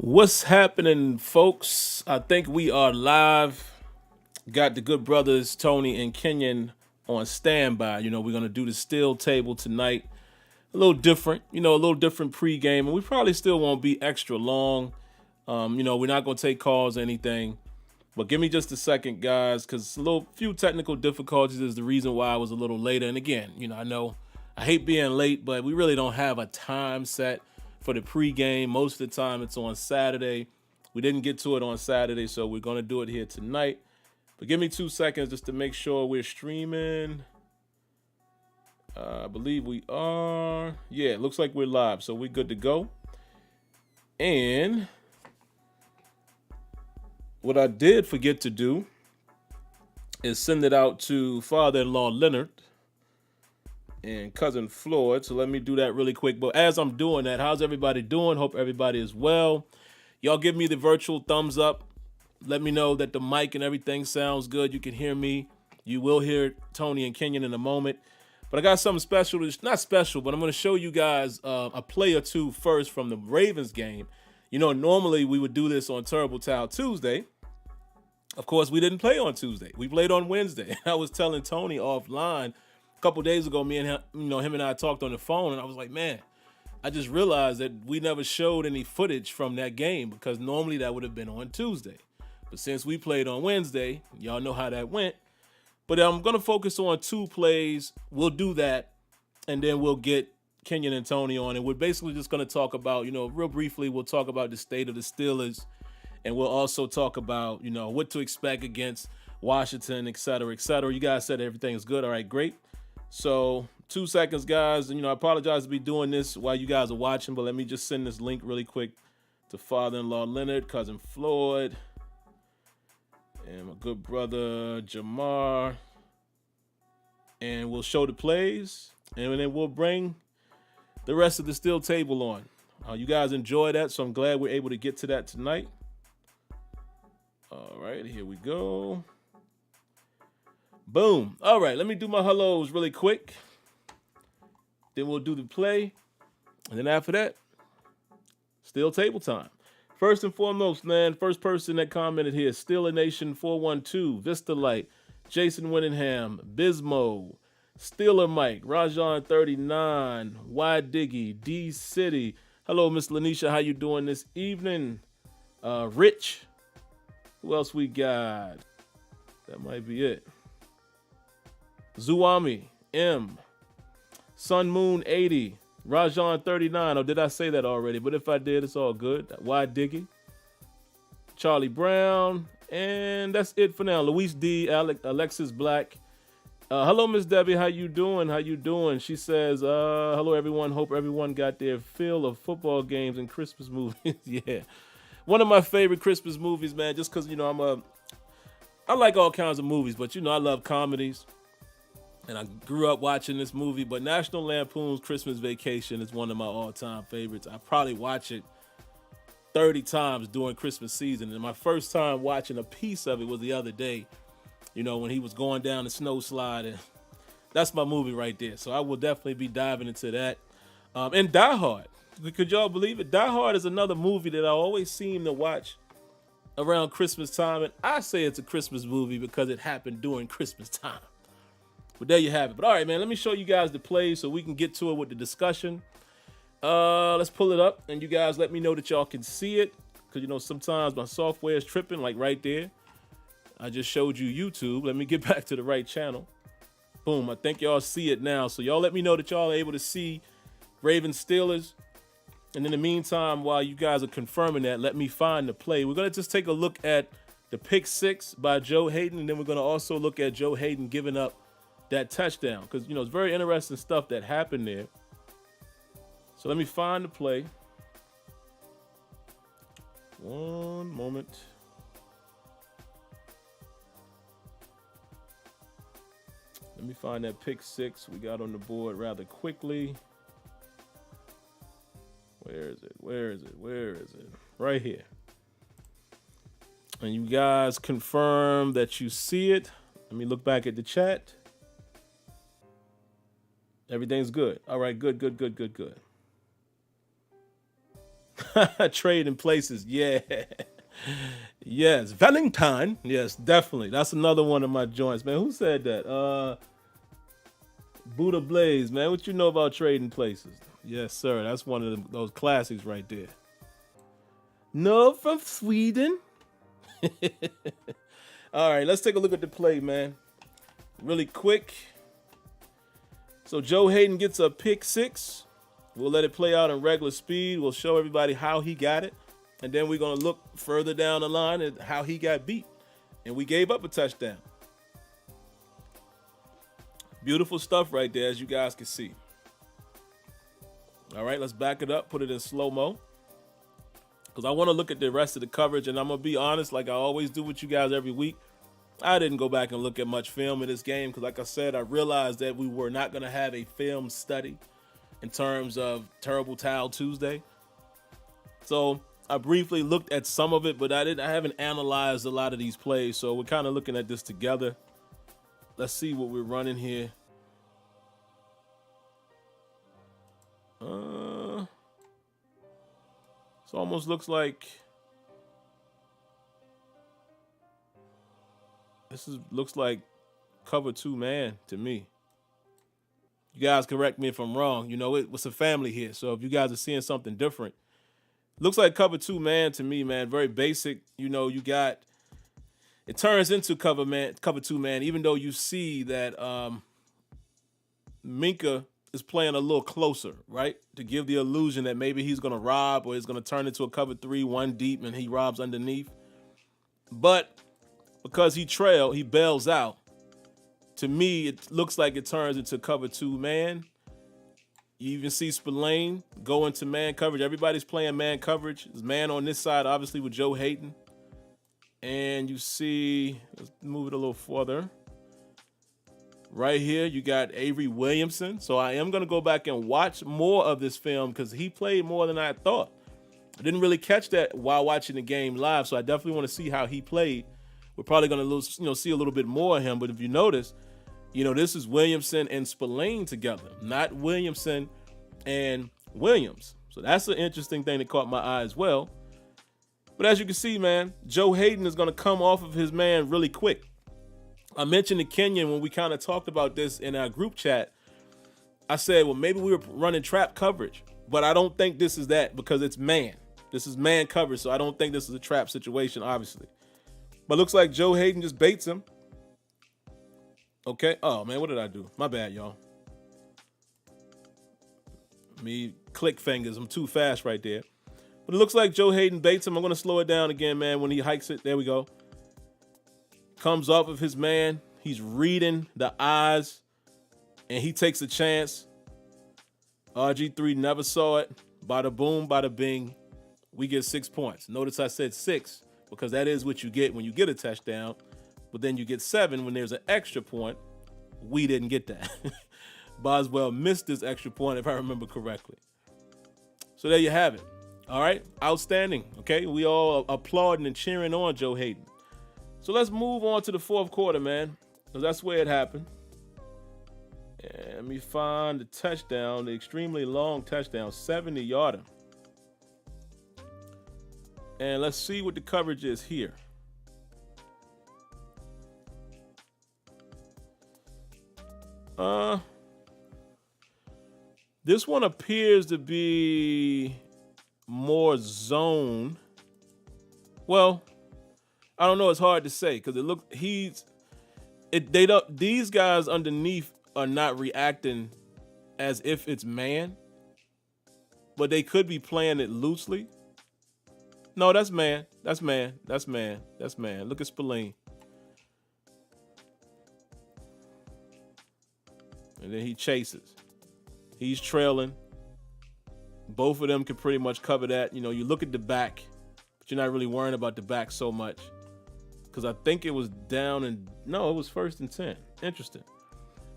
What's happening, folks? I think we are live. Got the good brothers Tony and Kenyon on standby. We're gonna do the steel table tonight. A little different, a little different pregame, and we probably still won't be extra long. We're not gonna take calls or anything. But give me just a second, guys, because few technical difficulties is the reason why I was a little later. And again, I know I hate being late, but we really don't have a time set for the pregame. Most of the time it's on Saturday. We didn't get to it on Saturday, so we're going to do it here tonight. But give me 2 seconds just to make sure we're streaming. I believe we are. Yeah, it looks like we're live, so we're good to go. And what I did forget to do is send it out to father-in-law Leonard and cousin Floyd. So let me do that really quick. But as I'm doing that, how's everybody doing? Hope everybody is well. Y'all give me the virtual thumbs up. Let me know that the mic and everything sounds good. You can hear me. You will hear Tony and Kenyon in a moment. But I got something special. Not special, but I'm going to show you guys a play or two first from the Ravens game. Normally we would do this on Terrible Towel Tuesday. Of course, we didn't play on Tuesday. We played on Wednesday. I was telling Tony offline a couple days ago, me and him and I talked on the phone, and I was like, man, I just realized that we never showed any footage from that game because normally that would have been on Tuesday. But since we played on Wednesday, y'all know how that went. But I'm going to focus on two plays. We'll do that, and then we'll get Kenyon and Tony on, and we're basically just going to talk about, real briefly, we'll talk about the state of the Steelers, and we'll also talk about, what to expect against Washington, et cetera, et cetera. You guys said everything is good. All right, great. So 2 seconds, guys. And, I apologize to be doing this while you guys are watching, but let me just send this link really quick to father-in-law Leonard, cousin Floyd, and my good brother Jamar. And we'll show the plays, and then we'll bring the rest of the steel table on. You guys enjoy that, so I'm glad we're able to get to that tonight. All right, here we go. Boom. All right, let me do my hellos really quick. Then we'll do the play. And then after that, steel table time. First and foremost, man, first person that commented here, Steeler Nation 412, Vista Light, Jason Winningham, Bismo, Steeler Mike, Rajon 39, Y Diggy, D City. Hello, Miss Lanisha, how you doing this evening? Rich. Who else we got? That might be it. Zuami, M, Sun Moon 80, Rajon 39. Oh, did I say that already? But if I did, it's all good. Y Diggy, Charlie Brown, and that's it for now. Luis D, Alexis Black. Hello, Miss Debbie. How you doing? How you doing? She says, hello, everyone. Hope everyone got their fill of football games and Christmas movies. Yeah. One of my favorite Christmas movies, man, just because, I like all kinds of movies, but, I love comedies. And I grew up watching this movie, but National Lampoon's Christmas Vacation is one of my all-time favorites. I probably watch it 30 times during Christmas season. And my first time watching a piece of it was the other day, when he was going down the snow slide. And that's my movie right there. So I will definitely be diving into that. And Die Hard. Could y'all believe it? Die Hard is another movie that I always seem to watch around Christmas time. And I say it's a Christmas movie because it happened during Christmas time. But there you have it. But all right, man, let me show you guys the play so we can get to it with the discussion. Let's pull it up, and you guys let me know that y'all can see it. Because, sometimes my software is tripping, like right there. I just showed you YouTube. Let me get back to the right channel. Boom, I think y'all see it now. So y'all let me know that y'all are able to see Ravens Steelers. And in the meantime, while you guys are confirming that, let me find the play. We're going to just take a look at the pick six by Joe Hayden, and then we're going to also look at Joe Hayden giving up that touchdown, because it's very interesting stuff that happened there. So let me find the play. One moment. Let me find that pick six we got on the board rather quickly. Where is it? Where is it? Where is it? Right here. And you guys confirm that you see it. Let me look back at the chat. Everything's good. All right, good. Trading places. Yeah. Yes. Valentine. Yes, definitely. That's another one of my joints, man. Who said that? Buddha Blaze, man. What you know about trading places? Yes, sir. That's one of those classics right there. No, from Sweden. All right, let's take a look at the play, man. Really quick. So Joe Hayden gets a pick six. We'll let it play out in regular speed. We'll show everybody how he got it. And then we're going to look further down the line at how he got beat. And we gave up a touchdown. Beautiful stuff right there, as you guys can see. All right, let's back it up, put it in slow-mo. Because I want to look at the rest of the coverage. And I'm going to be honest, like I always do with you guys every week. I didn't go back and look at much film in this game because, like I said, I realized that we were not going to have a film study in terms of Terrible Towel Tuesday. So I briefly looked at some of it, but I haven't analyzed a lot of these plays. So we're kind of looking at this together. Let's see what we're running here. It almost looks like looks like cover 2 man to me. You guys correct me if I'm wrong. You know, it was a family here. So if you guys are seeing something different, looks like cover 2 man to me, man. Very basic. You know, you got, it turns into cover 2 man, even though you see that Minka is playing a little closer, right? To give the illusion that maybe he's going to rob or he's going to turn into a cover 3, 1 deep, and he robs underneath. But because he bails out. To me, it looks like it turns into cover 2 man. You even see Spillane go into man coverage. Everybody's playing man coverage. There's man on this side, obviously, with Joe Hayden. And you see, let's move it a little further. Right here, you got Avery Williamson. So I am going to go back and watch more of this film because he played more than I thought. I didn't really catch that while watching the game live, so I definitely want to see how he played. We're probably going to see a little bit more of him. But if you notice, this is Williamson and Spillane together, not Williamson and Williams. So that's an interesting thing that caught my eye as well. But as you can see, man, Joe Hayden is going to come off of his man really quick. I mentioned to Kenyon when we kind of talked about this in our group chat. I said, well, maybe we were running trap coverage, but I don't think this is that because it's man. This is man coverage, so I don't think this is a trap situation, obviously. But looks like Joe Hayden just baits him. Okay. Oh, man, what did I do? My bad, y'all. Me click fingers. I'm too fast right there. But it looks like Joe Hayden baits him. I'm going to slow it down again, man, when he hikes it. There we go. Comes off of his man. He's reading the eyes, and he takes a chance. RG3 never saw it. Bada boom, bada bing. We get 6 points. Notice I said 6. Because that is what you get when you get a touchdown. But then you get 7 when there's an extra point. We didn't get that. Boswell missed this extra point, if I remember correctly. So there you have it. All right. Outstanding. Okay. We all applauding and cheering on Joe Hayden. So let's move on to the fourth quarter, man. Because that's where it happened. And let me find the touchdown, the extremely long touchdown, 70-yarder. And let's see what the coverage is here. This one appears to be more zone. Well, I don't know. It's hard to say because it looks these guys underneath are not reacting as if it's man, but they could be playing it loosely. No, that's man. That's man. That's man. That's man. Look at Spillane. And then he chases. He's trailing. Both of them can pretty much cover that. You look at the back, but you're not really worrying about the back so much. Because I think it was down and no, it was 1st and 10. Interesting.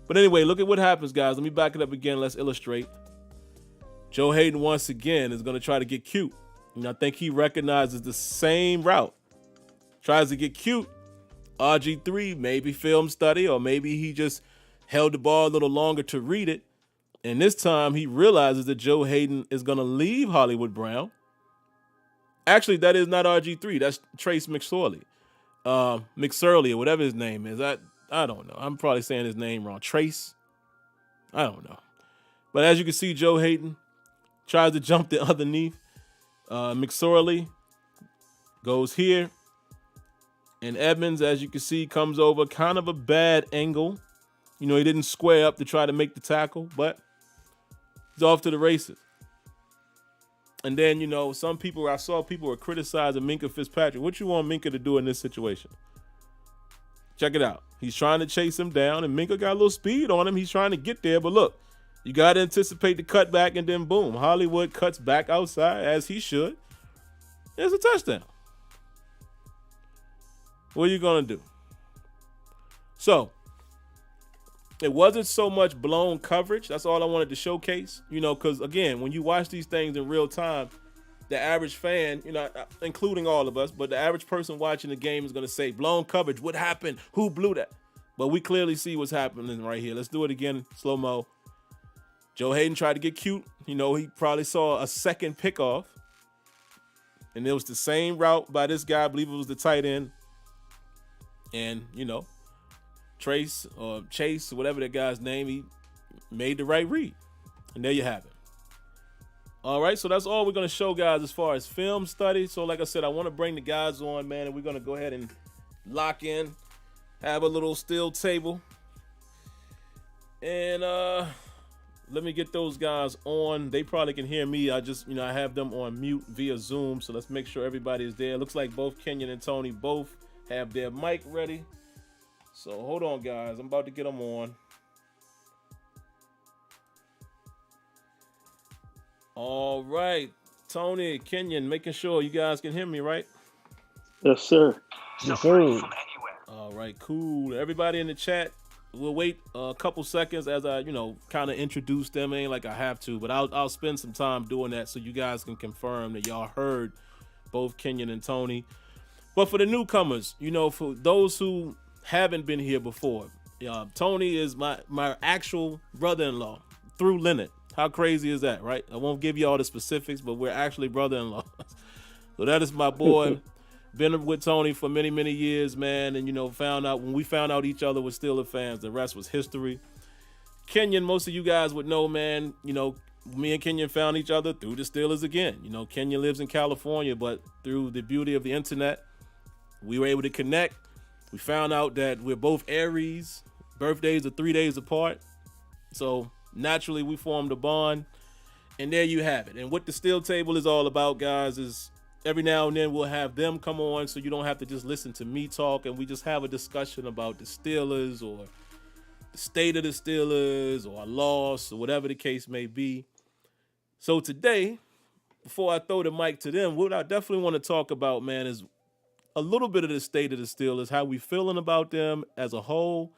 But anyway, look at what happens, guys. Let me back it up again. Let's illustrate. Joe Hayden once again is going to try to get cute. And I think he recognizes the same route. Tries to get cute. RG3, maybe film study, or maybe he just held the ball a little longer to read it. And this time he realizes that Joe Hayden is going to leave Hollywood Brown. Actually, that is not RG3. That's Trace McSorley. McSorley or whatever his name is. I don't know. I'm probably saying his name wrong. Trace? I don't know. But as you can see, Joe Hayden tries to jump the underneath. McSorley goes here. And Edmonds, as you can see, comes over kind of a bad angle. You know, he didn't square up to try to make the tackle, but he's off to the races. And then, you know, I saw people were criticizing Minkah Fitzpatrick. What you want Minkah to do in this situation? Check it out. He's trying to chase him down, and Minkah got a little speed on him. He's trying to get there, but look, you got to anticipate the cutback, and then boom, Hollywood cuts back outside, as he should. There's a touchdown. What are you going to do? So, it wasn't so much blown coverage. That's all I wanted to showcase, you know, because, again, when you watch these things in real time, the average fan, you know, including all of us, but the average person watching the game is going to say, blown coverage, what happened? Who blew that? But we clearly see what's happening right here. Let's do it again, slow-mo. Joe Hayden tried to get cute. You know, he probably saw a second pickoff. And it was the same route by this guy. I believe it was the tight end. And, you know, Trace or Chase, or whatever that guy's name, he made the right read. And there you have it. All right, so that's all we're going to show guys as far as film study. So like I said, I want to bring the guys on, man, and we're going to go ahead and lock in, have a little SteelTable. And let me get those guys on. They probably can hear me. I have them on mute via Zoom. So let's make sure everybody is there. Looks like both Kenyon and Tony both have their mic ready. So hold on, guys. I'm about to get them on. All right. Tony, Kenyon, making sure you guys can hear me, right? Yes, sir. Yes, sir. All right, cool. Everybody in the chat, we'll wait a couple seconds as I, kind of introduce them. Ain't like I have to, but I'll spend some time doing that so you guys can confirm that y'all heard both Kenyon and Tony. But for the newcomers, for those who haven't been here before, Tony is my actual brother-in-law through Leonard. How crazy is that, right? I won't give you all the specifics, but we're actually brother-in-law. So that is my boy. Been with Tony for many, many years, man. And, when we found out each other were Steelers fans, the rest was history. Kenyon, most of you guys would know, man, me and Kenyon found each other through the Steelers again. Kenyon lives in California, but through the beauty of the internet, we were able to connect. We found out that we're both Aries. Birthdays are 3 days apart. So naturally, we formed a bond. And there you have it. And what the SteelTable is all about, guys, is every now and then we'll have them come on so you don't have to just listen to me talk, and we just have a discussion about the Steelers or the state of the Steelers or a loss or whatever the case may be. So today, before I throw the mic to them, what I definitely want to talk about, man, is a little bit of the state of the Steelers, how we feeling about them as a whole,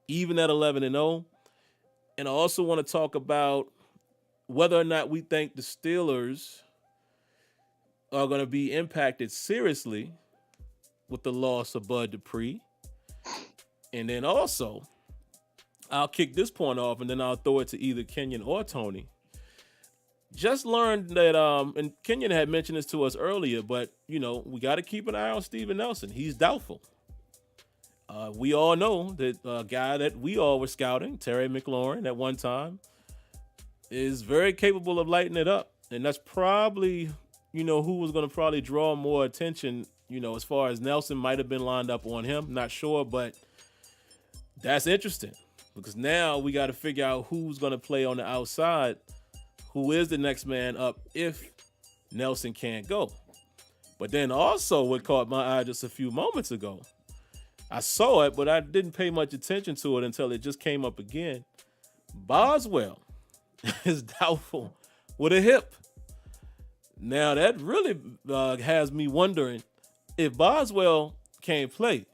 even at 11-0. And I also want to talk about whether or not we think the Steelers are going to be impacted seriously with the loss of Bud Dupree. And then also, I'll kick this point off, and then I'll throw it to either Kenyon or Tony. Just learned that, and Kenyon had mentioned this to us earlier, but, we got to keep an eye on Steven Nelson. He's doubtful. We all know that a guy that we all were scouting, Terry McLaurin, at one time, is very capable of lighting it up. And that's probably, who was going to probably draw more attention, as far as Nelson might have been lined up on him. Not sure, but that's interesting because now we got to figure out who's going to play on the outside. Who is the next man up if Nelson can't go? But then also what caught my eye just a few moments ago, I saw it, but I didn't pay much attention to it until it just came up again. Boswell is doubtful with a hip. Now that really has me wondering, if Boswell can't play,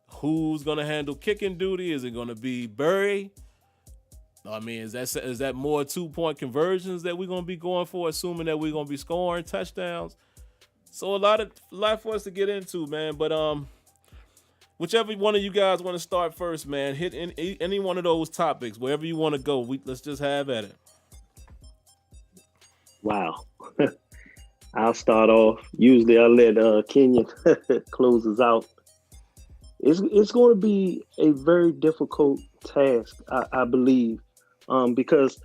who's going to handle kicking duty? Is it going to be Burry? I mean, is that more 2-point conversions that we're going to be going for, assuming that we're going to be scoring touchdowns? So a lot for us to get into, man. But whichever one of you guys want to start first, man, hit any one of those topics, wherever you want to go. Let's just have at it. Wow. I'll start off. Usually I let Kenyon close us out. It's going to be a very difficult task, I believe, because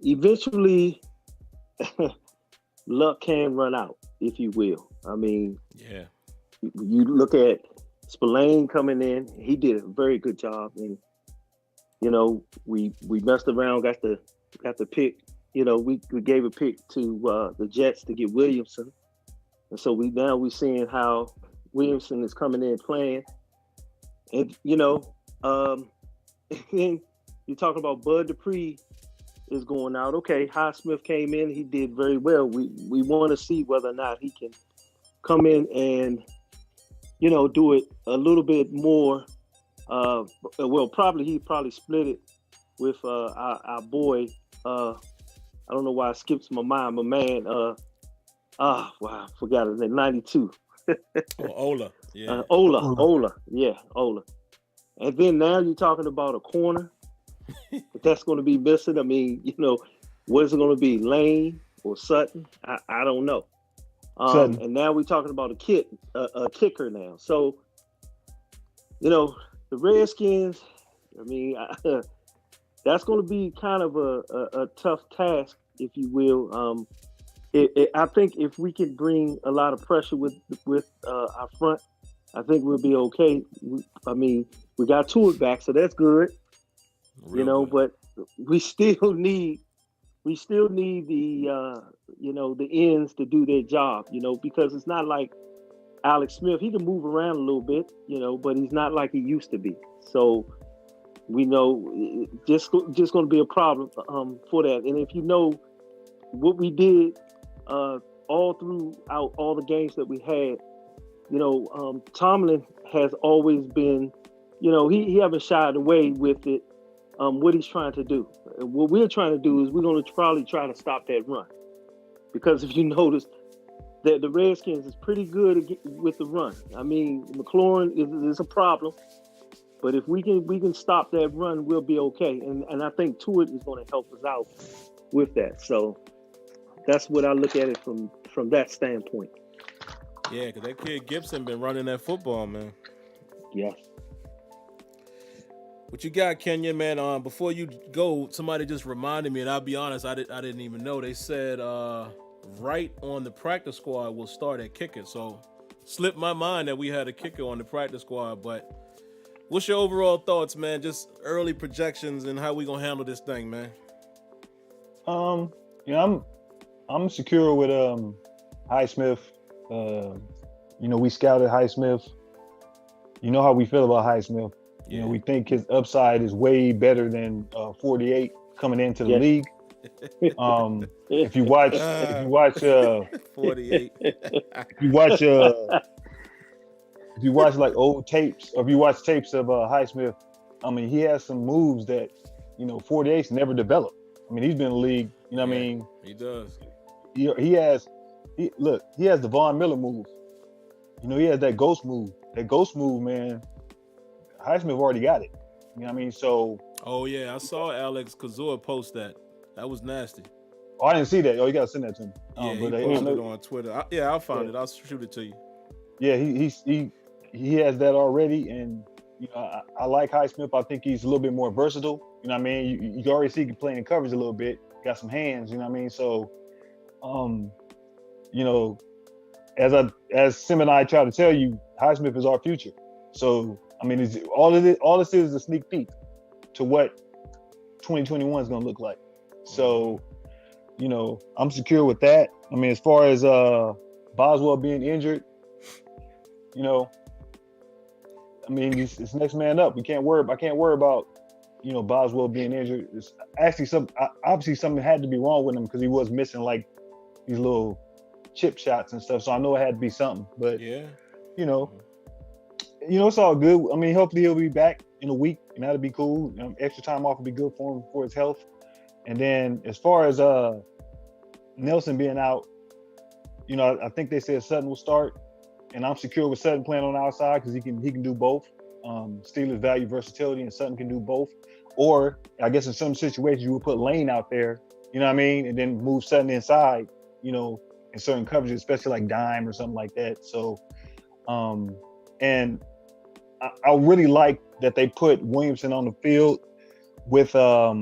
eventually luck can run out, if you will. I mean, Yeah. you look at Spillane coming in; he did a very good job, and we messed around, got the pick. We gave a pick to the Jets to get Williamson, and so we're seeing how Williamson is coming in playing, and then you're talking about Bud Dupree is going out. Okay, Highsmith came in, he did very well. We want to see whether or not he can come in and do it a little bit more. He probably split it with our boy. I don't know why it skips my mind, but man, wow, I forgot his name. 92. Ola. Yeah. Ola. Yeah, Ola. And then now you're talking about a corner that's going to be missing. I mean, what is it going to be, Lane or Sutton? I don't know. And now we're talking about a kicker now. So, the Redskins, I mean, that's going to be kind of a tough task, if you will. I think if we can bring a lot of pressure with our front, I think we'll be okay. We got Tua back, so that's good. Good. But we still need the the ends to do their job. Because it's not like Alex Smith. He can move around a little bit, but he's not like he used to be. So we know just going to be a problem for that. And if you know what we did all throughout all the games that we had, Tomlin has always been, he haven't shied away with it. What he's trying to do. What we're trying to do is we're going to probably try to stop that run, because if you notice that the Redskins is pretty good with the run. I mean, McLaurin is a problem, but if we can stop that run, we'll be okay. And I think Tua is going to help us out with that. So that's what I look at it from that standpoint. Yeah, because that kid Gibson been running that football, man. Yes. What you got, Kenya, man? Before you go, somebody just reminded me, and I'll be honest, I didn't even know. They said right on the practice squad will start at kicker. So slipped my mind that we had a kicker on the practice squad. But what's your overall thoughts, man? Just early projections and how we gonna handle this thing, man. I'm secure with Highsmith. We scouted Highsmith. You know how we feel about Highsmith. Yeah. We think his upside is way better than 48 coming into the league. If you watch 48. if you watch like old tapes, or if you watch tapes of Highsmith, I mean, he has some moves that 48's never developed. I mean, he's been in the league. I mean, he does. He has the Von Miller move. He has that ghost move. That ghost move, man. Highsmith already got it. So. Oh yeah, I saw Alex Kazua post that. That was nasty. Oh, I didn't see that. Oh, you gotta send that to me. Yeah, he posted it on Twitter. I'll find it. I'll shoot it to you. Yeah, he has that already, and I like Highsmith. I think he's a little bit more versatile. You already see him playing in coverage a little bit. Got some hands. So, as Sim and I try to tell you, Highsmith is our future. So. I mean, all this is a sneak peek to what 2021 is going to look like. So, I'm secure with that. I mean, as far as Boswell being injured, it's next man up. I can't worry about Boswell being injured. It's actually obviously something had to be wrong with him, because he was missing like these little chip shots and stuff. So I know it had to be something. But yeah, it's all good. I mean, hopefully he'll be back in a week, and that'll be cool. Extra time off will be good for him, for his health. And then as far as Nelson being out, I think they said Sutton will start, and I'm secure with Sutton playing on the outside, because he can do both. Steelers value versatility, and Sutton can do both. Or I guess in some situations you would put Lane out there, and then move Sutton inside, in certain coverages, especially like dime or something like that. So, and I really like that they put Williamson on the field with our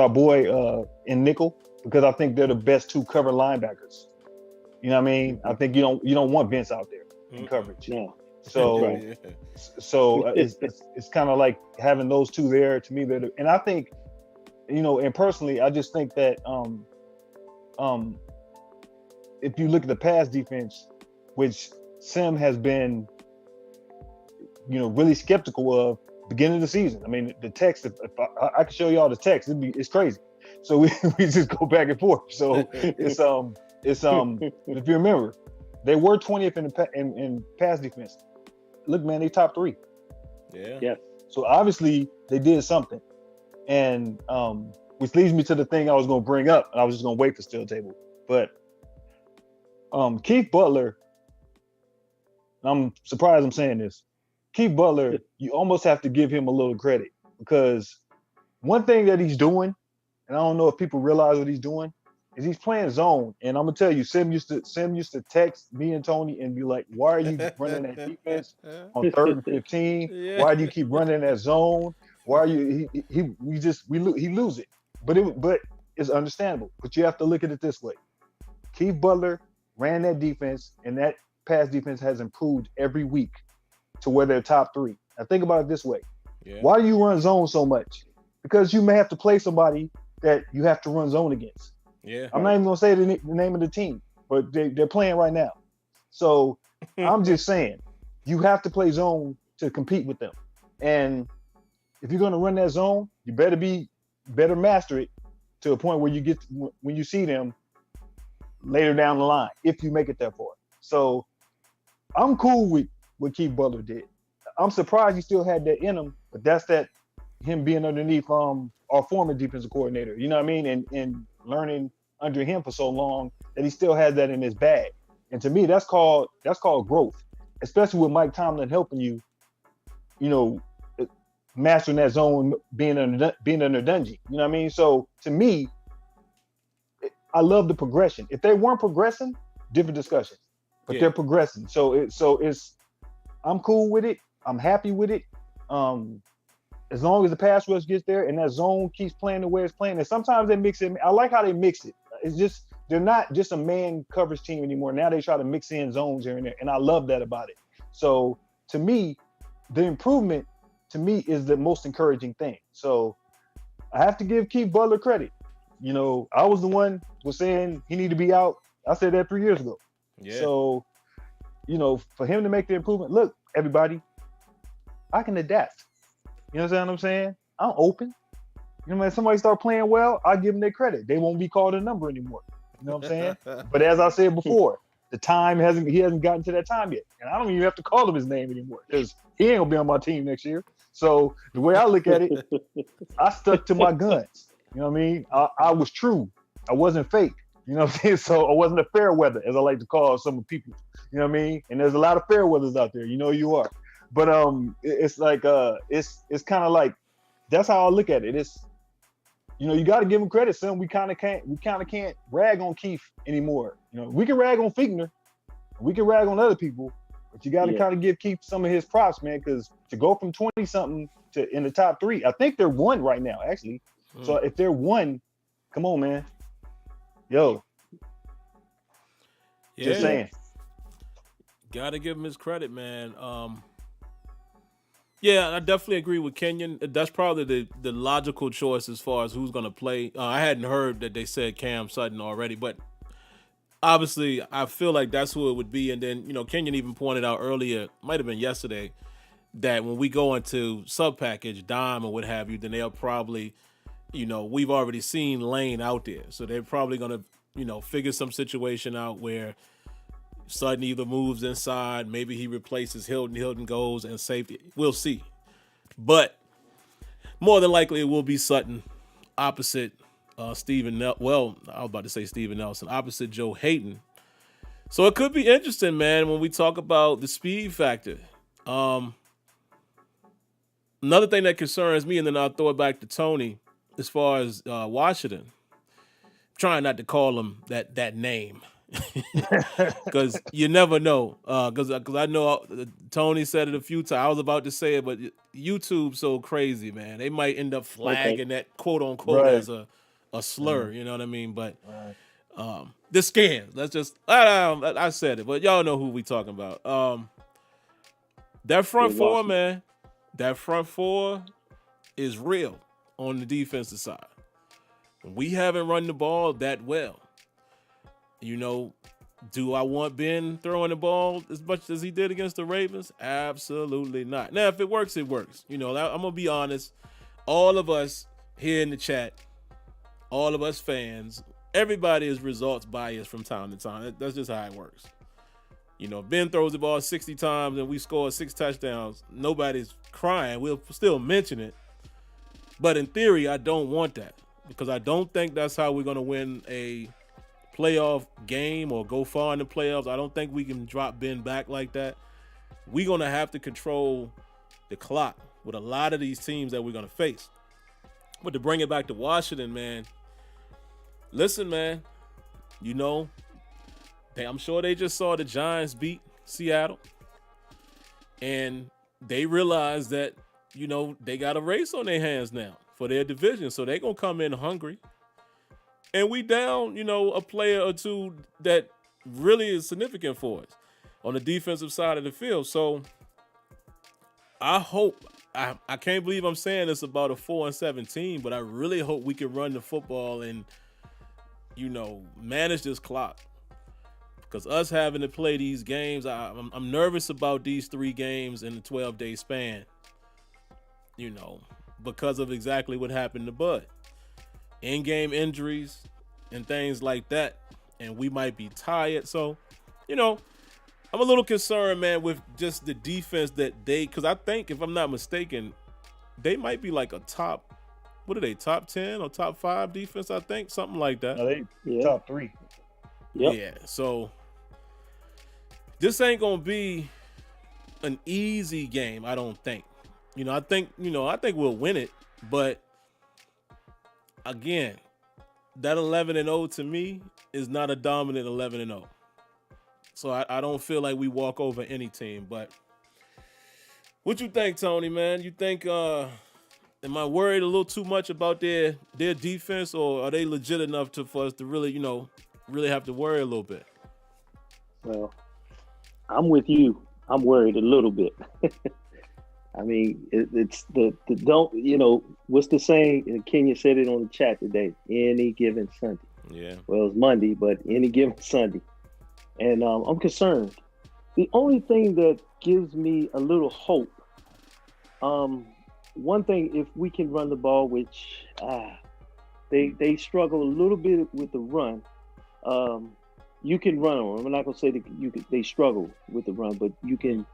boy in nickel, because I think they're the best two cover linebackers. You know what I mean? I think you don't want Vince out there in coverage. Yeah. So Right. it's kind of like having those two there. To me, and I think, and personally, I just think that if you look at the pass defense, which Sim has been, really skeptical of beginning of the season. I mean, the text, if I can show you all the text, it's crazy. So we just go back and forth. So it's if you remember, they were 20th in pass defense. Look, man, they top 3. Yeah. So obviously they did something, and which leads me to the thing I was going to bring up. I was just going to wait for SteelTable, but Keith Butler. I'm surprised I'm saying this. Keith Butler, you almost have to give him a little credit, because one thing that he's doing, and I don't know if people realize what he's doing, is he's playing zone. And I'm gonna tell you, Sim used to text me and Tony and be like, "Why are you running that defense on 3rd and 15? Yeah. Why do you keep running that zone? Why are you?" He lose it, but it's understandable. But you have to look at it this way: Keith Butler ran that defense, and that pass defense has improved every week to where they're top 3. Now think about it this way: why do you run zone so much? Because you may have to play somebody that you have to run zone against. Yeah. I'm not even gonna say the name of the team, but they're playing right now. So I'm just saying, you have to play zone to compete with them. And if you're gonna run that zone, you better master it to a point where when you see them later down the line, if you make it that far. So I'm cool with what Keith Butler did. I'm surprised he still had that in him, but that's him being underneath our former defensive coordinator. You know what I mean? And learning under him for so long that he still has that in his bag. And to me, that's called growth, especially with Mike Tomlin helping you, mastering that zone, being under Dungy. You know what I mean? So to me, I love the progression. If they weren't progressing, different discussion. But they're progressing. So I'm cool with it. I'm happy with it. As long as the pass rush gets there and that zone keeps playing the way it's playing. And sometimes they mix it. I like how they mix it. It's just, they're not just a man coverage team anymore. Now they try to mix in zones here and there. And I love that about it. So to me, the improvement to me is the most encouraging thing. So I have to give Keith Butler credit. I was the one was saying he need to be out. I said that 3 years ago. Yeah. So, for him to make the improvement, look, everybody, I can adapt. You understand what I'm saying? I'm open. When somebody start playing well, I give them their credit. They won't be called a number anymore. You know what I'm saying? But as I said before, he hasn't gotten to that time yet. And I don't even have to call him his name anymore, because he ain't gonna be on my team next year. So the way I look at it, I stuck to my guns. You know what I mean? I was true. I wasn't fake. You know what I'm saying? So I wasn't a fair weather, as I like to call some people. You know what I mean? And there's a lot of fair weathers out there. You are. But it's like it's kind of like, that's how I look at it. It's, you got to give him credit, son. We kind of can't rag on Keith anymore. We can rag on Fichtner, we can rag on other people, but you got to kind of give Keith some of his props, man. Because to go from 20 something to in the top 3, I think they're 1 right now, actually. So if they're 1, come on, man. Yo. Just saying. Gotta give him his credit, man. Yeah, I definitely agree with Kenyon. That's probably the logical choice as far as who's going to play. I hadn't heard that they said Cam Sutton already, but obviously I feel like that's who it would be. And then, Kenyon even pointed out earlier, might have been yesterday, that when we go into sub-package, dime or what have you, then they'll probably, we've already seen Lane out there. So they're probably going to, figure some situation out where Sutton either moves inside, maybe he replaces Hilton goes, and safety. We'll see. But more than likely it will be Sutton opposite Stephen Nelson. Well, I was about to say Stephen Nelson, opposite Joe Hayden. So it could be interesting, man, when we talk about the speed factor. Another thing that concerns me, and then I'll throw it back to Tony, as far as Washington. trying not to call him that name. Because you never know. Because I know Tony said it a few times. I was about to say it, but YouTube's so crazy, man. They might end up flagging that quote unquote Right. as a slur. You know what I mean? But Right. the scans. Let's just. I said it, but y'all know who we talking about. That front four, man. That front four is real on the defensive side. We haven't run the ball that well. You know, do I want Ben throwing the ball as much as he did against the Ravens? Absolutely not. Now, if it works, it works. You know, I'm going to be honest. All of us here in the chat, all of us fans, everybody is results biased from time to time. That's just how it works. You know, if Ben throws the ball 60 times and we score 6 touchdowns, nobody's crying. We'll still mention it. But in theory, I don't want that because I don't think that's how we're going to win a playoff game or go far in the playoffs. I don't think we can drop Ben back like that. We're going to have to control the clock with a lot of these teams that we're going to face. But to bring it back to Washington, man, listen, man, you know, I'm sure they just saw the Giants beat Seattle and they realized that, you know, they got a race on their hands now for their division. So they're going to come in hungry. And we down, you know, a player or two that really is significant for us on the defensive side of the field. So I hope, I can't believe I'm saying this about a 4-7 team, but I really hope we can run the football and, you know, manage this clock. Because us having to play these games, I'm nervous about these 3 games in the 12-day span, you know, because of exactly what happened to Bud. In-game injuries and things like that, and we might be tired. So, you know, I'm a little concerned, man, with just the defense that because I think, if I'm not mistaken, they might be like a top, what are they, top 10 or top 5 defense, I think, something like that. No, they top 3. Yep. Yeah, so this ain't gonna be an easy game, I don't think. I think we'll win it, but again, that 11-0 to me is not a dominant 11-0. So I don't feel like we walk over any team. But what you think, Tony, man? You think am I worried a little too much about their defense, or are they legit enough for us to really, really have to worry a little bit? Well, I'm with you. I'm worried a little bit. I mean, it's the don't, what's the saying? Kenya said it on the chat today, any given Sunday. Yeah. Well, it's Monday, but any given Sunday. And I'm concerned. The only thing that gives me a little hope, one thing, if we can run the ball, which they struggle a little bit with the run, you can run on them. I'm not going to say that they struggle with the run, but you can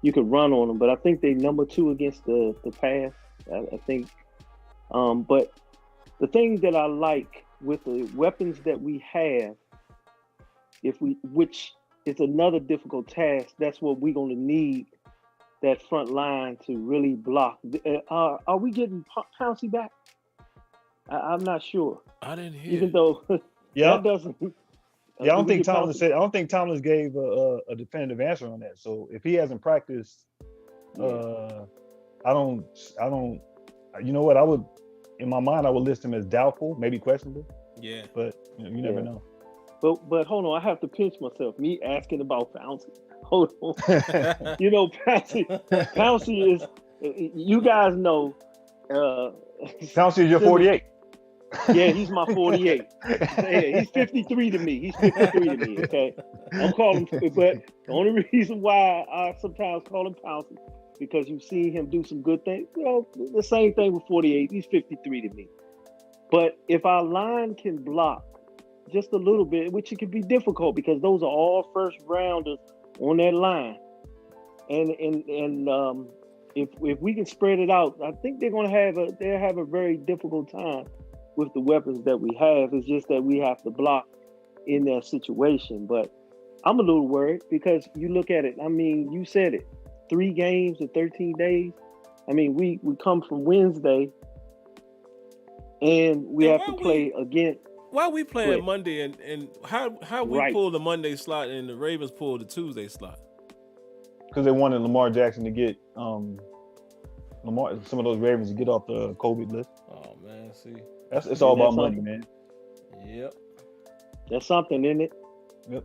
run on them. But I think they number 2 against the pass. I think. But the thing that I like with the weapons that we have, which is another difficult task, that's what we're going to need, that front line to really block. Are we getting Pouncey back? I'm not sure. I didn't hear. Even though that doesn't. Yeah, I don't think Tomlin gave a definitive answer on that. So if he hasn't practiced, I don't. You know what? I would, in my mind, I would list him as doubtful, maybe questionable. Yeah, but you never know. But hold on, I have to pinch myself. Me asking about Pouncey. Hold on. Pouncey is. You guys know. Pouncey is your 48. Yeah, he's my 48. Yeah, he's 53 to me. He's 53 to me, okay? I'm calling, but the only reason why I sometimes call him Pouncey, because you've seen him do some good things. The same thing with 48. He's 53 to me. But if our line can block just a little bit, which it can be difficult because those are all first rounders on that line, and if we can spread it out, I think they'll have a very difficult time with the weapons that we have. It's just that we have to block in that situation. But I'm a little worried because you look at it. I mean, you said it, 3 games in 13 days. I mean, we come from Wednesday and we have to play again. why we playing Quick. Monday and how we Right. pull the Monday slot and the Ravens pull the Tuesday slot? Because they wanted Lamar Jackson to get some of those Ravens to get off the COVID list. Oh man, see. It's all about that's money, something. man. Yep. That's something, isn't it? Yep.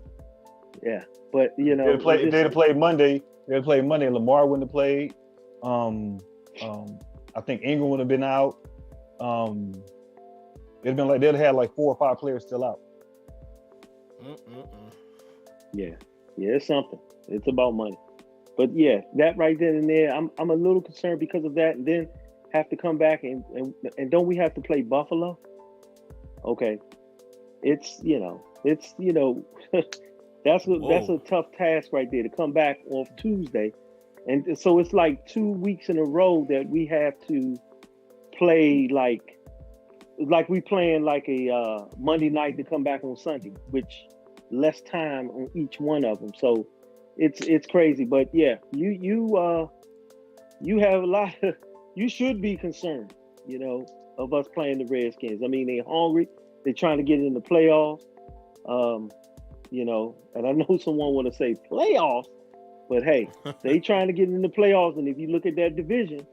Yeah, but you know, If they'd have played Monday, Lamar wouldn't have played. I think Ingram would have been out. It'd been like they'd have had like 4 or 5 players still out. Yeah, it's something. It's about money. But yeah, that right then and there, I'm a little concerned because of that, and then have to come back and don't we have to play Buffalo? Okay, it's that's a tough task right there to come back off Tuesday, and so it's like 2 weeks in a row that we have to play like we playing like a Monday night to come back on Sunday, which less time on each one of them. So it's crazy, but yeah, you have a lot of, you should be concerned, of us playing the Redskins. I mean, they're hungry. They're trying to get in the playoffs. And I know someone want to say playoffs, but hey, they trying to get in the playoffs. And if you look at that division,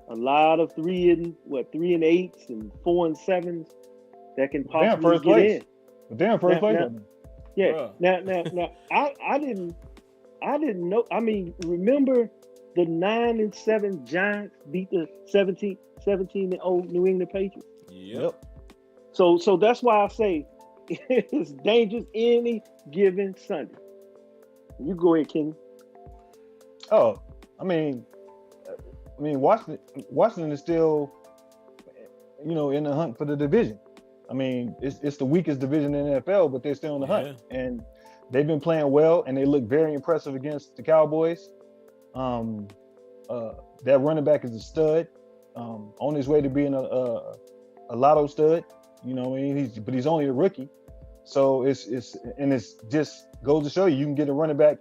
a lot of 3 and 8s and 4 and 7s that can possibly get in. But they're in first place. Yeah. Now, I didn't know. I mean, remember the 9 and 7 Giants beat the 17 and 0 New England Patriots? Yep. So that's why I say it's dangerous any given Sunday. You go ahead, Kenny. Oh, I mean, Washington is still, in the hunt for the division. I mean, it's the weakest division in the NFL, but they're still in the hunt, and they've been playing well, and they look very impressive against the Cowboys. That running back is a stud, on his way to being a lotto stud. But he's only a rookie, so it's just goes to show you can get a running back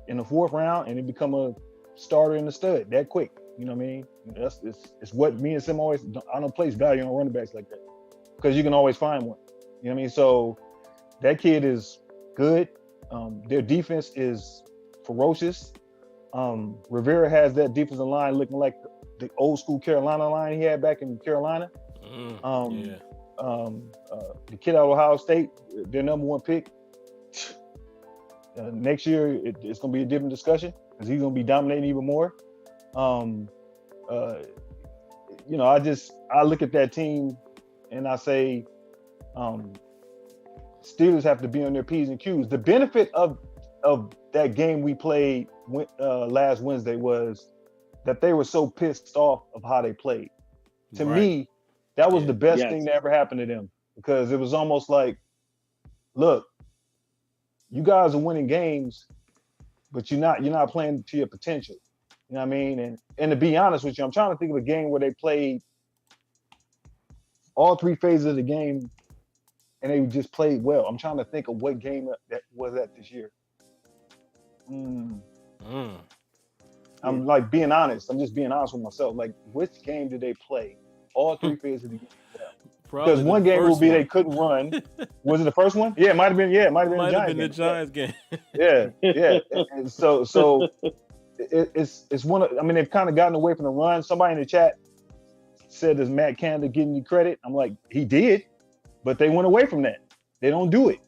in the 4th round and then become a starter in the stud that quick. You know what I mean? It's what me and Sim always. I don't place value on running backs like that because you can always find one. You know what I mean? So that kid is good. Their defense is ferocious. Rivera has that defensive line looking like the old school Carolina line he had back in Carolina. The kid out of Ohio State, their number 1 pick. Next year, it's going to be a different discussion because he's going to be dominating even more. I look at that team and I say, Steelers have to be on their P's and Q's. The benefit of that game we played last Wednesday was that they were so pissed off of how they played. To me, that was the best thing that ever happened to them because it was almost like, look, you guys are winning games, but you're not playing to your potential. You know what I mean? And to be honest with you, I'm trying to think of a game where they played all 3 phases of the game and they just played well. I'm trying to think of what game that was that this year. I'm like being honest. I'm just being honest with myself. Like, which game did they play? All 3 phases of the game. Because one game will be they couldn't run. Was it the first one? Yeah, it might have been. Yeah, it might have been the Giants game. Yeah. And so it's one of. I mean, they've kind of gotten away from the run. Somebody in the chat said, "Does Matt Canada give you credit?" I'm like, he did, but they went away from that. They don't do it.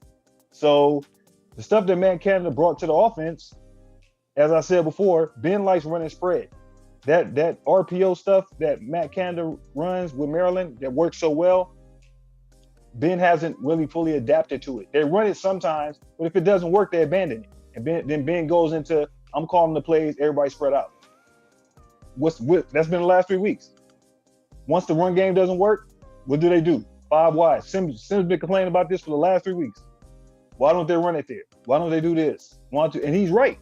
So the stuff that Matt Canada brought to the offense, as I said before, Ben likes running spread. That RPO stuff that Matt Canada runs with Maryland that works so well, Ben hasn't really fully adapted to it. They run it sometimes, but if it doesn't work, they abandon it. And then Ben goes into, I'm calling the plays, everybody spread out. That's been the last 3 weeks. Once the run game doesn't work, what do? 5 wide. Sim's been complaining about this for the last 3 weeks. Why don't they run it there? Why don't they do this? And he's right.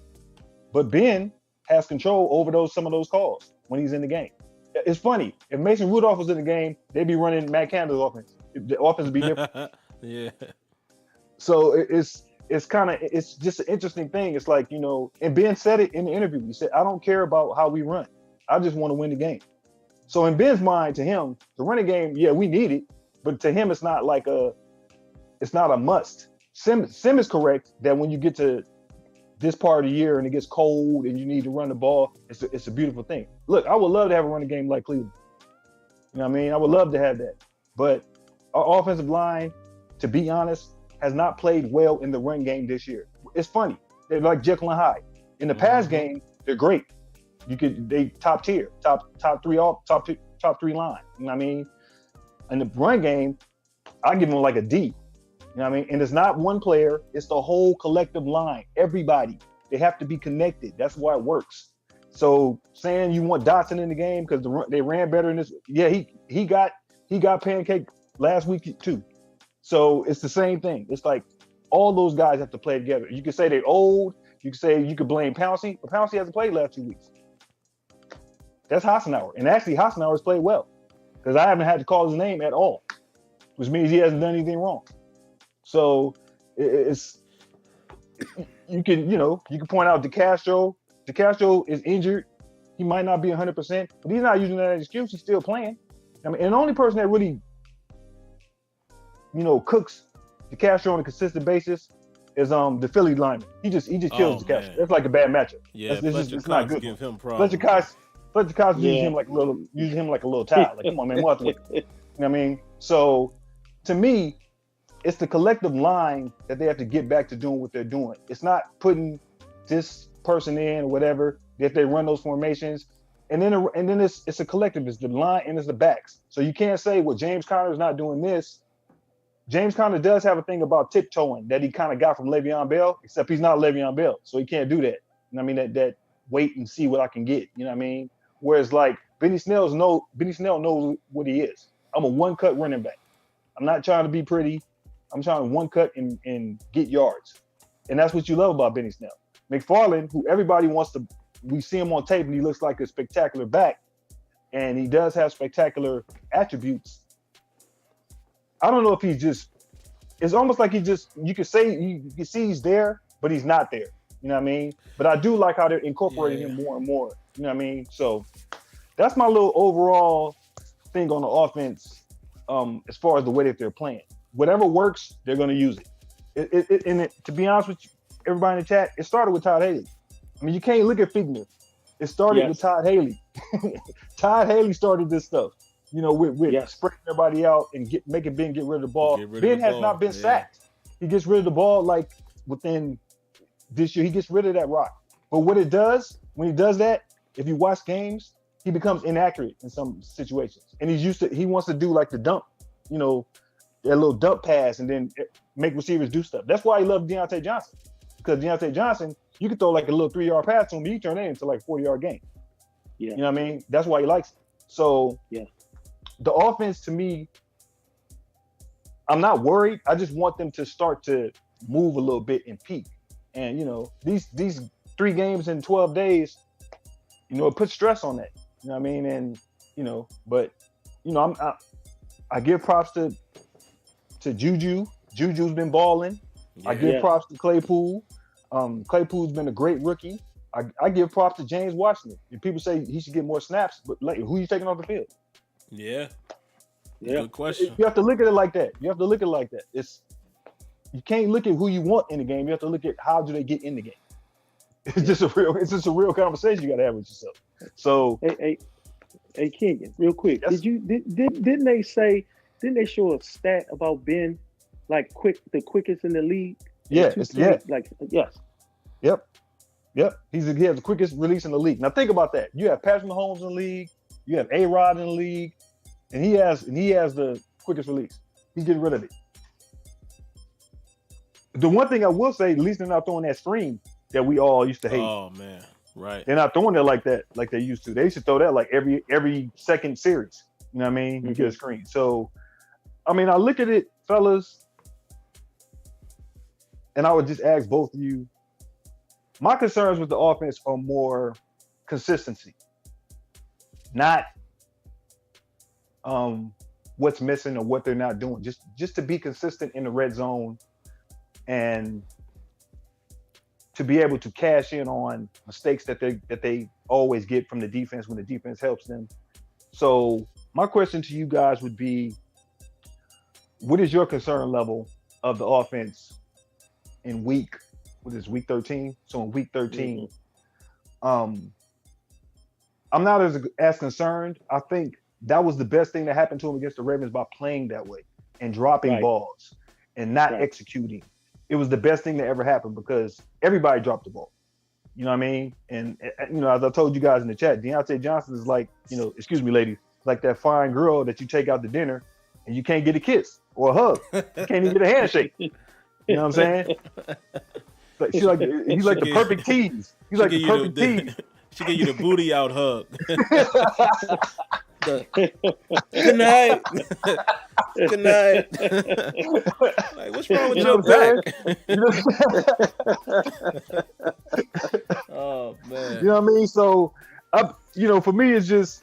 But Ben has control over some of those calls when he's in the game. It's funny. If Mason Rudolph was in the game, they'd be running Matt Canada's offense. The offense would be different. Yeah. So it's just an interesting thing. It's like, and Ben said it in the interview. He said, I don't care about how we run. I just want to win the game. So in Ben's mind, to him, the running game, yeah, we need it. But to him, it's not like it's not a must. Sim is correct that when you get to this part of the year and it gets cold and you need to run the ball, it's a beautiful thing. Look, I would love to have a running game like Cleveland. You know what I mean? I would love to have that. But our offensive line, to be honest, has not played well in the run game this year. It's funny. They're like Jekyll and Hyde. In the pass game, they're great. They top tier, top three line. You know what I mean? In the run game, I give them like a D. You know what I mean? And it's not one player, it's the whole collective line. Everybody. They have to be connected. That's why it works. So saying you want Dotson in the game because they ran better in this, yeah, he got pancake last week too. So it's the same thing. It's like all those guys have to play together. You could say they're old. You could say you could blame Pouncey, but Pouncey hasn't played last 2 weeks. That's Hassenauer. And actually Hassenauer's played well because I haven't had to call his name at all, which means he hasn't done anything wrong. So it's you can point out DeCastro. DeCastro is injured. He might not be 100%, but he's not using that as an excuse. He's still playing. I mean, and the only person that really, cooks DeCastro on a consistent basis is the Philly lineman. He just kills DeCastro. That's like a bad matchup. Yeah, it's not good. Give him problems. Fletcher Cox uses him like a little towel. Like, come on, man, what? You know what I mean? So to me, it's the collective line that they have to get back to doing what they're doing. It's not putting this person in or whatever. If they run those formations, and then it's a collective. It's the line and it's the backs. So you can't say, well, James Conner is not doing this. James Conner does have a thing about tiptoeing that he kind of got from Le'Veon Bell, except he's not Le'Veon Bell, so he can't do that. You know what I mean? That wait and see what I can get. You know what I mean? Whereas like Benny Snell knows what he is. I'm a one-cut running back. I'm not trying to be pretty. I'm trying to one-cut and get yards. And that's what you love about Benny Snell. McFarland, who everybody wants to, we see him on tape and he looks like a spectacular back, and he does have spectacular attributes. I don't know if it's almost like you can see he's there, but he's not there. You know what I mean? But I do like how they're incorporating him more and more. You know what I mean? So that's my little overall thing on the offense as far as the way that they're playing. Whatever works, they're going to use it. And to be honest with you, everybody in the chat, it started with Todd Haley. I mean, you can't look at Figner. It started with Todd Haley. Todd Haley started this stuff, with spreading everybody out and making Ben get rid of the ball. Ben has not been sacked. He gets rid of the ball like within this year. He gets rid of that rock. But what it does, when he does that, if you watch games, he becomes inaccurate in some situations. And he wants to do like the dump, that little dump pass and then make receivers do stuff. That's why he loved Deontay Johnson. Because Deontay Johnson, you could throw like a little 3-yard pass to him, and he turn that into like a 40-yard game. Yeah. You know what I mean? That's why he likes it. So the offense to me, I'm not worried. I just want them to start to move a little bit and peak. And these 3 games in 12 days, it puts stress on that. You know what I mean? And but I give props to Juju. Juju's been balling. Yeah. I give props to Claypool. Claypool's been a great rookie. I give props to James Washington. And people say he should get more snaps, but who are you taking off the field? Yeah. Good question. You have to look at it like that. You can't look at who you want in the game. You have to look at how do they get in the game. It's just a real conversation you got to have with yourself. So, hey, Kenyon, real quick, yes. Didn't they show a stat about Ben, like the quickest in the league? Yep. He has the quickest release in the league. Now think about that. You have Patrick Mahomes in the league, you have A-Rod in the league, and he has the quickest release. He's getting rid of it. The one thing I will say, at least they're not throwing that screen that we all used to hate. Oh man, right. They're not throwing it like that, like they used to. They used to throw that like every second series. You know what I mean? You get a screen. So, I mean, I look at it, fellas, and I would just ask both of you. My concerns with the offense are more consistency, not what's missing or what they're not doing. Just to be consistent in the red zone and to be able to cash in on mistakes that they always get from the defense when the defense helps them. So my question to you guys would be, what is your concern level of the offense in week 13. So in week 13, I'm not as concerned. I think that was the best thing that happened to him against the Ravens by playing that way and dropping balls and not executing. It was the best thing that ever happened because everybody dropped the ball. You know what I mean? And, as I told you guys in the chat, Deontay Johnson is like, excuse me, ladies, like that fine girl that you take out to dinner and you can't get a kiss or a hug. You can't even get a handshake. You know what I'm saying? Like, he's like the perfect tease. He's like the perfect tease. She give you the booty out hug. Good night. Good night. Like, what's wrong with your back? Oh man. You know what I mean? So, for me, it's just,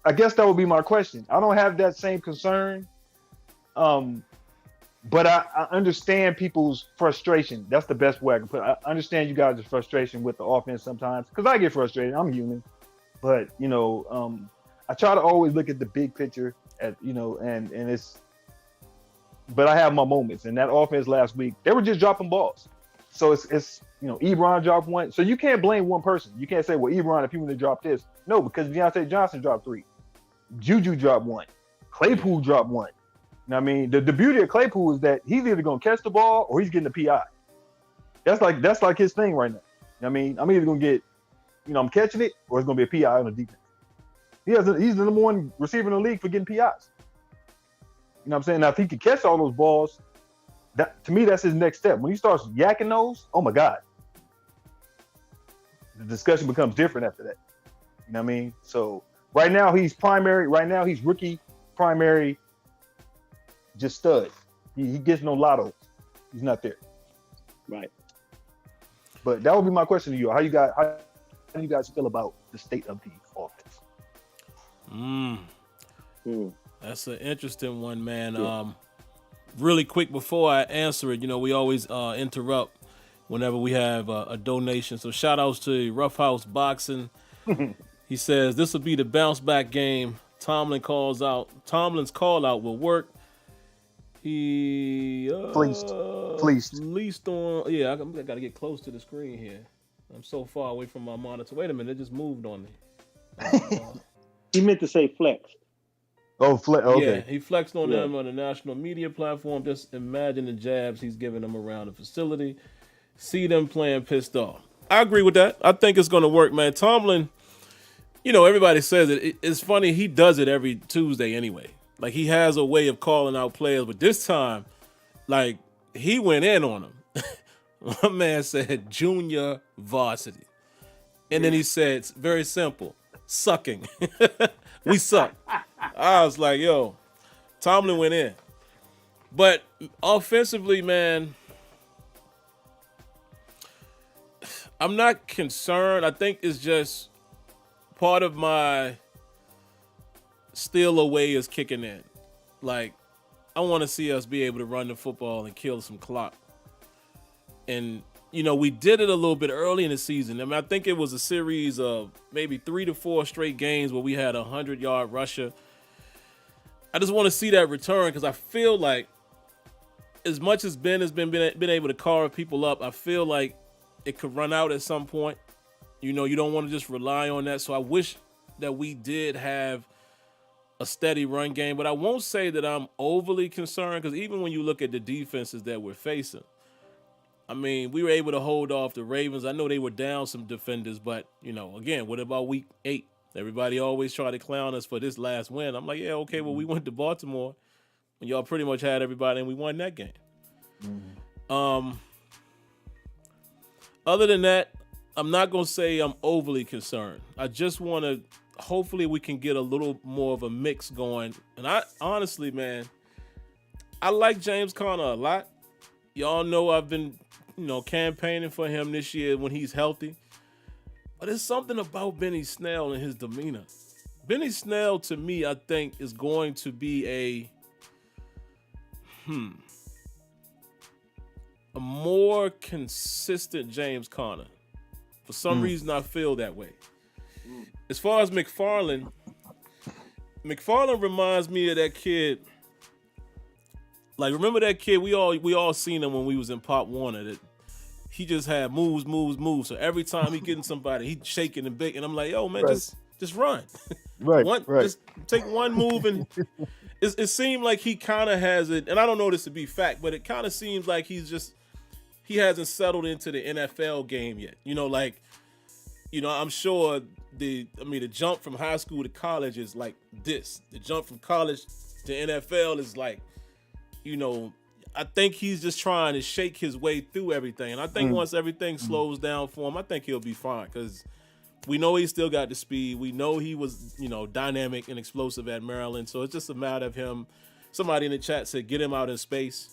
I guess that would be my question. I don't have that same concern, but I understand people's frustration. That's the best way I can put it. I understand you guys' frustration with the offense sometimes because I get frustrated. I'm human. But, I try to always look at the big picture and it's, but I have my moments. And that offense last week, they were just dropping balls. So it's Ebron dropped one. So you can't blame one person. You can't say, well, Ebron, if he would have dropped this. No, because Deontay Johnson dropped 3. Juju dropped 1. Claypool dropped 1. You know what I mean? The beauty of Claypool is that he's either going to catch the ball or he's getting a PI. That's like his thing right now. You know what I mean? I'm either going to get, I'm catching it, or it's going to be a PI on the defense. He's the number 1 receiver in the league for getting PIs. You know what I'm saying? Now, if he could catch all those balls, to me, that's his next step. When he starts yakking those, oh my God. The discussion becomes different after that. You know what I mean? So right now, he's primary. Right now, he's rookie, primary, just stud. He gets no lotto. He's not there. Right. But that would be my question to you. How do you guys feel about the state of the offense? That's an interesting one, man. Yeah. Really quick before I answer it, we always interrupt whenever we have a donation. So shout outs to Rough House Boxing. He says this will be the bounce back game. Tomlin's call out will work. He fleeced on. Yeah, I gotta get close to the screen here. I'm so far away from my monitor. Wait a minute, it just moved on me. He meant to say flex. Oh, flex. Okay. Yeah, he flexed on them on the national media platform. Just imagine the jabs he's giving them around the facility. See them playing pissed off. I agree with that. I think it's going to work, man. Tomlin, everybody says it. It's funny. He does it every Tuesday anyway. Like, he has a way of calling out players. But this time, like, he went in on them. My man said junior varsity. And then he said, it's very simple, sucking. We suck. I was like, yo, Tomlin went in. But offensively, man, I'm not concerned. I think it's just part of my steal away is kicking in. Like, I want to see us be able to run the football and kill some clock. And, we did it a little bit early in the season. I mean, I think it was a series of maybe 3 to 4 straight games where we had a 100-yard rusher. I just want to see that return because I feel like as much as Ben has been able to carve people up, I feel like it could run out at some point. You don't want to just rely on that. So I wish that we did have a steady run game. But I won't say that I'm overly concerned because even when you look at the defenses that we're facing, I mean, we were able to hold off the Ravens. I know they were down some defenders, but, again, what about week 8? Everybody always try to clown us for this last win. I'm like, yeah, okay, well, we went to Baltimore, and y'all pretty much had everybody, and we won that game. Mm-hmm. Other than that, I'm not going to say I'm overly concerned. I just want to, hopefully we can get a little more of a mix going. And I honestly, man, I like James Conner a lot. Y'all know I've been, campaigning for him this year when he's healthy. But there's something about Benny Snell and his demeanor. Benny Snell, to me, I think, is going to be a more consistent James Conner. For some reason, I feel that way. As far as McFarland reminds me of that kid Like, remember that kid? We all seen him when we was in Pop Warner. That he just had moves. So every time he getting somebody, he shaking and baking. I'm like, yo, man, Right. just run. Right. Just take one move, and it seemed like he kind of has it. And I don't know this to be fact, but it kind of seems like he hasn't settled into the NFL game yet. I'm sure the jump from high school to college is like this. The jump from college to NFL is like, I think he's just trying to shake his way through everything. And I think once everything slows down for him, I think he'll be fine, because we know he still got the speed. We know he was, dynamic and explosive at Maryland. So it's just a matter of him. Somebody in the chat said, get him out in space.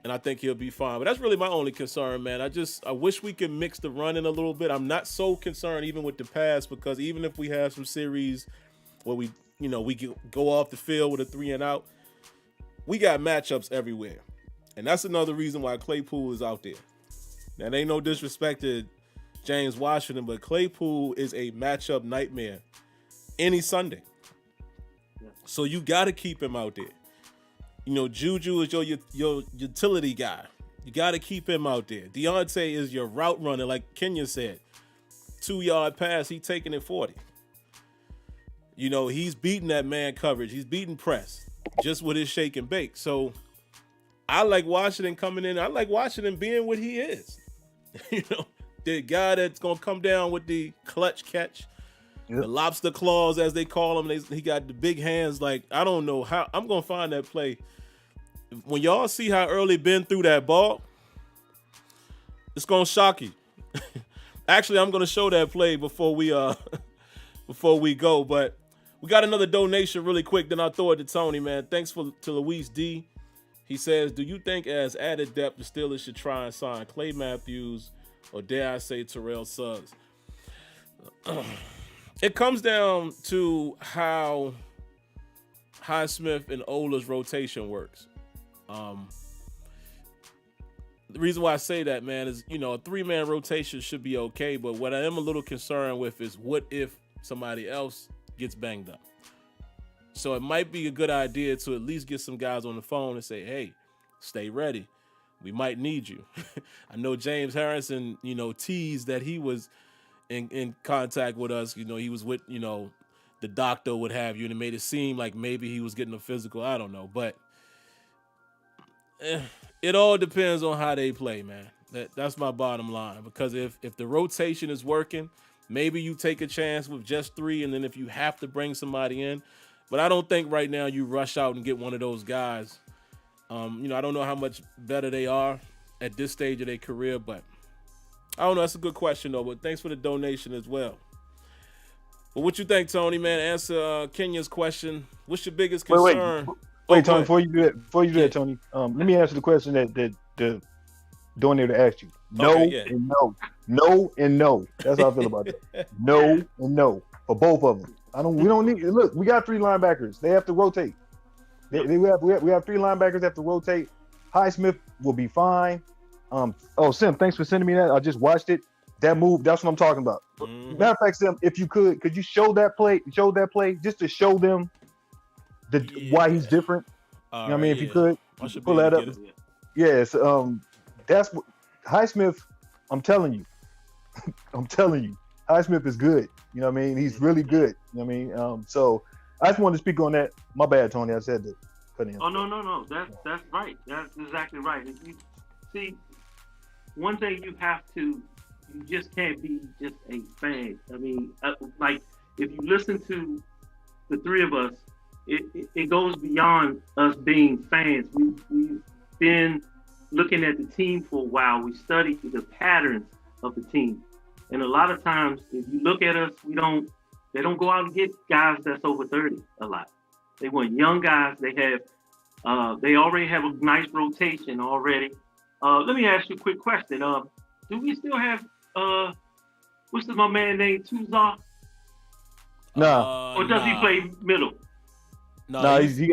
And I think he'll be fine. But that's really my only concern, man. I wish we could mix the running a little bit. I'm not so concerned even with the pass, because even if we have some series where we can go off the field with a 3 and out, we got matchups everywhere. And that's another reason why Claypool is out there. Now, there ain't no disrespect to James Washington, but Claypool is a matchup nightmare any Sunday. Yeah. So you got to keep him out there. Juju is your utility guy. You got to keep him out there. Deontay is your route runner, like Kenya said. 2-yard pass, he taking it 40. He's beating that man coverage. He's beating press just with his shake and bake. So I like Washington coming in. I like Washington being what he is. The guy that's going to come down with the clutch catch, the lobster claws, as they call him. He got the big hands. Like, I don't know how. I'm going to find that play. When y'all see how early Ben threw that ball, it's going to shock you. Actually, I'm going to show that play before we go. But we got another donation really quick. Then I'll throw it to Tony, man. Thanks to Luis D. He says, do you think as added depth, the Steelers should try and sign Clay Matthews or dare I say Terrell Suggs? It comes down to how Highsmith and Ola's rotation works. The reason why I say that, man, is, a 3-man rotation should be okay. But what I am a little concerned with is what if somebody else gets banged up? So it might be a good idea to at least get some guys on the phone and say, hey, stay ready. We might need you. I know James Harrison, teased that he was in contact with us. He was with, the doctor, what have you, and it made it seem like maybe he was getting a physical. I don't know. But it all depends on how they play, man. That's my bottom line. Because if the rotation is working, maybe you take a chance with just 3, and then if you have to bring somebody in. But I don't think right now you rush out and get one of those guys. I don't know how much better they are at this stage of their career, but I don't know. That's a good question, though. But thanks for the donation as well. But what you think, Tony, man? Answer Kenya's question. What's your biggest concern? Wait, Tony, before you do that, Tony, let me answer the question that the donator asked you. No and no. No and no. That's how I feel about that. No and no for both of them. We don't need. Look, we got 3 linebackers. They have to rotate. We have 3 linebackers that have to rotate. Highsmith will be fine. Sim, thanks for sending me that. I just watched it. That move, that's what I'm talking about. Mm-hmm. Matter of fact, Sim, if you could you show that play just to show them why he's different. If you could pull that up. Yes, that's what Highsmith. I'm telling you, Highsmith is good. He's really good. So I just wanted to speak on that. My bad, Tony. I said that. Oh no. That's right. That's exactly right. If you see, one thing you just can't be just a fan. Like if you listen to the 3 of us, it goes beyond us being fans. We've been looking at the team for a while. We studied the patterns of the team. And a lot of times, if you look at us, they don't go out and get guys that's over 30 a lot. They want young guys. They already have a nice rotation already. Let me ask you a quick question. Do we still have, what's my man named Tuzar? No. Or does he play middle? No, he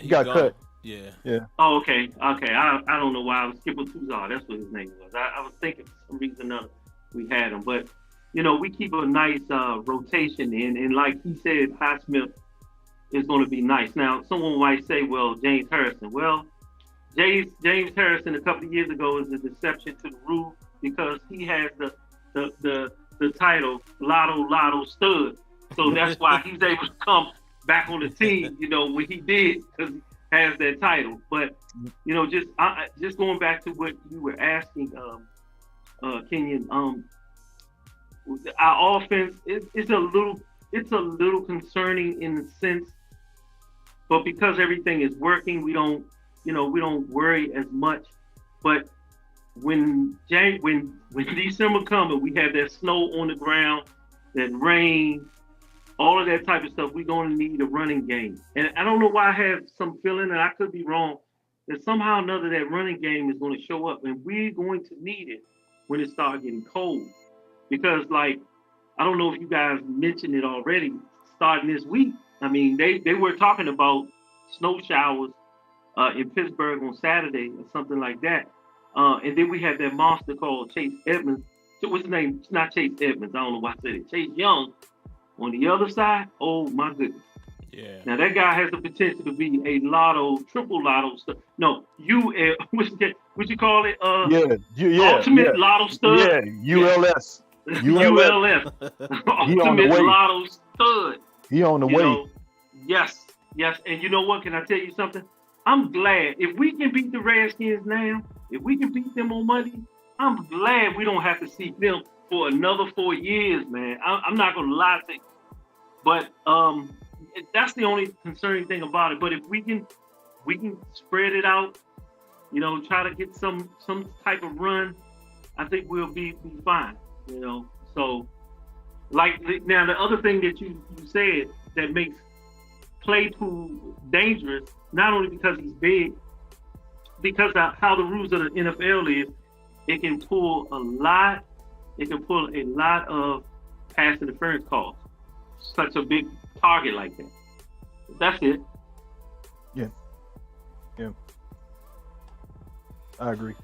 got cut. Yeah. Oh, okay. I don't know why I was skipping Tuzar. That's what his name was. I was thinking for some reason we had him, but we keep a nice rotation in, and like he said, Highsmith is going to be nice. Now, someone might say, well, James Harrison. Well, James Harrison a couple of years ago is a deception to the rule because he has the title Lotto Stud. So that's why he's able to come back on the team, when he did, because he has that title. But just going back to what you were asking, Kenyon, our offense it's a little concerning in the sense, but because everything is working, we don't worry as much. But when December comes and we have that snow on the ground, that rain, all of that type of stuff, we're going to need a running game. And I don't know why I have some feeling, and I could be wrong, that somehow or another that running game is going to show up, and we're going to need it when it starts getting cold. Because, I don't know if you guys mentioned it already, starting this week, I mean, they were talking about snow showers in Pittsburgh on Saturday or something like that. And then we had that monster called Chase Edmonds. What's his name? It's not Chase Edmonds. I don't know why I said it. Chase Young on the other side. Oh, my goodness. Yeah. Now, that guy has the potential to be a triple lotto stud. No, what you call it? Ultimate lotto stud. Yeah, ULS. ULS. Ultimate lotto stud. He on the way. Yes. And you know what? Can I tell you something? I'm glad if we can beat the Redskins now, if we can beat them on Monday, I'm glad we don't have to see them for another 4 years, man. I'm not gonna lie to you, but that's the only concerning thing about it. But if we can spread it out, try to get some type of run, I think we'll be fine. So now the other thing that you said that makes Claypool dangerous, not only because he's big, because of how the rules of the NFL is, it can pull a lot of pass interference calls. Such a big target like that. That's it. Yeah. I agree.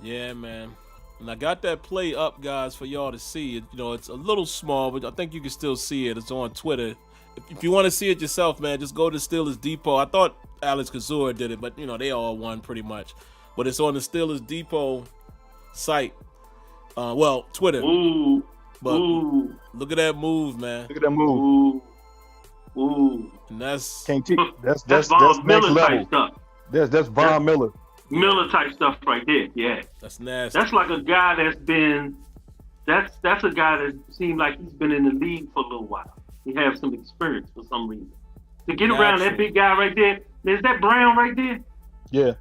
Yeah, man. And I got that play up, guys, for y'all to see. It's a little small, but I think you can still see it. It's on Twitter. If you want to see it yourself, man, just go to Steelers Depot. I thought Alex Kazura did it, but, they all won pretty much. But it's on the Steelers Depot site. Twitter. Ooh. But look at that move, man. Look at that move. Ooh. And that's that's Von next Miller level. type stuff. That's Von Miller. Miller type stuff right there. Yeah. That's nasty. That's like a guy that's a guy that seemed like he's been in the league for a little while. He has some experience for some reason. To get around that big guy right there, is that Brown right there? Yeah.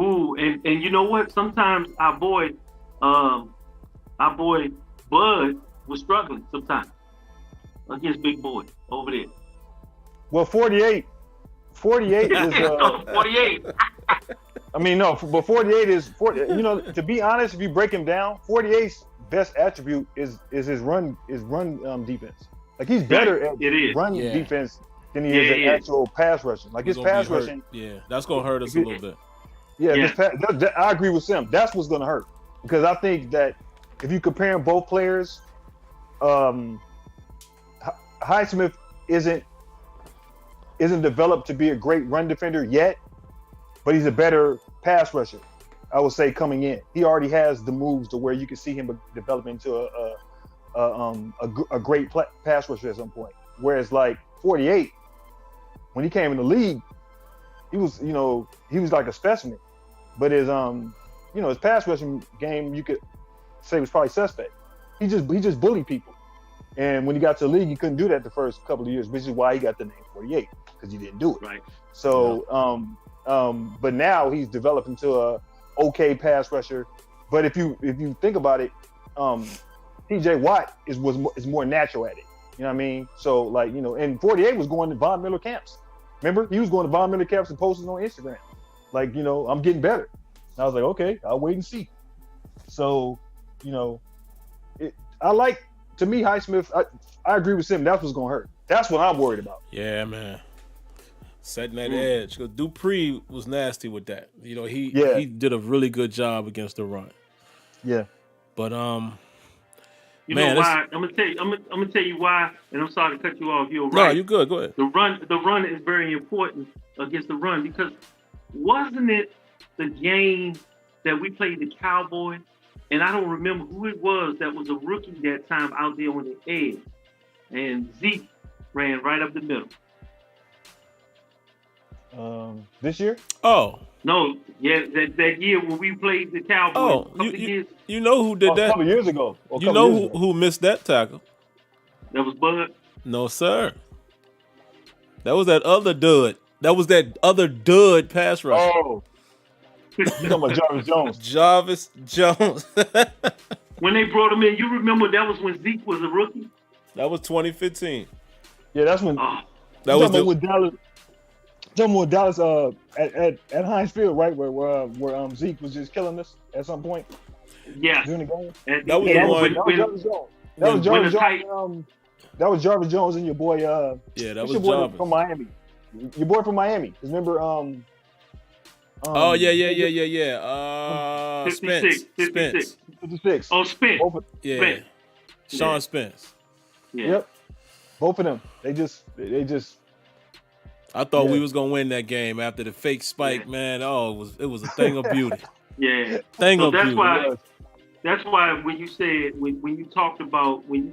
Ooh, and you know what? Sometimes our boy Bud was struggling sometimes against big boy over there. Well, 48 is 48. I mean, no, but 48 is 40. To be honest, if you break him down, 48's best attribute is his run defense. Like he's better at run defense than he is at actual pass rushing. Like his pass rushing. Yeah, that's gonna hurt us a little bit. Yeah. I agree with Sim. That's what's gonna hurt, because I think that if you compare both players, Highsmith isn't developed to be a great run defender yet, but he's a better pass rusher, I would say, coming in. He already has the moves to where you can see him develop into a great pass rusher at some point. Whereas like 48, when he came in the league, he was like a specimen, but his pass rushing game, you could say, was probably suspect. He just bullied people. And when he got to the league, he couldn't do that the first couple of years, which is why he got the name 48, because he didn't do it. Right. So, but now he's developed into a okay pass rusher. But if you think about it, TJ Watt is more natural at it. You know what I mean? So and 48 was going to Von Miller camps. Remember, he was going to Von Miller camps and posting on Instagram, I'm getting better. And I was like, okay, I'll wait and see. So, to me, Highsmith, I agree with Sim. That's what's going to hurt. That's what I'm worried about. Yeah, man. Setting that edge. Because Dupree was nasty with that. He did a really good job against the run. Yeah. But you know why? I'm gonna tell you why, and I'm sorry to cut you off. You're right. No, you're good. Go ahead. The run is very important against the run, because wasn't it the game that we played the Cowboys? And I don't remember who it was that was a rookie that time out there on the edge. And Zeke ran right up the middle. This year? Oh. No, yeah, that year when we played the Cowboys. Oh, you know who did that? A couple years ago. You know who missed that tackle? That was Bud. No, sir. That was that other dud. That was that other dud pass rusher. Oh. You talking about Jarvis Jones? Jarvis Jones. When they brought him in, you remember that was when Zeke was a rookie? That was 2015. Yeah, that's when. That was with Dallas. Talking with Dallas at Heinz Field, right, where Zeke was just killing us at some point. Yeah. During the game. That was the one. That was Jarvis Jones. That was Jarvis Jones and your boy. Yeah, that was your boy Jarvis from Miami. Your boy from Miami. 'Cause remember? Oh yeah. 56. 56. Oh, Spence. Yeah. Spence. Sean Spence. Yeah. Yep. Both of them. They just. I thought we was gonna win that game after the fake spike, man. Oh, it was a thing of beauty. Yeah. Thing of beauty. That's why when you said when you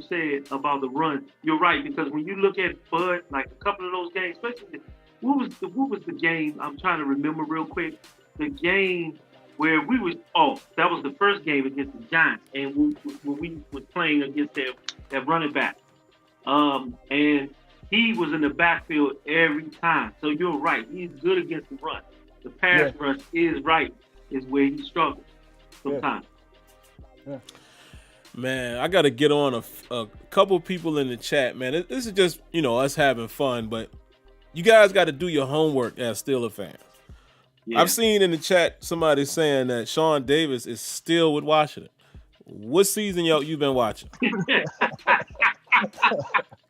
said about the run, you're right, because when you look at Bud, like a couple of those games, especially what was the game? I'm trying to remember real quick. The game where that was the first game against the Giants, and when we was playing against that running back, and he was in the backfield every time. So you're right, he's good against the run. The pass rush is where he struggles sometimes. Yeah. Man, I got to get on a couple people in the chat, man. This is just, us having fun, but you guys got to do your homework as Steelers fans. Yeah. I've seen in the chat somebody saying that Sean Davis is still with Washington. What season you been watching?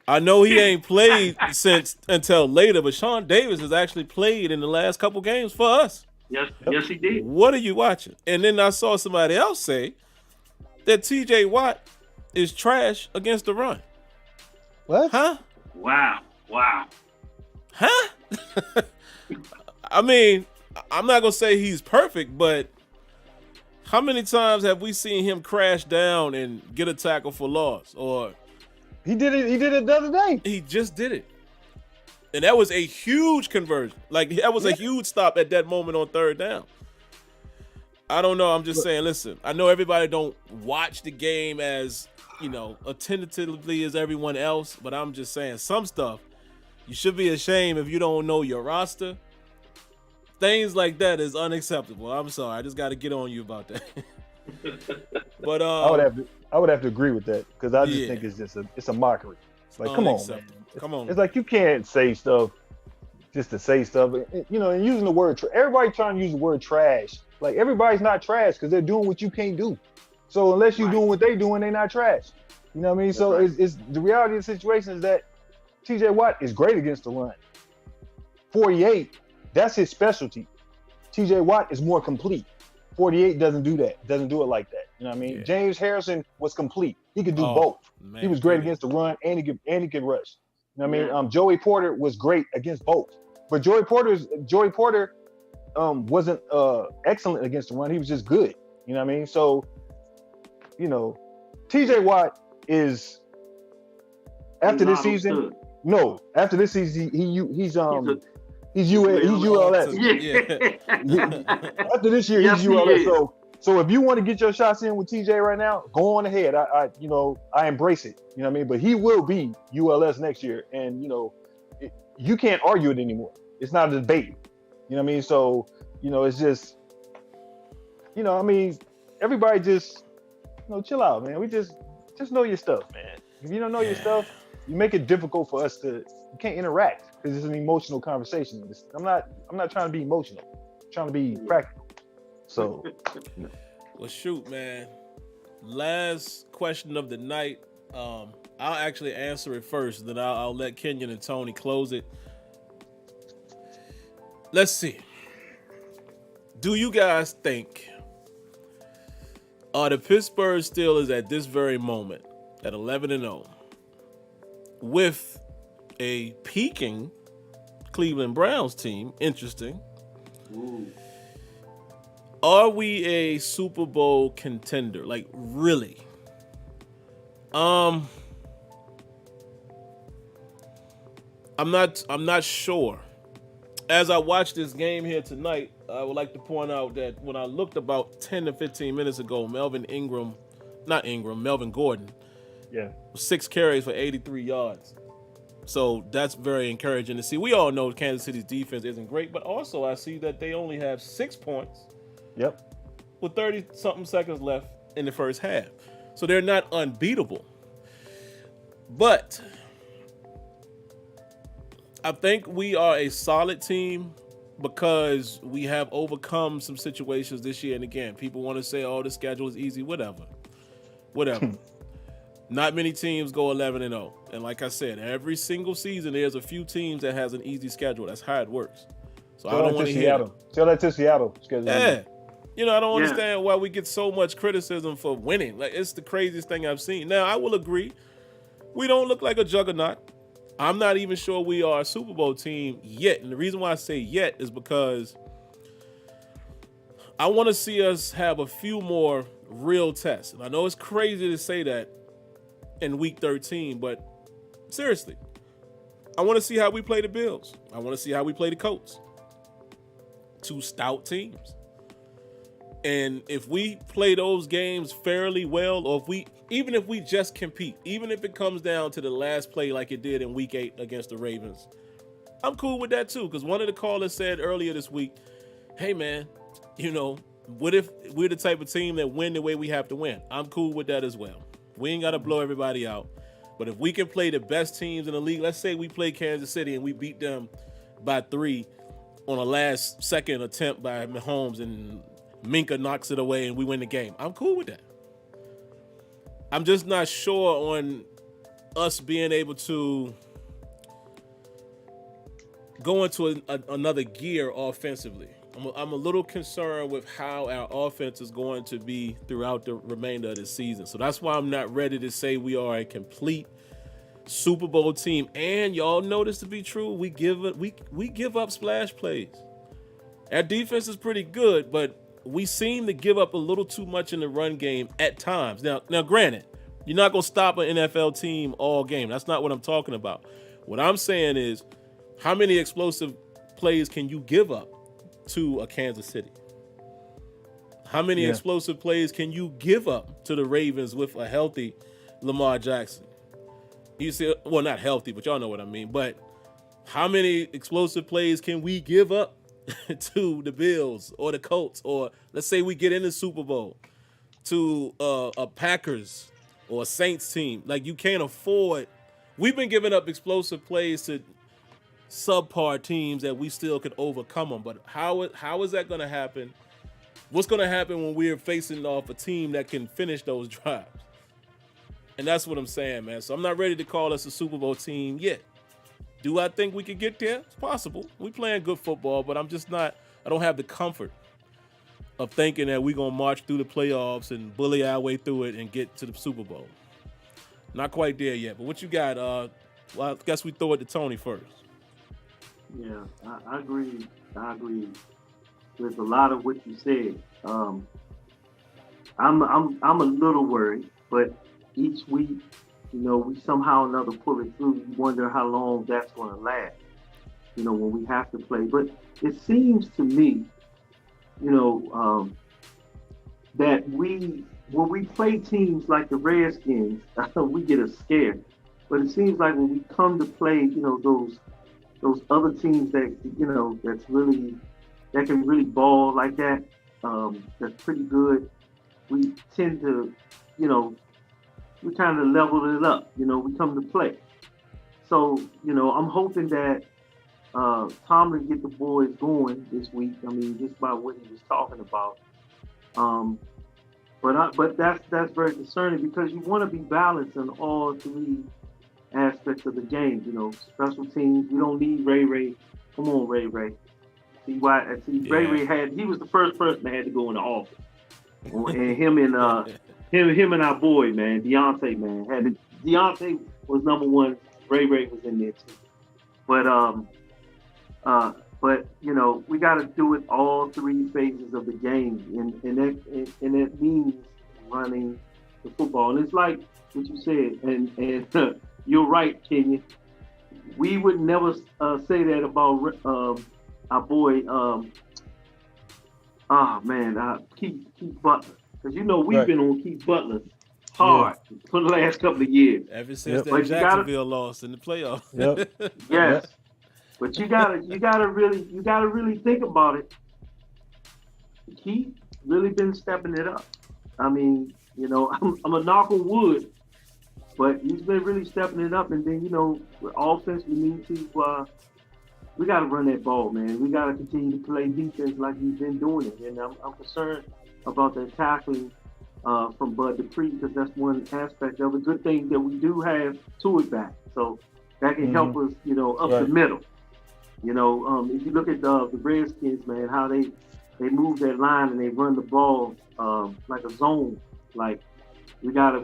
I know he ain't played until later, but Sean Davis has actually played in the last couple games for us. Yes, he did. What are you watching? And then I saw somebody else say that TJ Watt is trash against the run. What? Huh? Wow. Huh? I mean, I'm not going to say he's perfect, but how many times have we seen him crash down and get a tackle for loss? Or he did it the other day. He just did it. And that was a huge conversion. Like, that was a huge stop at that moment on third down. I don't know. I'm just saying, listen, I know everybody don't watch the game as, attentively as everyone else, but I'm just saying some stuff, you should be ashamed if you don't know your roster. Things like that is unacceptable. I'm sorry. I just got to get on you about that. But I would have to agree with that, because I just think it's a mockery. It's like, come on, man. Come on. It's like you can't say stuff just to say stuff. And using the word everybody trying to use the word trash. Like, everybody's not trash because they're doing what you can't do. So unless you're doing what they're doing, they're not trash. You know what I mean? So it's the reality of the situation is that TJ Watt is great against the run. 48, that's his specialty. TJ Watt is more complete. 48 doesn't do that. Doesn't do it like that. You know what I mean? Yeah. James Harrison was complete. He could do both. Man, he was great against the run, and he could rush. You know what I mean? Joey Porter was great against both. But Joey Porter wasn't excellent against the run. He was just good. You know what I mean? So, TJ Watt is after this season. No, after this season, he's ULS. Yeah. After this year, he's ULS. So if you want to get your shots in with TJ right now, go on ahead. I embrace it. You know what I mean? But he will be ULS next year, and you can't argue it anymore. It's not a debate. You know what I mean? So, it's just, everybody just, chill out, man. We just know your stuff, man. If you don't know your stuff, you make it difficult for us you can't interact, because it's an emotional conversation. I'm not trying to be emotional. I'm trying to be practical. So, well, shoot, man. Last question of the night. I'll actually answer it first, then I'll let Kenyon and Tony close it. Let's see. Do you guys think the Pittsburgh Steelers at this very moment at 11-0 with a peaking Cleveland Browns team, interesting, Ooh. Are we a Super Bowl contender? Like, really? I'm not sure. As I watched this game here tonight, I would like to point out that when I looked about 10 to 15 minutes ago, Melvin Gordon, Yeah. 6 carries for 83 yards. So that's very encouraging to see. We all know Kansas City's defense isn't great, but also I see that they only have 6 points. Yep. With 30-something seconds left in the first half. So they're not unbeatable. But I think we are a solid team because we have overcome some situations this year. And again, people want to say, oh, the schedule is easy, whatever. Not many teams go 11-0. And like I said, every single season, there's a few teams that has an easy schedule. That's how it works. So I don't want to hear Seattle. Tell that to Seattle. Schedule. Yeah. You know, I don't understand why we get so much criticism for winning. Like, it's the craziest thing I've seen. Now, I will agree, we don't look like a juggernaut. I'm not even sure we are a Super Bowl team yet. And the reason why I say yet is because I want to see us have a few more real tests. And I know it's crazy to say that in week 13, but seriously, I want to see how we play the Bills. I want to see how we play the Colts. 2 stout teams. And if we play those games fairly well, or even if we just compete, even if it comes down to the last play like it did in week 8 against the Ravens, I'm cool with that too. Because one of the callers said earlier this week, hey man, you know, what if we're the type of team that win the way we have to win? I'm cool with that as well. We ain't got to blow everybody out. But if we can play the best teams in the league, let's say we play Kansas City and we beat them by 3 on a last second attempt by Mahomes and Minka knocks it away and we win the game. I'm cool with that. I'm just not sure on us being able to go into another gear offensively. I'm a little concerned with how our offense is going to be throughout the remainder of the season. So that's why I'm not ready to say we are a complete Super Bowl team. And y'all know this to be true. We give up splash plays. Our defense is pretty good, but we seem to give up a little too much in the run game at times. Now, granted, you're not going to stop an NFL team all game. That's not what I'm talking about. What I'm saying is, how many explosive plays can you give up to a Kansas City? How many explosive plays can you give up to the Ravens with a healthy Lamar Jackson? You see, well, not healthy, but y'all know what I mean. But how many explosive plays can we give up to the Bills or the Colts, or let's say we get in the Super Bowl to a Packers or a Saints team? Like, you can't afford. We've been giving up explosive plays to subpar teams that we still could overcome them. But how is that going to happen? What's going to happen when we're facing off a team that can finish those drives? And that's what I'm saying, man. So I'm not ready to call us a Super Bowl team yet. Do I think we could get there? It's possible. We playing good football, but I don't have the comfort of thinking that we're going to march through the playoffs and bully our way through it and get to the Super Bowl. Not quite there yet. But what you got? Well, I guess we throw it to Tony first. Yeah, I agree. I agree with a lot of what you said. I'm a little worried, but each week, you know, we somehow or another pull it through. You wonder how long that's going to last, you know, when we have to play. But it seems to me, you know, that when we play teams like the Redskins, we get a scare. But it seems like when we come to play, you know, those other teams that, you know, that can really ball like that, that's pretty good, we tend to, you know, we kind of level it up, you know, we come to play. So, you know, I'm hoping that Tomlin get the boys going this week. I mean, just by what he was talking about. But that's very concerning because you want to be balanced in all 3 aspects of the game. You know, special teams. We don't need Ray. Come on, Ray. See, Ray he was the first person that had to go in the office, and him and our boy, man, Deontay, man, Deontay was number 1. Ray was in there too. But But we got to do it all three phases of the game, and that means running the football. And it's like what you said, and you're right, Kenya. We would never say that about our boy. Keith Butler, because we've been on Keith Butler hard for the last couple of years. Ever since that Jacksonville loss in the playoffs. Yep. Yes. But you gotta really think about it. Keith really been stepping it up. I mean, I'm a knock on wood, but he's been really stepping it up. And then, with offense, we need to we got to run that ball, man. We got to continue to play defense like we've been doing it. And I'm concerned about that tackling from Bud Dupree, because that's one aspect of a good thing that we do have to it back. So that can help us, up the middle. If you look at the Redskins, man, how they move that line and they run the ball like a zone. Like we better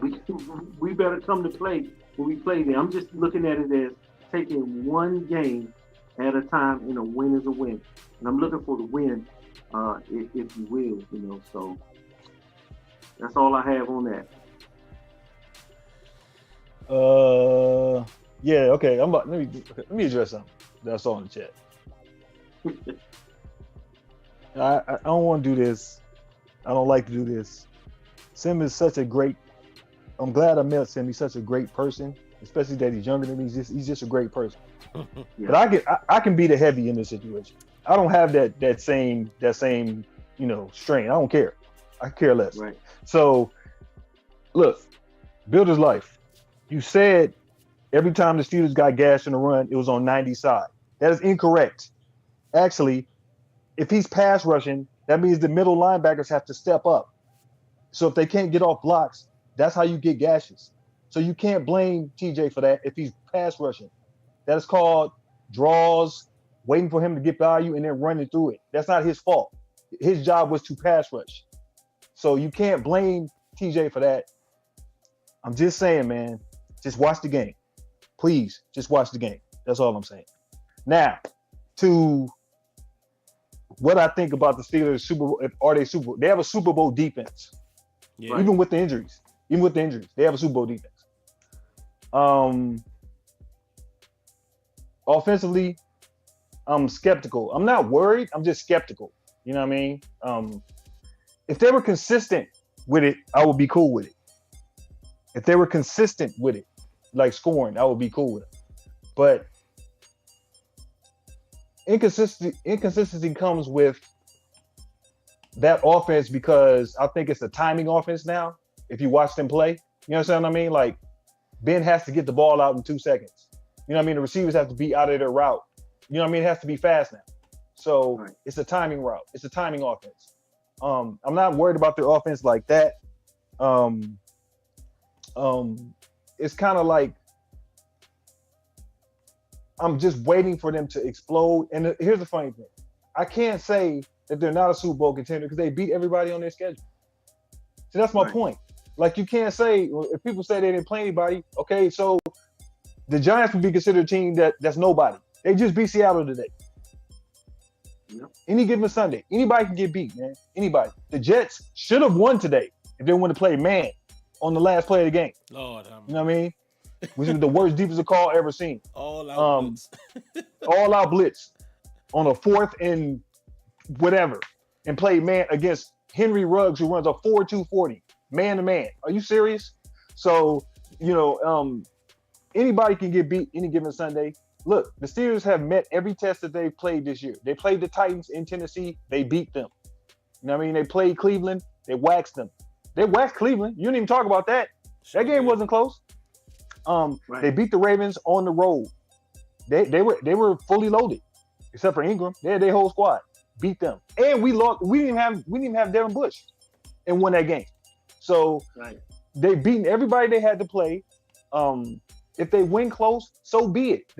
come to play when we play there. I'm just looking at it as taking one game at a time, and a win is a win. And I'm looking for the win, if you will, So that's all I have on that. Yeah, okay. Let me address something that's on the chat. I don't want to do this. I don't like to do this. Sim is such a great. I'm glad I met Sim. He's such a great person, especially that he's younger than me. He's just a great person. Yeah. But I can be the heavy in this situation. I don't have that same strain. I don't care. I care less. Right. So, look, build his life. You said every time the Steelers got gashed in the run, it was on 90 side. That is incorrect. Actually, if he's pass rushing, that means the middle linebackers have to step up. So if they can't get off blocks, that's how you get gashes. So you can't blame TJ for that if he's pass rushing. That is called draws, waiting for him to get by you and then running through it. That's not his fault. His job was to pass rush. So you can't blame TJ for that. I'm just saying, man, just watch the game. Please, just watch the game. That's all I'm saying. Now, to what I think about the Steelers Super Bowl, they have a Super Bowl defense. Yeah. Even with the injuries, they have a Super Bowl defense. Offensively, I'm skeptical. I'm not worried. I'm just skeptical. You know what I mean? If they were consistent with it, I would be cool with it. If they were consistent with it, like scoring, I would be cool with it. But inconsistency comes with that offense, because I think it's a timing offense now. If you watch them play, you understand what I mean? Like, Ben has to get the ball out in 2 seconds. You know what I mean? The receivers have to be out of their route. You know what I mean? It has to be fast now. So It's a timing route. It's a timing offense. I'm not worried about their offense like that. It's kind of like I'm just waiting for them to explode. And here's the funny thing. I can't say that they're not a Super Bowl contender because they beat everybody on their schedule. So that's my point. Like, you can't say, if people say they didn't play anybody, okay, so the Giants would be considered a team that's nobody. They just beat Seattle today. Yep. Any given Sunday, anybody can get beat, man. Anybody. The Jets should have won today if they wanted to play man on the last play of the game. Lord, you know what I mean? Which is the worst defensive call ever seen. All out blitz. All out blitz on a 4th and whatever, and play man against Henry Ruggs, who runs a 4.2 40, man to man. Are you serious? So, anybody can get beat any given Sunday. Look, the Steelers have met every test that they've played this year. They played the Titans in Tennessee. They beat them. You know what I mean? They played Cleveland. They waxed them. They waxed Cleveland. You didn't even talk about that. That game wasn't close. They beat the Ravens on the road. They were fully loaded, except for Ingram. They had their whole squad. Beat them. And we lost. We didn't even have Devin Bush and won that game. So they beaten everybody they had to play. If they win close, so be it.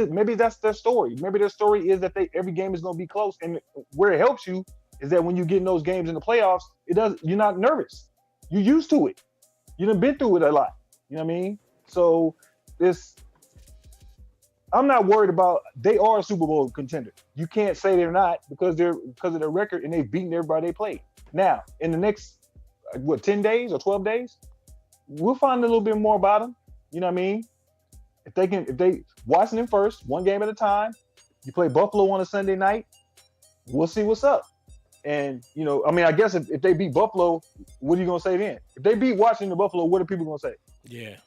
Maybe that's their story. Maybe their story is that every game is going to be close. And where it helps you is that when you get in those games in the playoffs, you're not nervous. You're used to it. You done been through it a lot. You know what I mean? So I'm not worried about. They are a Super Bowl contender. You can't say they're not because of their record and they've beaten everybody they played. Now, in the next 10 days or 12 days, we'll find a little bit more about them. You know what I mean? If they Washington first, one game at a time. You play Buffalo on a Sunday night. We'll see what's up. And I guess if they beat Buffalo, what are you gonna say then? If they beat Washington, Buffalo, what are people gonna say? Yeah.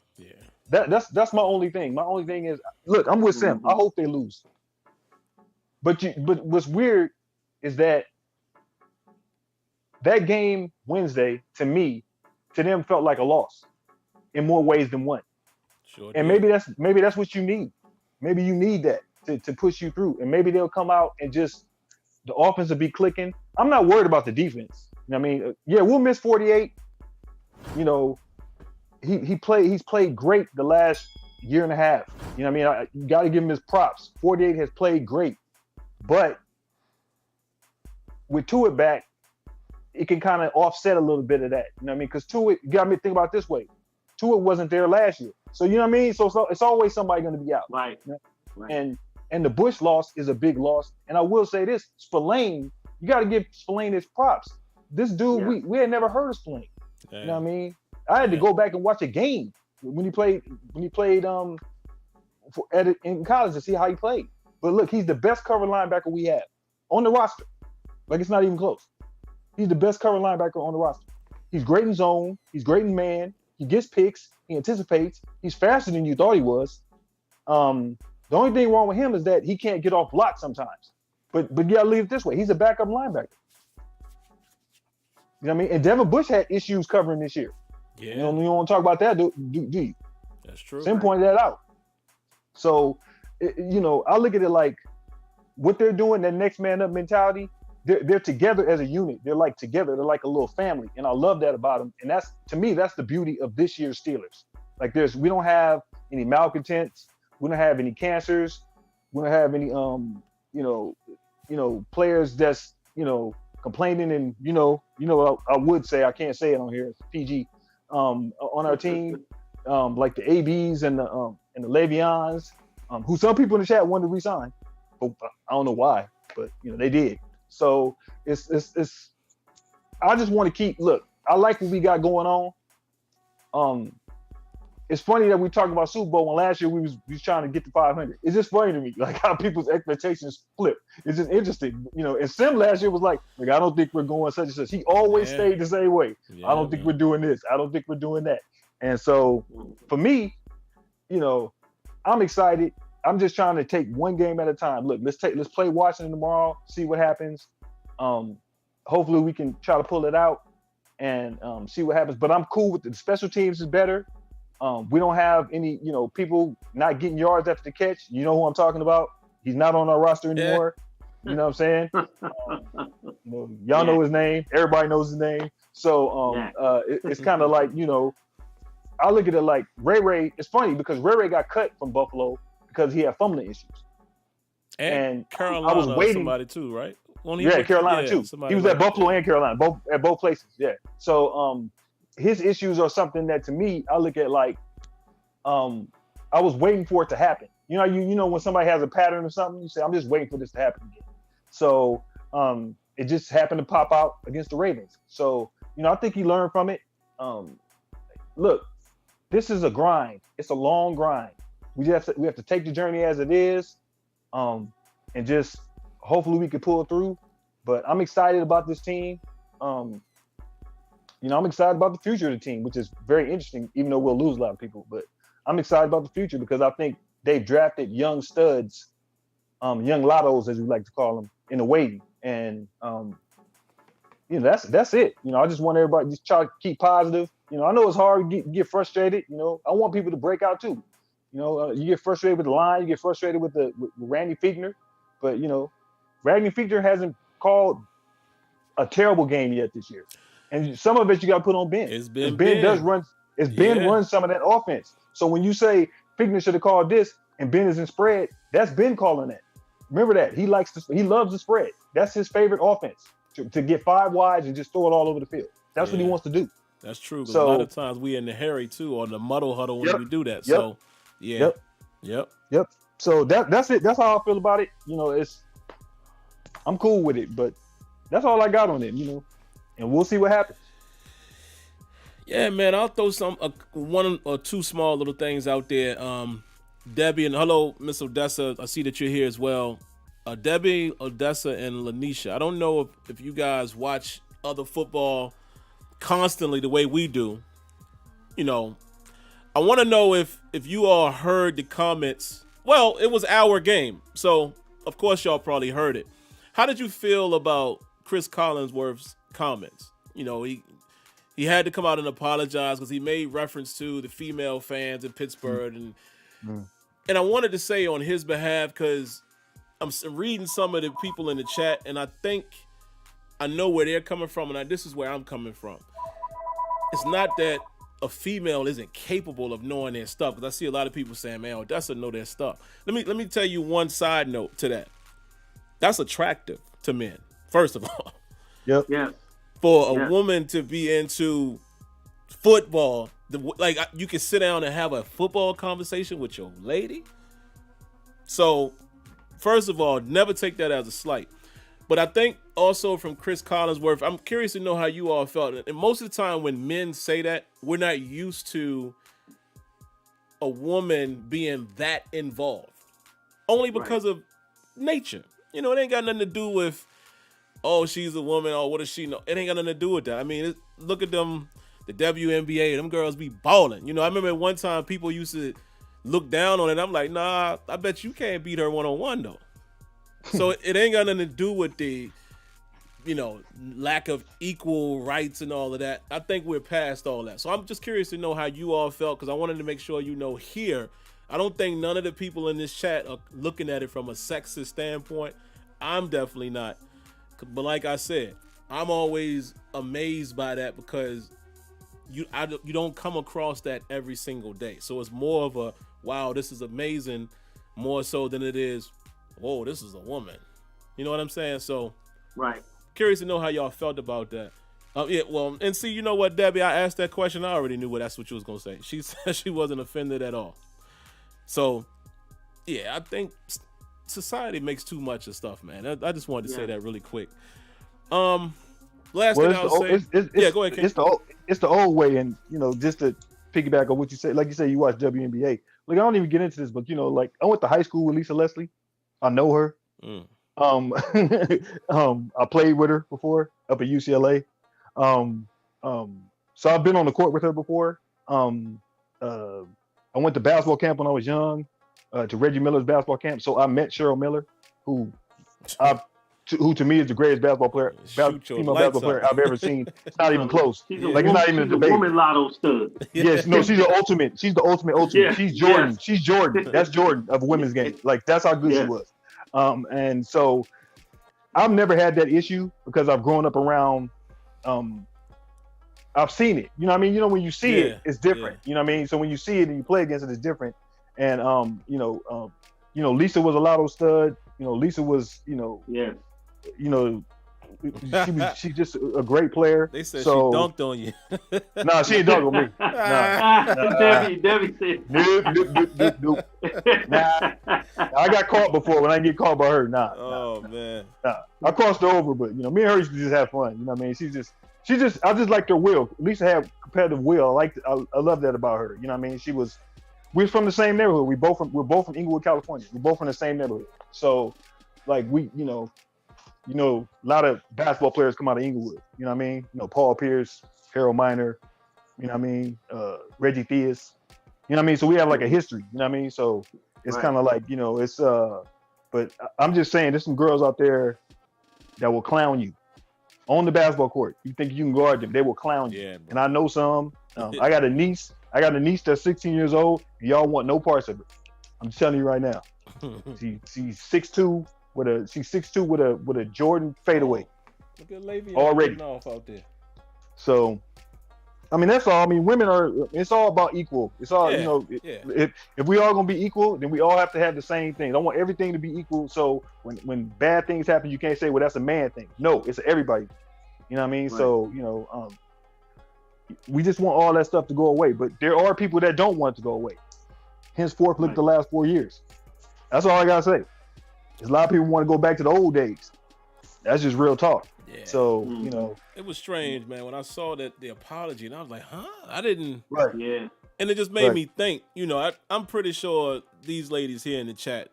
That's my only thing. My only thing is, look, I'm with Sim. I hope they lose. But what's weird is that game Wednesday to them felt like a loss in more ways than one. Sure. And maybe that's what you need. Maybe you need that to push you through. And maybe they'll come out and just the offense will be clicking. I'm not worried about the defense. I mean, we'll miss 48. He's played great the last year and a half. You know what I mean? You got to give him his props. 48 has played great. But with Tua back, it can kind of offset a little bit of that. You know what I mean? Because Tua, you got me to think about it this way. Tua wasn't there last year. So you know what I mean? So it's always somebody going to be out. Right. Right. And the Bush loss is a big loss. And I will say this, Spillane, you got to give Spillane his props. This dude, we had never heard of Spillane. Damn. You know what I mean? I had to go back and watch a game when he played in college to see how he played. But look, he's the best cover linebacker we have on the roster. Like, it's not even close. He's the best cover linebacker on the roster. He's great in zone. He's great in man. He gets picks. He anticipates. He's faster than you thought he was. The only thing wrong with him is that he can't get off blocks sometimes. But you gotta leave it this way. He's a backup linebacker. You know what I mean? And Devin Bush had issues covering this year. Yeah. You don't want to talk about that, do you? That's true. Sim pointed that out. So, I look at it like what they're doing, that next man up mentality, they're together as a unit. They're like together. They're like a little family. And I love that about them. And to me, that's the beauty of this year's Steelers. Like we don't have any malcontents. We don't have any cancers. We don't have any, players that's, complaining and, I would say, I can't say it on here, it's PG, on our team, like the ABs and the Le'Veons, who some people in the chat wanted to resign. But I don't know why, but, they did. So it's I just want to look, I like what we got going on. It's funny that we talk about Super Bowl when last year we was trying to get to 500. It's just funny to me, like how people's expectations flip. It's just interesting, And Sim last year was like I don't think we're going such and such. He always stayed the same way. I don't think we're doing this. I don't think we're doing that. And so for me, I'm excited. I'm just trying to take one game at a time. Look, let's play Washington tomorrow. See what happens. Hopefully we can try to pull it out and see what happens. But I'm cool with the special teams is better. We don't have any, people not getting yards after the catch. You know who I'm talking about? He's not on our roster anymore. You know what I'm saying? Y'all know his name. Everybody knows his name. So it's kind of like, I look at it like Ray. It's funny because Ray got cut from Buffalo because he had fumbling issues. And Carolina, I was waiting. Somebody too, right? Carolina too. He was at Buffalo and Carolina, both places. Yeah. So his issues are something that to me, I look at like, I was waiting for it to happen. When somebody has a pattern or something, you say, I'm just waiting for this to happen again. So it just happened to pop out against the Ravens. So, I think he learned from it. Look, this is a grind. It's a long grind. We have to take the journey as it is, and just hopefully we can pull it through. But I'm excited about this team. I'm excited about the future of the team, which is very interesting, even though we'll lose a lot of people. But I'm excited about the future because I think they've drafted young studs, young lottos, as we like to call them, in the waiting. And, that's it. I just want everybody to just try to keep positive. I know it's hard to get frustrated. I want people to break out too. You get frustrated with the line, you get frustrated with Randy Fichtner. But, Randy Fichtner hasn't called a terrible game yet this year. And some of it you got to put on Ben. Ben does run. Ben runs some of that offense. So when you say Fichtner should have called this and Ben is in spread, that's Ben calling that. Remember that he loves the spread. That's his favorite offense to get 5 wides and just throw it all over the field. That's what he wants to do. That's true. So, a lot of times we in the hurry too, or the muddle huddle when we do that. Yep. So, yeah. Yep. So that's it. That's how I feel about it. You know, I'm cool with it, but that's all I got on it. You know, and we'll see what happens. Yeah, man, I'll throw one or two small little things out there. Debbie and hello, Miss Odessa. I see that you're here as well. Debbie, Odessa, and Lanisha. I don't know if you guys watch other football constantly the way we do. You know, I want to know if you all heard the comments. Well, it was our game, so of course y'all probably heard it. How did you feel about Chris Collinsworth's comments? You know, he had to come out and apologize because he made reference to the female fans in Pittsburgh, and I wanted to say on his behalf because I'm reading some of the people in the chat, and I think I know where they're coming from, and this is where I'm coming from. It's not that a female isn't capable of knowing their stuff, because I see a lot of people saying, man, Odessa know their stuff. Let me tell you one side note to that. That's attractive to men, first of all. Yep. Yeah. For a woman to be into football, like you can sit down and have a football conversation with your lady. So, first of all, never take that as a slight. But I think also from Chris Collinsworth, I'm curious to know how you all felt. And most of the time when men say that, we're not used to a woman being that involved. Only because of nature. You know, it ain't got nothing to do with, oh, she's a woman, or what does she know? It ain't got nothing to do with that. I mean, look at them, the WNBA, them girls be balling. You know, I remember at one time people used to look down on it. I'm like, nah, I bet you can't beat her one-on-one, though. So it ain't got nothing to do with the, you know, lack of equal rights and all of that. I think we're past all that. So I'm just curious to know how you all felt, because I wanted to make sure you know here. I don't think none of the people in this chat are looking at it from a sexist standpoint. I'm definitely not. But like I said, I'm always amazed by that because you don't come across that every single day. So it's more of a, wow, this is amazing, more so than it is, whoa, this is a woman. You know what I'm saying? So, right. Curious to know how y'all felt about that. Yeah, well, and see, you know what, Debbie, I asked that question. I already knew that's what you was going to say. She said she wasn't offended at all. So, yeah, I think society makes too much of stuff, man. I just wanted to say that really quick. Last thing I'll say. Yeah, go ahead, King. It's the old way, and you know, just to piggyback on what you said, like you say, you watch WNBA. Like I don't even get into this, but you know, like I went to high school with Lisa Leslie. I know her. I played with her before up at UCLA. So I've been on the court with her before. I went to basketball camp when I was young, to Reggie Miller's basketball camp. So I met Cheryl Miller, who to me is the greatest basketball player, female basketball player I've ever seen. It's not even close. It's not even a debate. Woman lotto stud. Yes, no, she's the ultimate. She's the ultimate. Yeah. She's Jordan. Yes. She's Jordan. That's Jordan of women's game. Like that's how good she was. And so I've never had that issue because I've grown up around. I've seen it. You know what I mean? You know when you see it, it's different. You know what I mean? So when you see it and you play against it, it's different. And Lisa was a lotto stud. You know, Lisa was, she's just a great player. They said she dunked on you. Nah, she ain't dunked on me. Debbie said. Nope. Nah, I got caught before when I didn't get caught by her. Man. Nah, I crossed her over, but me and her used to just have fun. You know what I mean? I just liked her will. Lisa had competitive will. I love that about her. You know what I mean? We're from the same neighborhood. We're both from Inglewood, California. We're both from the same neighborhood. So, like a lot of basketball players come out of Inglewood. You know what I mean? You know, Paul Pierce, Harold Miner. You know what I mean? Reggie Theus. You know what I mean? So we have like a history. You know what I mean? So it's kind of like it's. But I'm just saying, there's some girls out there that will clown you on the basketball court. You think you can guard them? They will clown you. Yeah, and I know some. I got a niece that's 16 years old, and y'all want no parts of it. I'm telling you right now. She's 6'2" with a Jordan fadeaway. Look at Le'Veon already off out there. So, I mean, that's all. I mean, women are. It's all about equal. It's all If we all gonna be equal, then we all have to have the same thing. I want everything to be equal. So when bad things happen, you can't say, well, that's a man thing. No, it's everybody. You know what I mean? Right. So we just want all that stuff to go away. But there are people that don't want it to go away. Henceforth, look at the last 4 years. That's all I gotta say. There's a lot of people want to go back to the old days. That's just real talk. Yeah. So, you know. It was strange, man, when I saw that the apology, and I was like, huh? I didn't. Right. Yeah. And it just made me think, you know, I'm pretty sure these ladies here in the chat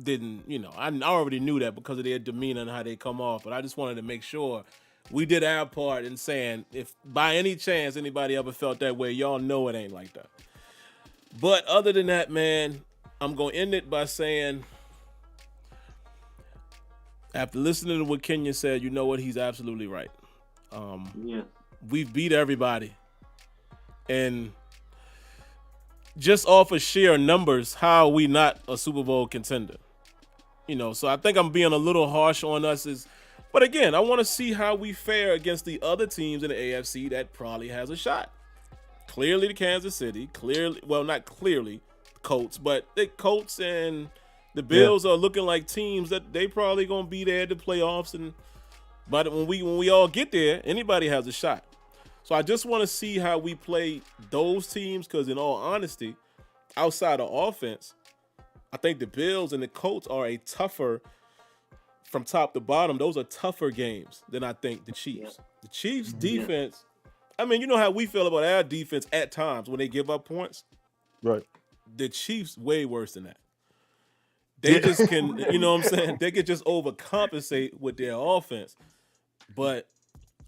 didn't, you know, I already knew that because of their demeanor and how they come off, but I just wanted to make sure we did our part in saying, if by any chance anybody ever felt that way, y'all know it ain't like that. But other than that, man, I'm going to end it by saying, after listening to what Kenya said, you know what? He's absolutely right. Yeah. We've beat everybody. And just off of sheer numbers, how are we not a Super Bowl contender? You know, so I think I'm being a little harsh on us. But again, I want to see how we fare against the other teams in the AFC that probably has a shot. Clearly the Kansas City, not clearly Colts, but the Colts and the Bills are looking like teams that they probably gonna be there at the playoffs, but when we all get there, anybody has a shot. So I just want to see how we play those teams, because in all honesty, outside of offense, I think the Bills and the Colts are a tougher, from top to bottom, those are tougher games than I think the Chiefs. Yeah. The Chiefs defense, I mean, you know how we feel about our defense at times when they give up points? Right. The Chiefs way worse than that. They just can, you know what I'm saying? They could just overcompensate with their offense. But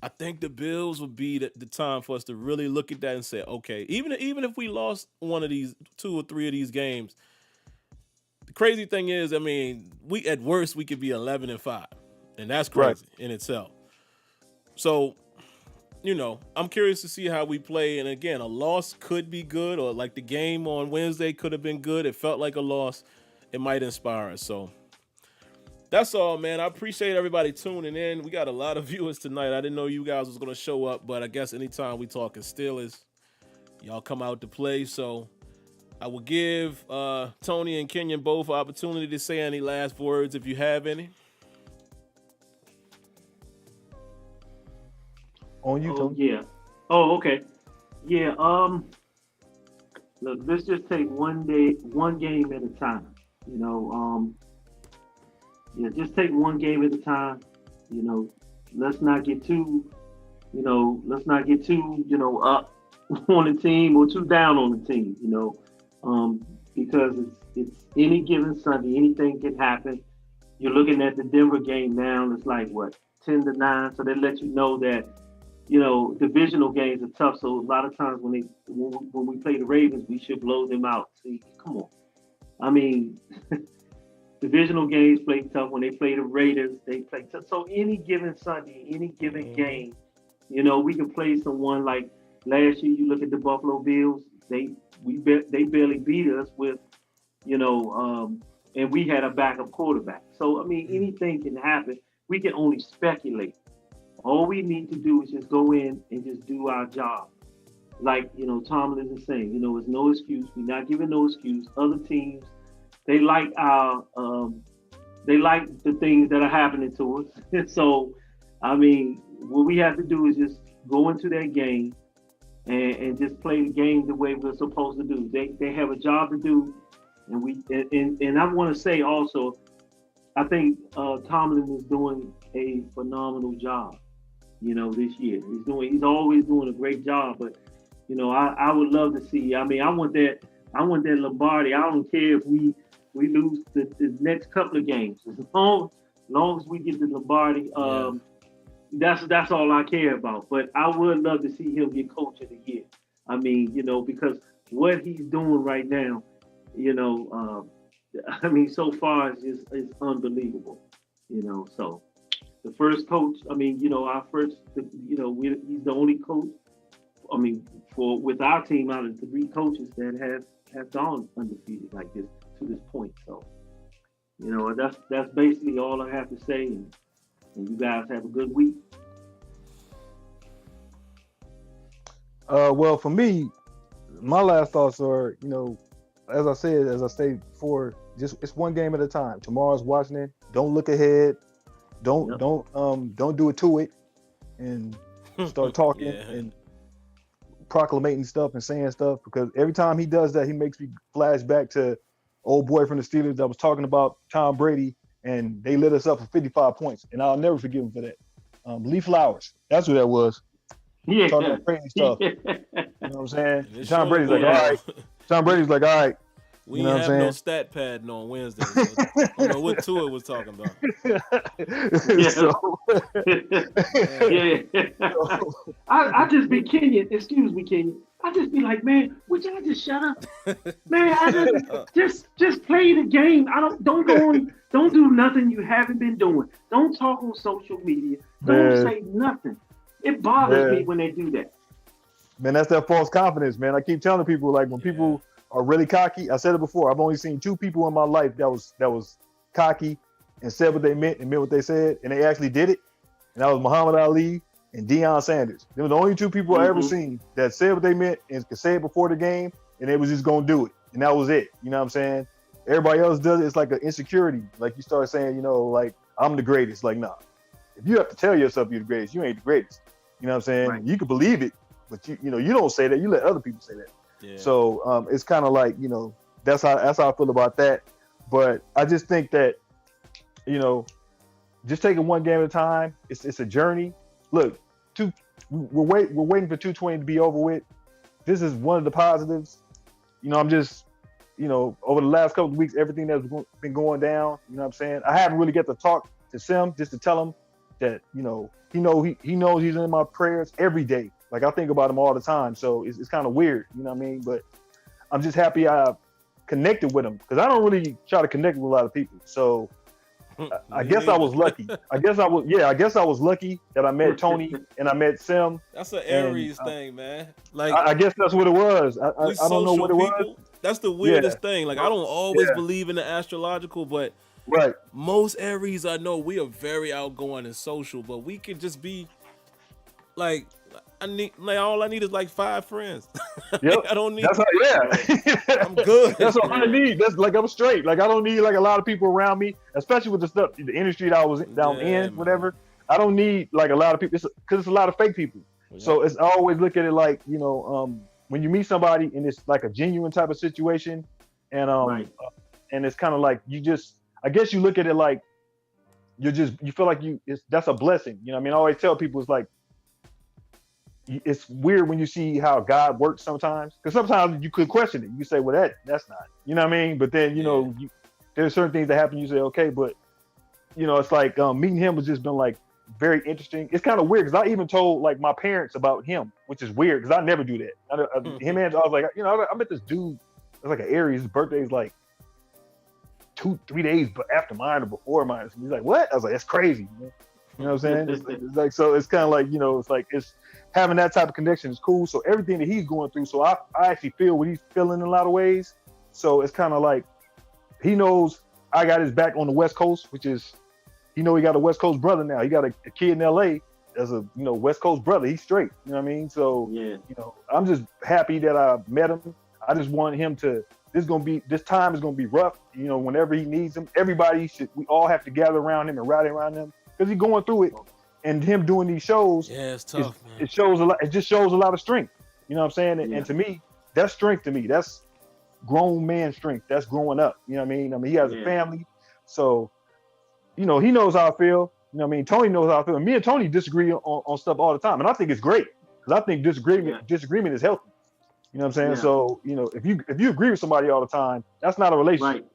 I think the Bills would be the time for us to really look at that and say, okay, even if we lost one of these, 2 or 3 of these games, the crazy thing is, I mean, at worst we could be 11-5, and that's crazy in itself. So, you know, I'm curious to see how we play. And again, a loss could be good, or like the game on Wednesday could have been good. It felt like a loss. It might inspire us. So that's all, man. I appreciate everybody tuning in. We got a lot of viewers tonight. I didn't know you guys was going to show up, but I guess anytime we talking Steelers, y'all come out to play. So I will give Tony and Kenyon both an opportunity to say any last words if you have any. On you, Tony. Yeah. Oh, okay. Yeah. Look, let's just take one game at a time. You know, just take one game at a time. You know, let's not get too, up on the team or too down on the team. You know, because it's any given Sunday, anything can happen. You're looking at the Denver game now. It's like what 10-9, so they let you know that, you know, divisional games are tough. So a lot of times when we play the Ravens, we should blow them out. See, come on. I mean, divisional games play tough. When they play the Raiders, they play tough. So any given Sunday, any given game, you know, we can play someone like last year. You look at the Buffalo Bills. They barely beat us with, you know, and we had a backup quarterback. So I mean, anything can happen. We can only speculate. All we need to do is just go in and just do our job. Like, you know, Tomlin is saying, you know, it's no excuse. We're not giving no excuse. Other teams, they like the things that are happening to us. So, I mean, what we have to do is just go into that game and just play the game the way we're supposed to do. They have a job to do, and I want to say also, I think Tomlin is doing a phenomenal job. You know, this year he's always doing a great job. But you know, I would love to see. I mean, I want that Lombardi. I don't care if we lose the next couple of games. As long as we get the Lombardi, that's all I care about. But I would love to see him get Coach of the Year. I mean, you know, because what he's doing right now, you know, I mean, so far is unbelievable. You know, so. The first coach, I mean, you know, he's the only coach, I mean, with our team out of the 3 coaches that have gone undefeated like this to this point. So, you know, that's basically all I have to say. And you guys have a good week. Well, for me, my last thoughts are, you know, as I stated before, just it's one game at a time. Tomorrow's Washington. Don't look ahead. Don't do it to it, and start talking and proclamating stuff and saying stuff, because every time he does that, he makes me flash back to old boy from the Steelers that was talking about Tom Brady, and they lit us up for 55 points, and I'll never forgive him for that. Lee Flowers, that's who that was. Yeah. Talking about crazy stuff. You know what I'm saying? And Tom Brady's like, all right. Tom Brady's like, all right. We You know ain't what have I'm no saying? stat pad on Wednesday. So I don't know what Tua was talking about. So, Yeah. I just be Kenyon. Excuse me, Kenyon. I just be like, man, would y'all just shut up? Man, I just play the game. Don't go on, don't do nothing you haven't been doing. Don't talk on social media. Don't say nothing. It bothers me when they do that. man, that's that false confidence, man. I keep telling people, like, when people are really cocky, I said it before, I've only seen 2 people in my life that was cocky and said what they meant and meant what they said, and they actually did it. And that was Muhammad Ali and Deion Sanders. They were the only 2 people I ever seen that said what they meant and could say it before the game, and they was just gonna do it. And that was it. You know what I'm saying? Everybody else does it. It's like an insecurity. Like, you start saying, you know, like, I'm the greatest. Like, nah. If you have to tell yourself you're the greatest, you ain't the greatest. You know what I'm saying? Right. You can believe it, but you don't say that. You let other people say that. Yeah. So it's kind of like, you know, that's how I feel about that. But I just think that, you know, just taking one game at a time. It's a journey. Look, we're waiting for 220 to be over with. This is one of the positives. You know, I'm just, you know, over the last couple of weeks, everything that's been going down. You know what I'm saying? I haven't really get to talk to Sim just to tell him that, you know, he knows he's in my prayers every day. Like, I think about him all the time. So it's kind of weird, you know what I mean? But I'm just happy I connected with him, because I don't really try to connect with a lot of people. So I guess I was lucky. I guess I was lucky that I met Tony and I met Sim. That's an Aries thing, man. Like, I guess that's what it was. I don't know what it was. That's the weirdest thing. Like, I don't always believe in the astrological, but right. Most Aries I know, we are very outgoing and social, but we can just be like, all I need is like 5 friends. Yep. I don't need. That's I'm good. That's what I need. That's like, I'm straight. Like, I don't need like a lot of people around me, especially with the industry that I was in, whatever. I don't need like a lot of people, because it's a lot of fake people. Yeah. So I always look at it like, you know, when you meet somebody and it's like a genuine type of situation, and and it's kind of like, I guess you look at it like you feel like that's a blessing. You know what I mean? I always tell people, it's like, it's weird when you see how God works sometimes, because sometimes you could question it. You say, well, that's not, you know what I mean? But then, you know, there's certain things that happen. You say, okay, but you know, it's like meeting him has just been like very interesting. It's kind of weird, because I even told like my parents about him, which is weird because I never do that. I was like, you know, I met this dude. It's like an Aries. His birthday is like 2-3 days after mine or before mine. He's like, what? I was like, that's crazy. Man. You know what I'm saying? It's like, so it's kind of like, you know, it's like, it's having that type of connection is cool. So everything that he's going through, so I actually feel what he's feeling in a lot of ways. So it's kind of like, he knows I got his back on the West Coast, which is, he got a West Coast brother now. He got a kid in LA as a, you know, West Coast brother. He's straight. You know what I mean? So, you know, I'm just happy that I met him. I just want him to, this time is going to be rough. You know, whenever he needs him, we all have to gather around him and rally around him, because he's going through it. And him doing these shows, it's tough, man. It shows a lot. It just shows a lot of strength. You know what I'm saying? And to me, that's strength to me. That's grown man strength. That's growing up. You know what I mean? I mean, he has a family. So, you know, he knows how I feel. You know what I mean? Tony knows how I feel. And me and Tony disagree on stuff all the time. And I think it's great, because I think disagreement is healthy. You know what I'm saying? Yeah. So, you know, if you agree with somebody all the time, that's not a relationship.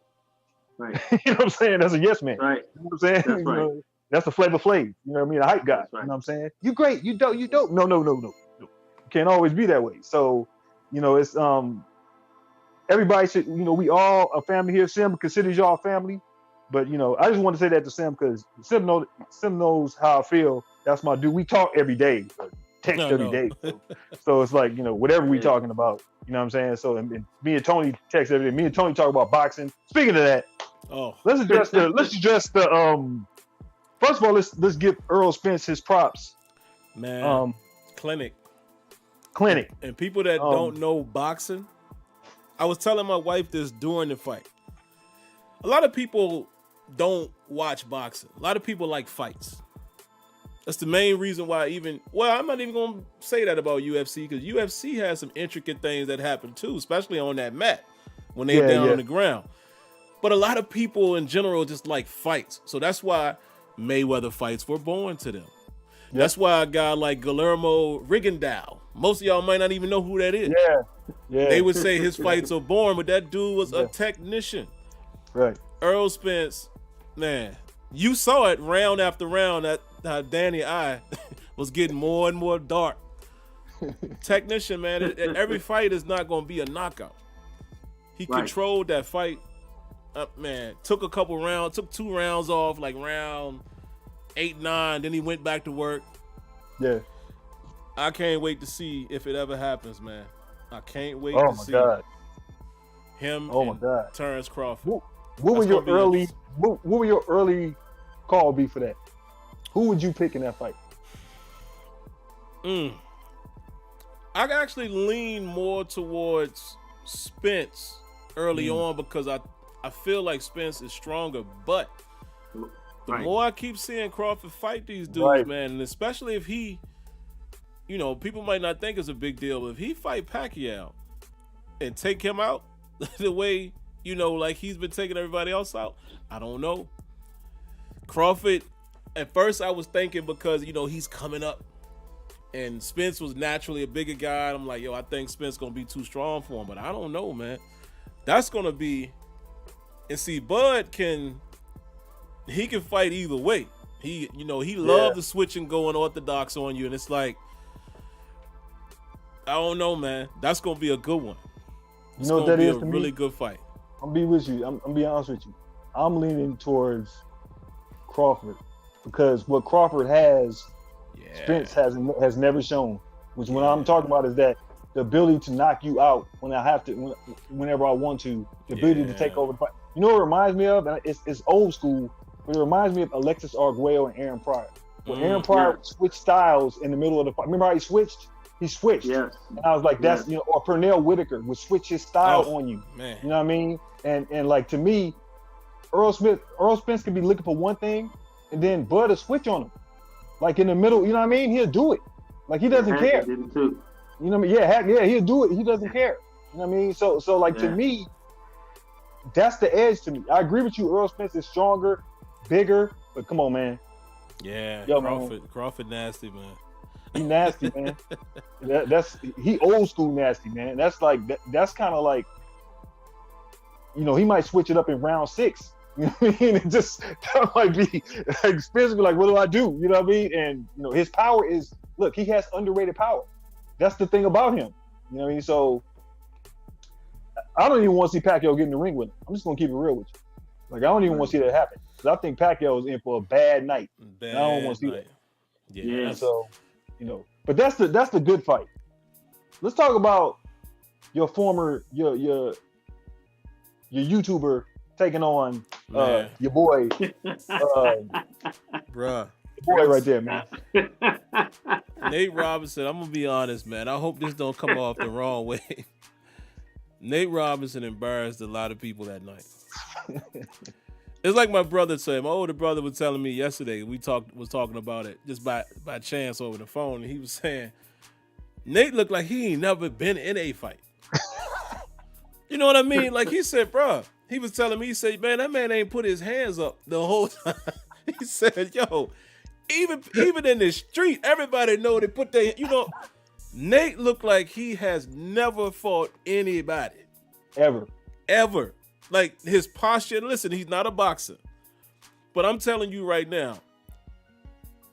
Right. You know what I'm saying? That's a yes man. Right. You know what I'm saying? That's right. You know, that's the Flavor Flav. You know what I mean? A hype guy. Right. You know what I'm saying? You great. You dope. No. You can't always be that way. So, you know, it's everybody should, you know, we all a family here. Sim considers y'all family. But, you know, I just want to say that to Sim, because Sim knows how I feel. That's my dude. We talk every day, text every day. So it's like, you know, whatever we talking about, you know what I'm saying? So and me and Tony text every day. Me and Tony talk about boxing. Speaking of that, let's address the first of all, let's give Earl Spence his props. Man, clinic. And people that don't know boxing, I was telling my wife this during the fight. A lot of people don't watch boxing. A lot of people like fights. That's the main reason why I'm not even going to say that about UFC, because UFC has some intricate things that happen too, especially on that mat when they're down on the ground. But a lot of people in general just like fights. So that's why Mayweather fights were born to them. Yep. That's why a guy like Guillermo Rigondeaux, most of y'all might not even know who that is. Yeah. They would say his fights are born, but that dude was a technician. Right. Errol Spence, man, you saw it round after round that how Danny I was getting more and more dark. Technician, man, every fight is not going to be a knockout. He controlled that fight. Man, took a couple rounds, took 2 rounds off, like round 8, 9. Then he went back to work. Yeah. I can't wait to see if it ever happens, man. I can't wait Oh to my see God. him Oh my and God. Terence Crawford. What would your early call be for that? Who would you pick in that fight? I actually lean more towards Spence early on because I feel like Spence is stronger, but the more I keep seeing Crawford fight these dudes, man, and especially if he, you know, people might not think it's a big deal, but if he fight Pacquiao and take him out the way, you know, like he's been taking everybody else out, I don't know. Crawford, at first I was thinking because, you know, he's coming up and Spence was naturally a bigger guy. And I'm like, yo, I think Spence going to be too strong for him, but I don't know, man. That's going to be, and see, Bud can fight either way. He, you know, he loved the switch and going orthodox on you. And it's like, I don't know, man. That's going to be a good one. You know what that is to me? A really good fight. I'm be with you. I'm be honest with you. I'm leaning towards Crawford because what Crawford has, Spence has never shown. Which what I'm talking about is that the ability to knock you out when I have to, whenever I want to, the ability to take over the fight. You know what it reminds me of? It's old school, but it reminds me of Alexis Arguello and Aaron Pryor. When Aaron Pryor switched styles in the middle of the fight. Remember how he switched? He switched. Yes. And I was like, that's, you know, or Pernell Whitaker would switch his style on you. Man. You know what I mean? And like, to me, Earl Spence could be looking for one thing, and then Bud will switch on him. Like in the middle, you know what I mean? He'll do it. Like he doesn't care. You know what I mean? Yeah, he'll do it. He doesn't care. You know what I mean? So like to me, that's the edge to me. I agree with you. Earl Spence is stronger, bigger, but come on, man. Yeah, Crawford nasty, man. He nasty, man. He old school nasty, man. That's like that's kind of like, you know, he might switch it up in round 6. You know what I mean? It just that might be expensive. Like, what do I do? You know what I mean? And you know, his power is, look, he has underrated power. That's the thing about him. You know what I mean? So I don't even want to see Pacquiao get in the ring with him. I'm just gonna keep it real with you. Like, I don't even want to see that happen. Because I think Pacquiao is in for a bad night. I don't want to see that. Yeah. So, you know, but that's the good fight. Let's talk about your former your YouTuber taking on your boy, bruh. Boy right there, man. Nate Robinson, I'm gonna be honest, man. I hope this don't come off the wrong way. Nate Robinson embarrassed a lot of people that night. It's like my brother said. My older brother was telling me yesterday. We was talking about it just by chance over the phone, and he was saying Nate looked like he ain't never been in a fight. You know what I mean? Like he said, bruh. He was telling me, he said, man, that man ain't put his hands up the whole time. He said, yo, even in the street, everybody know they put their, you know, Nate looked like he has never fought anybody. Ever. Like his posture, listen, he's not a boxer. But I'm telling you right now,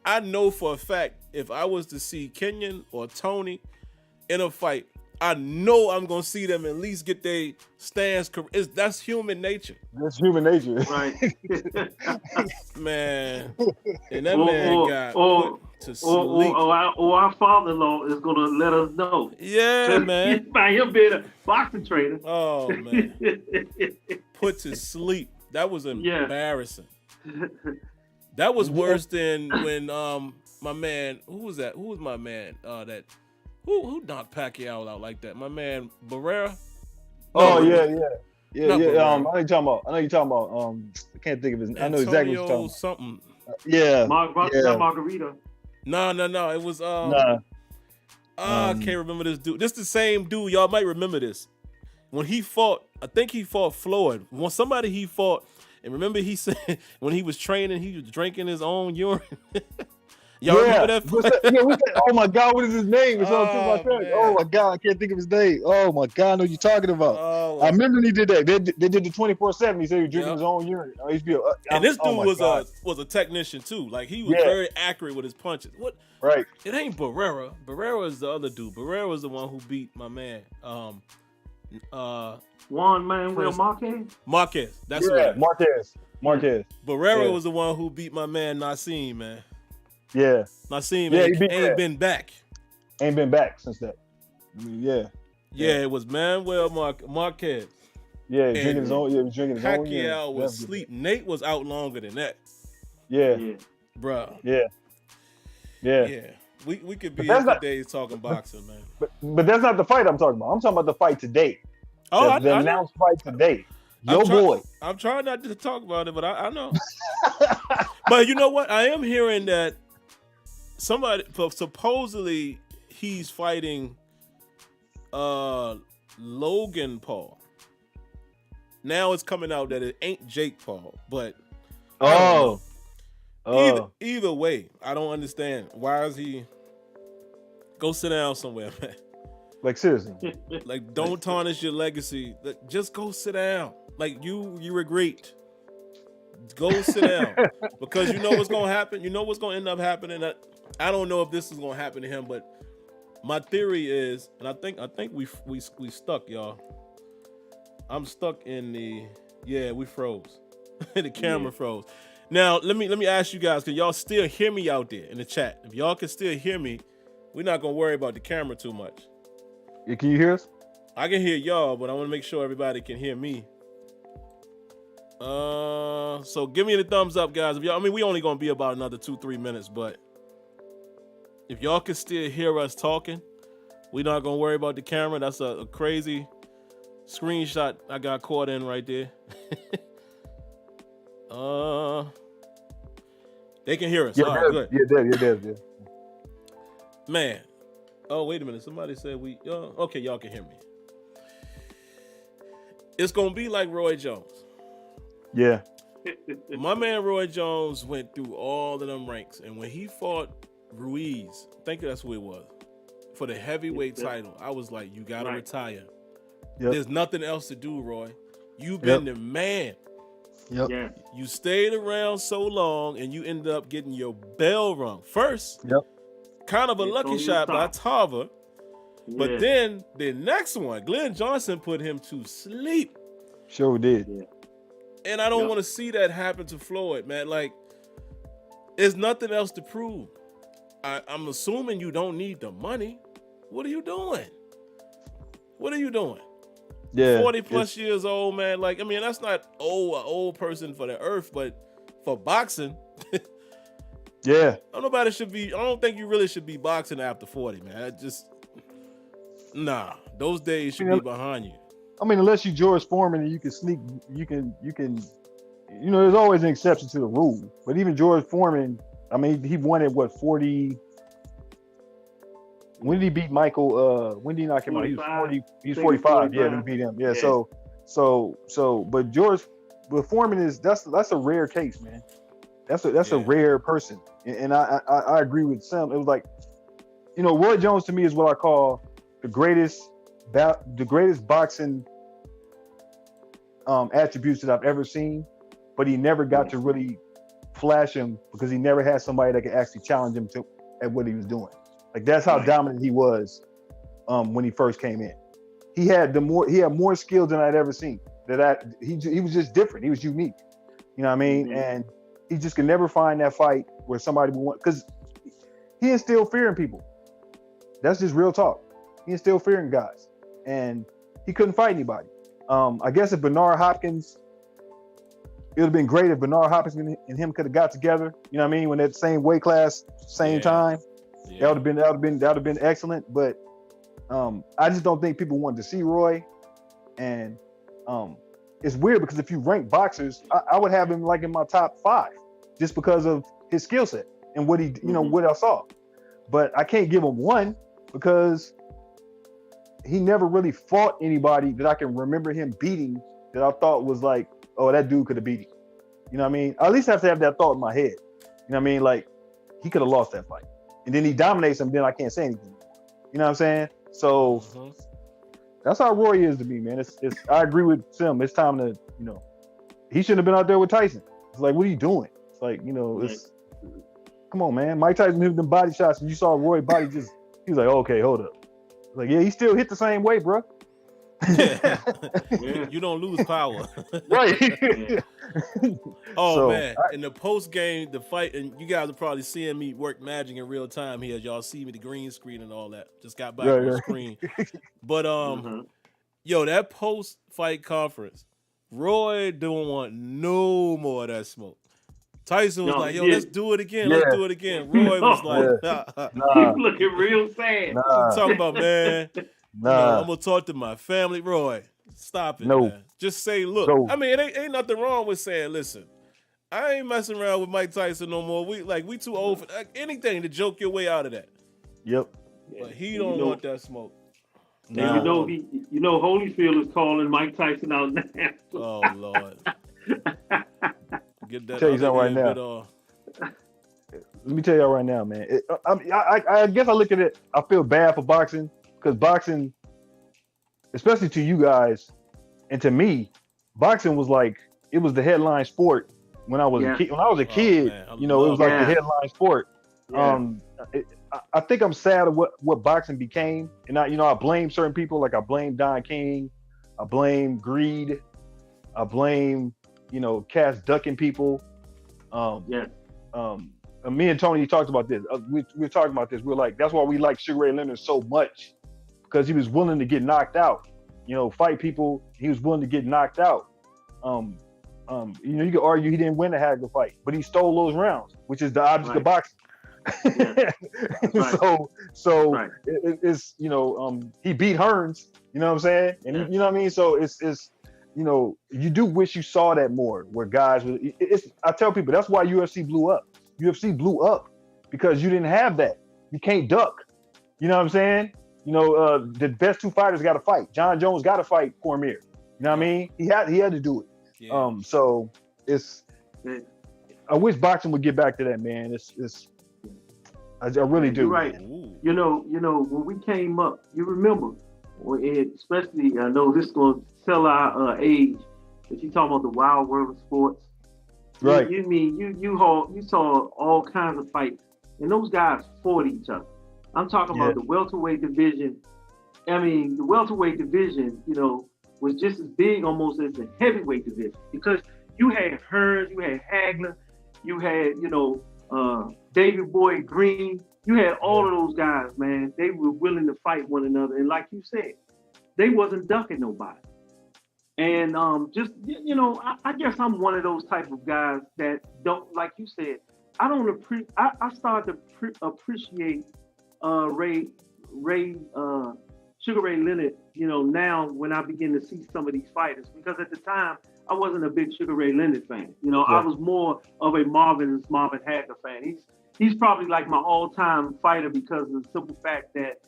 I know for a fact if I was to see Kenyon or Tony in a fight, I know I'm gonna see them at least get their stance. That's human nature. That's human nature, right? Man, and that man got put to sleep. Or our father-in-law is gonna let us know. Yeah, man. By him being a boxing trainer. Oh man, put to sleep. That was embarrassing. That was worse than when my man. Who was that? Who was my man? Who knocked Pacquiao out like that? My man Barrera. Oh yeah. I know you're talking about. I can't think of his name. I know exactly what you're talking about. Something. Not Margarita. No. It was I can't remember this dude. This the same dude. Y'all might remember this. when he fought, I think he fought Floyd. When somebody he fought, and remember he said when he was training, he was drinking his own urine. Y'all remember that? Oh my God, what is his name? It's on my track. Oh my God, I can't think of his name. Oh my God, I know what you're talking about. I remember he did that. They did the 24/7. He said he was drinking his own urine. And this dude was a technician too. Like he was very accurate with his punches. What? Right. It ain't Barrera. Barrera is the other dude. Barrera was the one who beat my man. Juan Manuel Marquez. Marquez. That's right. Marquez. Barrera was the one who beat my man Nassim, man. Yeah. Nassim ain't been back. Ain't been back since that. Yeah, it was Manuel Marquez. Yeah, he was drinking his own. Pacquiao was asleep. Nate was out longer than that. Yeah. Bro. Yeah. We could be here for days talking boxing, man. But that's not the fight I'm talking about. I'm talking about the fight today. Oh, the announced fight today. Boy. I'm trying not to talk about it, but I know. But you know what? I am hearing that somebody supposedly he's fighting Logan Paul. Now it's coming out that it ain't Jake Paul, but either way, I don't understand. Why is he go sit down somewhere, man? Like seriously. Like don't tarnish your legacy. Just go sit down. Like you were great. Go sit down. Because you know what's gonna happen. You know what's gonna end up happening. I don't know if this is gonna happen to him, but my theory is, and I think we stuck, y'all. I'm stuck in we froze. The camera froze. Now let me ask you guys, can y'all still hear me out there in the chat? If y'all can still hear me, we're not gonna worry about the camera too much. Yeah, can you hear us? I can hear y'all, but I want to make sure everybody can hear me. So give me the thumbs up, guys. If y'all, we only gonna be about another 2-3 minutes, but if y'all can still hear us talking, we're not gonna worry about the camera. That's a crazy screenshot I got caught in right there. They can hear us. Yeah, all right, good. Yeah. Man. Oh, wait a minute. Somebody said okay, y'all can hear me. It's gonna be like Roy Jones. Yeah. My man Roy Jones went through all of them ranks, and when he fought Ruiz, I think that's who it was, for the heavyweight title, I was like, you gotta retire. Yep. There's nothing else to do, Roy. You've been the man. Yep. Yeah. You stayed around so long, and you ended up getting your bell rung first. Yep. Kind of a lucky shot by Tarver. But then the next one, Glenn Johnson put him to sleep. Sure did. Yeah. And I don't want to see that happen to Floyd, man. Like, there's nothing else to prove. I'm assuming you don't need the money. What are you doing? Yeah. 40 plus years old, man. Like, that's not an old person for the earth, but for boxing, yeah. I don't think you really should be boxing after 40, man. Those days should be behind you. Unless you George Foreman and you can sneak, you can, there's always an exception to the rule. But even George Foreman, he won at 40. When did he beat Michael? When did he knock him out? He was 40. He was 45. Yeah, he beat him. Yeah. But Foreman that's a rare case, man. That's a rare person. And I agree with Sam. It was like, Roy Jones to me is what I call the greatest boxing attributes that I've ever seen, but he never got to really flash him because he never had somebody that could actually challenge him at what he was doing. Like that's how dominant he was when he first came in. He had more skills than I'd ever seen. He was just different. He was unique. You know what I mean? Mm-hmm. And he just could never find that fight where somebody would want, because he instilled fear in people. That's just real talk. He instilled fear in guys, and he couldn't fight anybody. I guess if Bernard Hopkins, it would have been great if Bernard Hopkins and him could have got together. You know what I mean? When that same weight class, same time, that would have been excellent. But I just don't think people wanted to see Roy, and it's weird because if you rank boxers, I would have him like in my top 5 just because of his skill set and what he, what I saw. But I can't give him 1 because he never really fought anybody that I can remember him beating that I thought was like, oh, that dude could have beat him. You know what I mean? I at least have to have that thought in my head. You know what I mean? Like, he could have lost that fight. And then he dominates him, then I can't say anything. You know what I'm saying? So that's how Roy is to me, man. It's I agree with Sim. It's time to, you know, he shouldn't have been out there with Tyson. It's like, what are you doing? It's like, you know, come on, man. Mike Tyson hit them body shots and you saw Roy body he was like, okay, hold up. Like, yeah, he still hit the same way, bro. Yeah. You don't lose power. Right. Man. In the post game, the fight, and you guys are probably seeing me work magic in real time here as y'all see me, the green screen and all that. Just got back on the screen. But yo, that post fight conference, Roy don't want no more of that smoke. Tyson was like, yo, let's do it again. Let's do it again. Roy was like, he's looking real sad. Talking about, man, I'm going to talk to my family. Roy, stop it, man. Just say, look. I mean, it ain't nothing wrong with saying, listen, I ain't messing around with Mike Tyson no more. We too old for anything to joke your way out of that. Yep. But he don't want that smoke. And you know Holyfield is calling Mike Tyson out now. Oh, Lord. Get that tell you something right now. Let me tell y'all right now, man. I guess I look at it, I feel bad for boxing, because boxing, especially to you guys and to me, boxing was like, it was the headline sport when I was a kid. When I was a kid, you know, it was like the headline sport. I think I'm sad of what boxing became, and I blame certain people. Like I blame Don King, I blame greed, I blame cats ducking people. Me and Tony talked about this. We were talking about this. We were like, that's why we like Sugar Ray Leonard so much, because he was willing to get knocked out. Fight people. He was willing to get knocked out. You could argue he didn't win the Hagler fight, but he stole those rounds, which is the object of boxing. It's he beat Hearns. You know what I'm saying? And you know what I mean. So it's you do wish you saw that more, where guys. I tell people that's why UFC blew up. UFC blew up because you didn't have that. You can't duck. You know what I'm saying? The best two fighters got to fight. John Jones got to fight Cormier. You know what I mean? He had to do it. Yeah. So it's. I wish boxing would get back to that, man. I really do. You're right. You know, when we came up, you remember, especially, I know this is going to tell our age, but you talking about the wild world of sports. Right. You saw all kinds of fights, and those guys fought each other. I'm talking about the welterweight division. I mean, the welterweight division, was just as big almost as the heavyweight division, because you had Hearns, you had Hagler, you had, David Boyd Green. You had all of those guys, man. They were willing to fight one another. And like you said, they wasn't ducking nobody. And I guess I'm one of those type of guys that don't, like you said, I started to appreciate Sugar Ray Leonard, now when I begin to see some of these fighters, because at the time I wasn't a big Sugar Ray Leonard fan. I was more of a Marvin Hagler fan. He's probably like my all-time fighter because of the simple fact that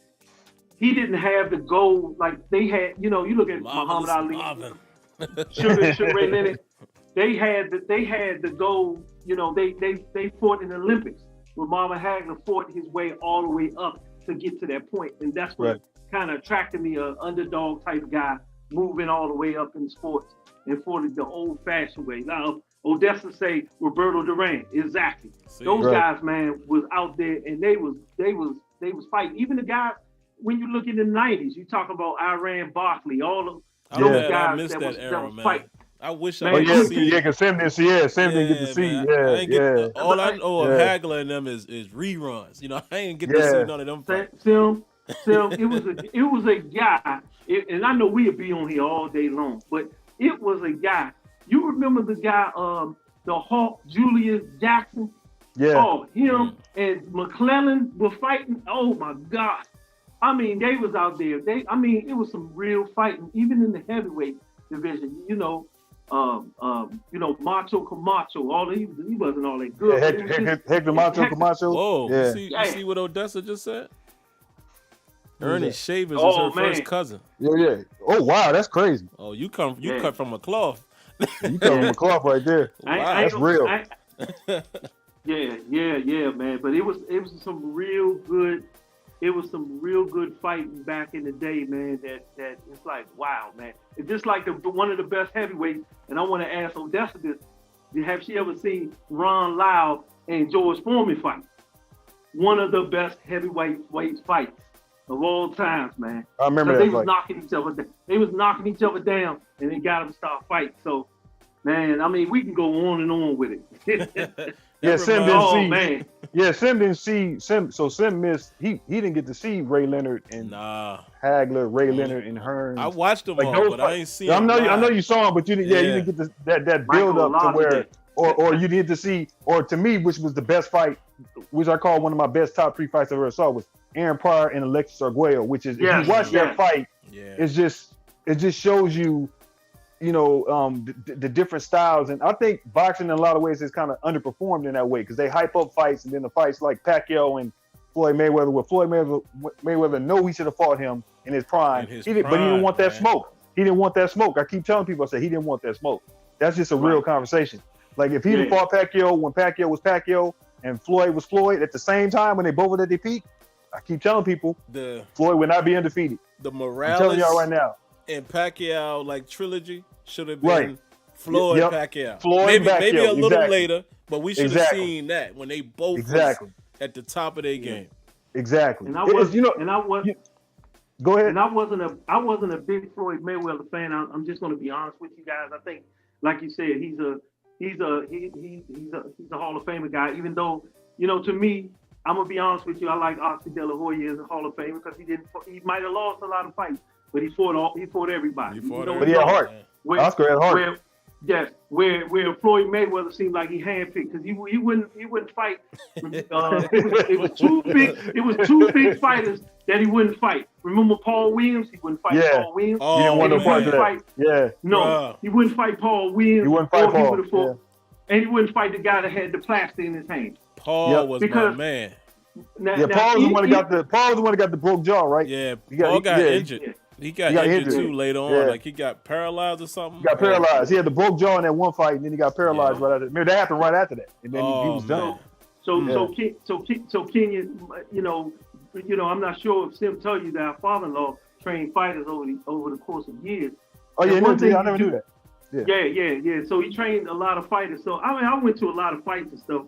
he didn't have the goal like they had. You look at Muhammad Ali, Sugar Ray Leonard. They had the goal. They fought in the Olympics. Where Marvin Hagler fought his way all the way up to get to that point, and that's what kind of attracted me, an underdog type guy moving all the way up in sports and fought it the old-fashioned way. Now, Odessa say Roberto Duran, exactly. Those guys, man, was out there and they was fighting. Even the guys, when you look in the 90s, you talk about Iran Barkley, all of those guys that was fighting. I wish I could see. Yeah, because Sam didn't get to see. All I know of Hagler and them is reruns. I ain't get to see none of them fights. Sim, it was a guy, and I know we'll be on here all day long, but it was a guy. You remember the guy, the Hawk, Julius Jackson? Yeah. Oh, him and McClellan were fighting. Oh my God. I mean, they was out there. It was some real fighting, even in the heavyweight division. Macho Camacho. He wasn't all that good. Hector Macho Camacho. Whoa. You see what Odessa just said? Ernest Shavers is Oh, her first man. cousin. Yeah. Oh wow, that's crazy. Oh, you cut Yeah. from a cloth. You come from a cloth right there. Wow. That's real. Yeah, man. But it was some real good. It was some real good fighting back in the day, man. That it's like, wow, man. It's just like one of the best heavyweights. And I want to ask Odessa this: have she ever seen Ron Lyle and George Foreman fight? One of the best heavyweight fights of all times, man. I remember that They was fight. knocking each other down. They was knocking each other down, and they got them to start fighting. So, man, I mean, we can go on and on with it. Yeah, Sim didn't see. Man. Yeah, Sim didn't see. So Sim missed. He didn't get to see Ray Leonard and Hagler, Ray Leonard and Hearns. I watched them Like all, those but fights. I ain't seen. I know them you saw him, but you didn't. Yeah, you didn't get that build up to where, or you did to see, or to me, which was the best fight, which I call one of my best top 3 fights I ever saw, was Aaron Pryor and Alexis Arguello. Which is, if you watch that fight, it just shows you, the different styles. And I think boxing in a lot of ways is kind of underperformed in that way because they hype up fights, and then the fights like Pacquiao and Floyd Mayweather, where Floyd Mayweather know he should have fought him in his prime, but he didn't want that smoke. He didn't want that smoke. I keep telling people, I say he didn't want that smoke. That's just a real conversation. Like if he'd have fought Pacquiao when Pacquiao was Pacquiao and Floyd was Floyd at the same time when they both were at their peak, I keep telling people Floyd would not be undefeated. The Morales, I'm telling y'all right now. And Pacquiao trilogy should have been Floyd Pacquiao. Floyd Maybe a little exactly. later, but we should have seen that when they both was at the top of their game. Exactly. And I was, go ahead. And I wasn't a big Floyd Mayweather fan. I'm just going to be honest with you guys. I think, like you said, he's a Hall of Famer guy. Even though, to me, I'm gonna be honest with you, I like Oscar De La Hoya as a Hall of Famer because he might have lost a lot of fights, but he fought everybody. But he had heart. Oscar had heart. Where Floyd Mayweather seemed like he handpicked because he wouldn't fight. It was two big fighters that he wouldn't fight. Remember Paul Williams? He wouldn't fight Paul Williams. He didn't want to fight. No, he wouldn't fight Paul Williams. He wouldn't fight Paul. And he wouldn't fight the guy that had the plaster in his hand. Paul was my man. Paul was the one that got the broke jaw, right? Yeah, Paul got injured. Yeah. He got injured too later on. Yeah. Like he got paralyzed or something. He got paralyzed. He had the broke jaw in that one fight, and then he got paralyzed right after. Remember that happened right after that, and then he was done. So Kenyon, I'm not sure if Sim told you that our father-in-law trained fighters over the course of years. Oh yeah, I never knew that. Yeah. So he trained a lot of fighters. So I went to a lot of fights and stuff,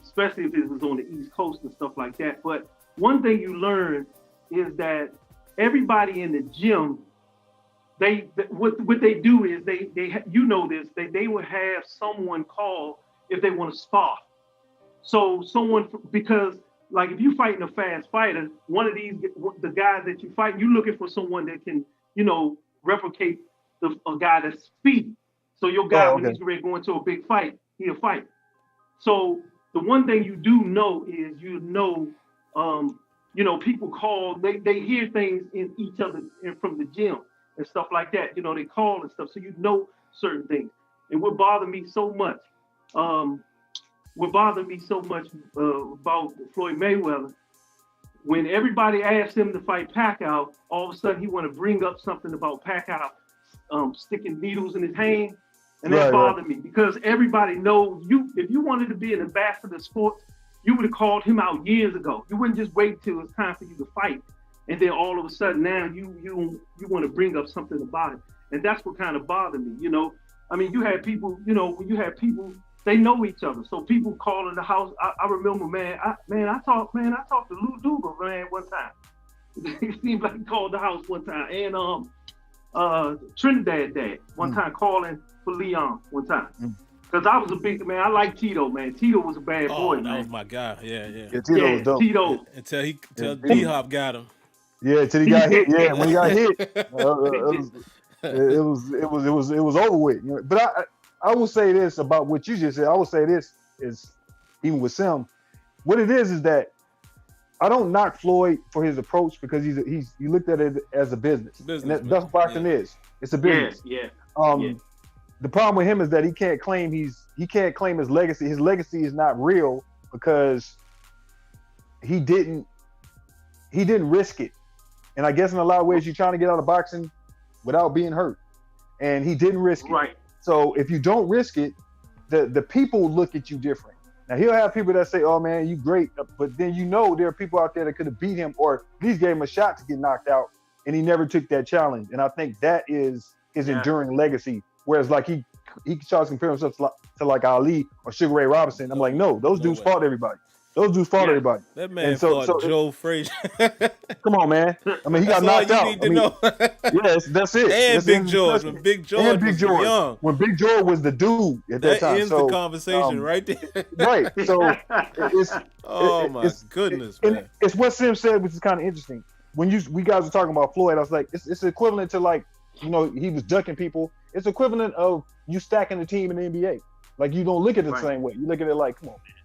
especially if it was on the East Coast and stuff like that. But one thing you learn is that everybody in the gym, what they do is they they will have someone call if they want to spar. So because like if you're fighting a fast fighter, one of the guys that you fight, you're looking for someone that can replicate a guy that's speedy. So your guy, when he's ready to go into a big fight, he'll fight. So the one thing you do know is people call, they hear things in each other from the gym and stuff like that. They call and stuff, so certain things. And what bothered me so much about Floyd Mayweather, when everybody asked him to fight Pacquiao, all of a sudden he want to bring up something about Pacquiao sticking needles in his hand, and that bothered me because everybody knows if you wanted to be an ambassador of sports, you would have called him out years ago. You wouldn't just wait till it's time for you to fight, and then all of a sudden now you want to bring up something about it, and that's what kind of bothered me. I mean, you had people, when you had people, they know each other, so people calling the house. I remember, I talked to Lou Dugal, man, one time. It seemed like he called the house one time, and Trinidad Dad one time calling for Leon one time. Because I was a big man. I like Tito, man. Tito was a bad boy, man. That was my guy. Yeah, Tito was dope. Tito. Until D-Hop got him. Yeah, until he got hit. Yeah, when he got hit, it was over with. But I will say this about what you just said. I will say this is, even with Sim, what it is that I don't knock Floyd for his approach because he looked at it as a business. And that's what boxing is. It's a business. Yeah. The problem with him is that he can't claim his legacy. His legacy is not real because he didn't risk it. And I guess in a lot of ways, you're trying to get out of boxing without being hurt. And he didn't risk it. Right. So if you don't risk it, the people look at you different. Now, he'll have people that say, oh, man, you great. But then there are people out there that could have beat him or at least gave him a shot to get knocked out. And he never took that challenge. And I think that is his enduring legacy. Whereas, like, he tries to compare himself to like Ali or Sugar Ray Robinson. I'm like, no, those dudes fought everybody. Those dudes fought everybody. That man fought Joe Frazier. Come on, man. I mean, he got knocked out. Need to know. Yes, that's it. And that's Big George. When Big George was young. When Big George was the dude at that time. That ends the conversation right there. Right. So it's my goodness, man. It's what Sim said, which is kind of interesting. When we guys were talking about Floyd, I was like, it's equivalent to, like, he was ducking people. It's equivalent of you stacking the team in the NBA. Like, you don't look at it the same way. You look at it like, come on, man.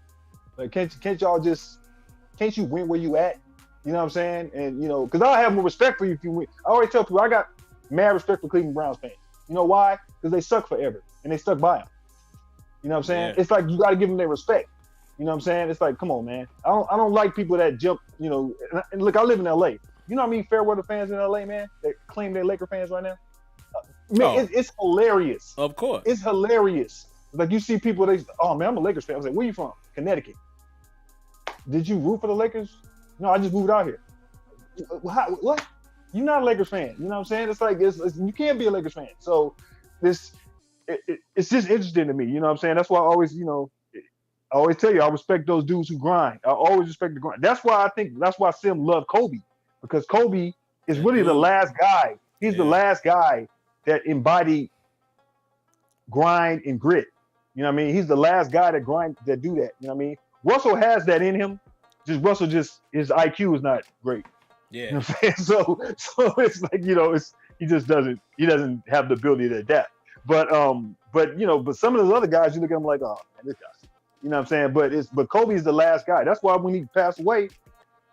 Like, can't you win where you at? You know what I'm saying? And, because I have more respect for you if you win. I always tell people I got mad respect for Cleveland Browns fans. You know why? Because they suck forever and they stuck by him. You know what I'm saying? Yeah. It's like you got to give them their respect. You know what I'm saying? It's like, come on, man. I don't like people that jump, and look, I live in LA. You know how many fair weather fans in LA, man, that claim they're Laker fans right now? Man, it's hilarious. Of course. It's hilarious. Like, you see people, oh, man, I'm a Lakers fan. I was like, where you from? Connecticut. Did you root for the Lakers? No, I just moved out here. What? You're not a Lakers fan. You know what I'm saying? It's like, you can't be a Lakers fan. So it's just interesting to me. You know what I'm saying? That's why I always, I always tell you, I respect those dudes who grind. I always respect the grind. That's why Sim loved Kobe, because Kobe is really the last guy. He's the last guy that embodied grind and grit. You know what I mean? He's the last guy that do that. You know what I mean? Russell has that in him. His IQ is not great. Yeah. You know what I'm saying? So it's like, he doesn't have the ability to adapt. But some of those other guys, you look at them like, oh, man, this guy. You know what I'm saying? But Kobe's the last guy. That's why when he passed away,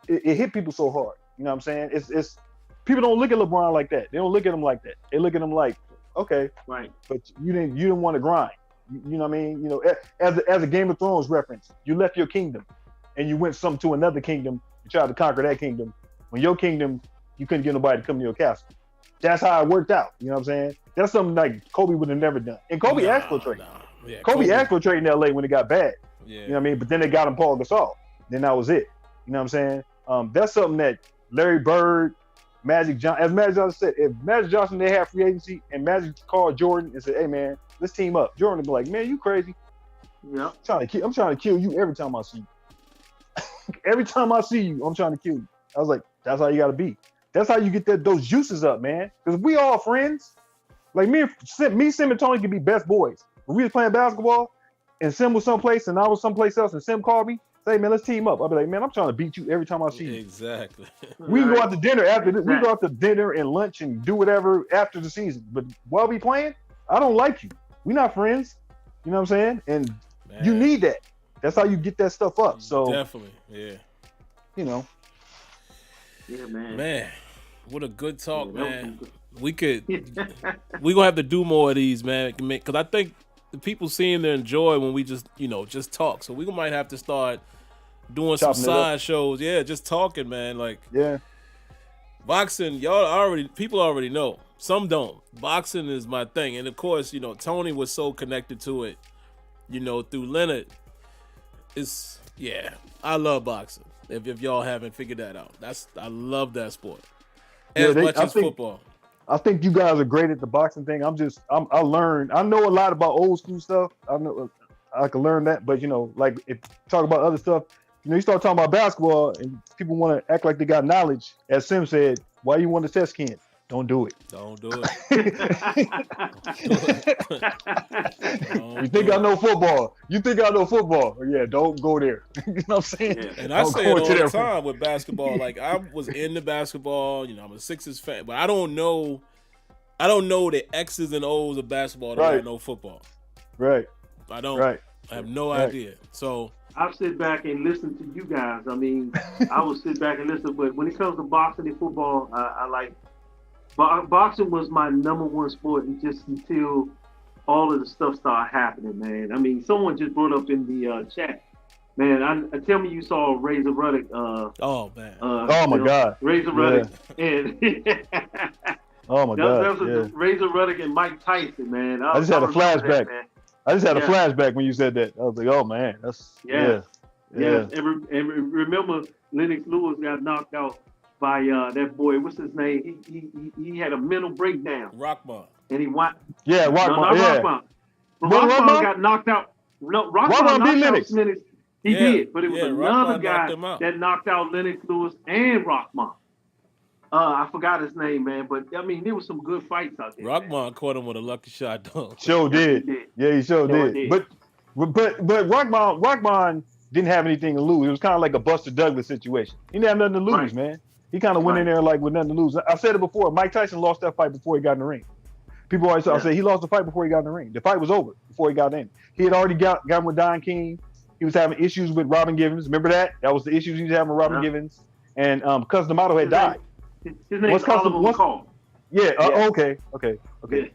it hit people so hard. You know what I'm saying? It's people don't look at LeBron like that. They don't look at him like that. They look at him like, okay, right, but you didn't want to grind. You know what I mean? As a Game of Thrones reference, you left your kingdom and you went to another kingdom and tried to conquer that kingdom. When your kingdom, you couldn't get nobody to come to your castle. That's how it worked out. You know what I'm saying? That's something like Kobe would have never done. And Kobe asked for a trade. Yeah, Kobe asked for a trade in LA when it got bad. Yeah. You know what I mean? But then they got him Paul Gasol. Then that was it. You know what I'm saying? That's something that Larry Bird, Magic Johnson, as Magic Johnson said, if Magic Johnson, they had free agency and Magic called Jordan and said, hey, man, let's team up. Jordan would be like, man, you crazy. Yeah. I'm trying to kill you every time I see you. Every time I see you, I'm trying to kill you. I was like, that's how you got to be. That's how you get those juices up, man. Because we all friends. Like me, Sim, and Tony could be best boys. When we was playing basketball and Sim was someplace and I was someplace else and Sim called me, say, man, let's team up. I'll be like, man, I'm trying to beat you every time I see you. Exactly. We can go out to dinner after this. We go out to dinner and lunch and do whatever after the season. But while we playing, I don't like you. We're not friends. You know what I'm saying? And you need that. That's how you get that stuff up. So definitely, yeah. Yeah, man. Man, what a good talk, man. We gonna have to do more of these, man, because I think the people seem to enjoy when we just talk. So we might have to start doing some side shows. Yeah, just talking, man. Like, yeah, boxing, people already know. Some don't. Boxing is my thing, and of course, Tony was so connected to it, through Leonard. I love boxing. If y'all haven't figured that out, I love that sport as much as football. I think you guys are great at the boxing thing. I know a lot about old school stuff. I know I can learn that, but like if you talk about other stuff, you start talking about basketball and people want to act like they got knowledge. As Sim said, why you want to test Ken? Don't do it. Don't do it. You think I know football? You think I know football? Yeah, don't go there. You know what I'm saying? Yeah. And I say it all the time with basketball. Like, I was into basketball. I'm a Sixers fan, but I don't know the X's and O's of basketball. I know football. Right. I don't. Right. I have no idea. So I'll sit back and listen to you guys. I mean, I will sit back and listen, but when it comes to boxing and football, I like. Boxing was my number one sport, and just until all of the stuff started happening, man. I mean, someone just brought up in the chat Man, tell me you saw Razor Ruddock. Oh man. Oh my God. Razor Ruddock and Oh my God. that was Razor Ruddock and Mike Tyson, man. I just had a remember flashback. that, man. I just had a Yeah. flashback when you said that. I was like, oh man, that's Yeah. And remember, Lennox Lewis got knocked out by that boy. What's his name? He had a mental breakdown. Rockman. And he went. Yeah, Rockman. No, not Yeah. Rockman. But Wasn't Rockman Rockman? got knocked out. No, Rockman Rockman beat knocked Lennox. out Lennox. He Yeah, did, but it was yeah, another Rockman guy knocked him out. that knocked out Lennox Lewis and Rockman. I forgot his name, man. But I mean, there was some good fights out there. Rockman caught him with a lucky shot, though. Sure did. He did. Yeah, he sure Sure did. did. But Rockman didn't have anything to lose. It was kind of like a Buster Douglas situation. He didn't have nothing to lose, Right. man. He kind of went in there like with nothing to lose. I said it before. Mike Tyson lost that fight before he got in the ring. People always say he lost the fight before he got in the ring. The fight was over before he got in. He had already got with Don King. He was having issues with Robin Givens. Remember that? That was the issues he was having with Robin Givens. And because D'Amato had died. His name is Oliver McCall. Yeah. Okay. Yeah.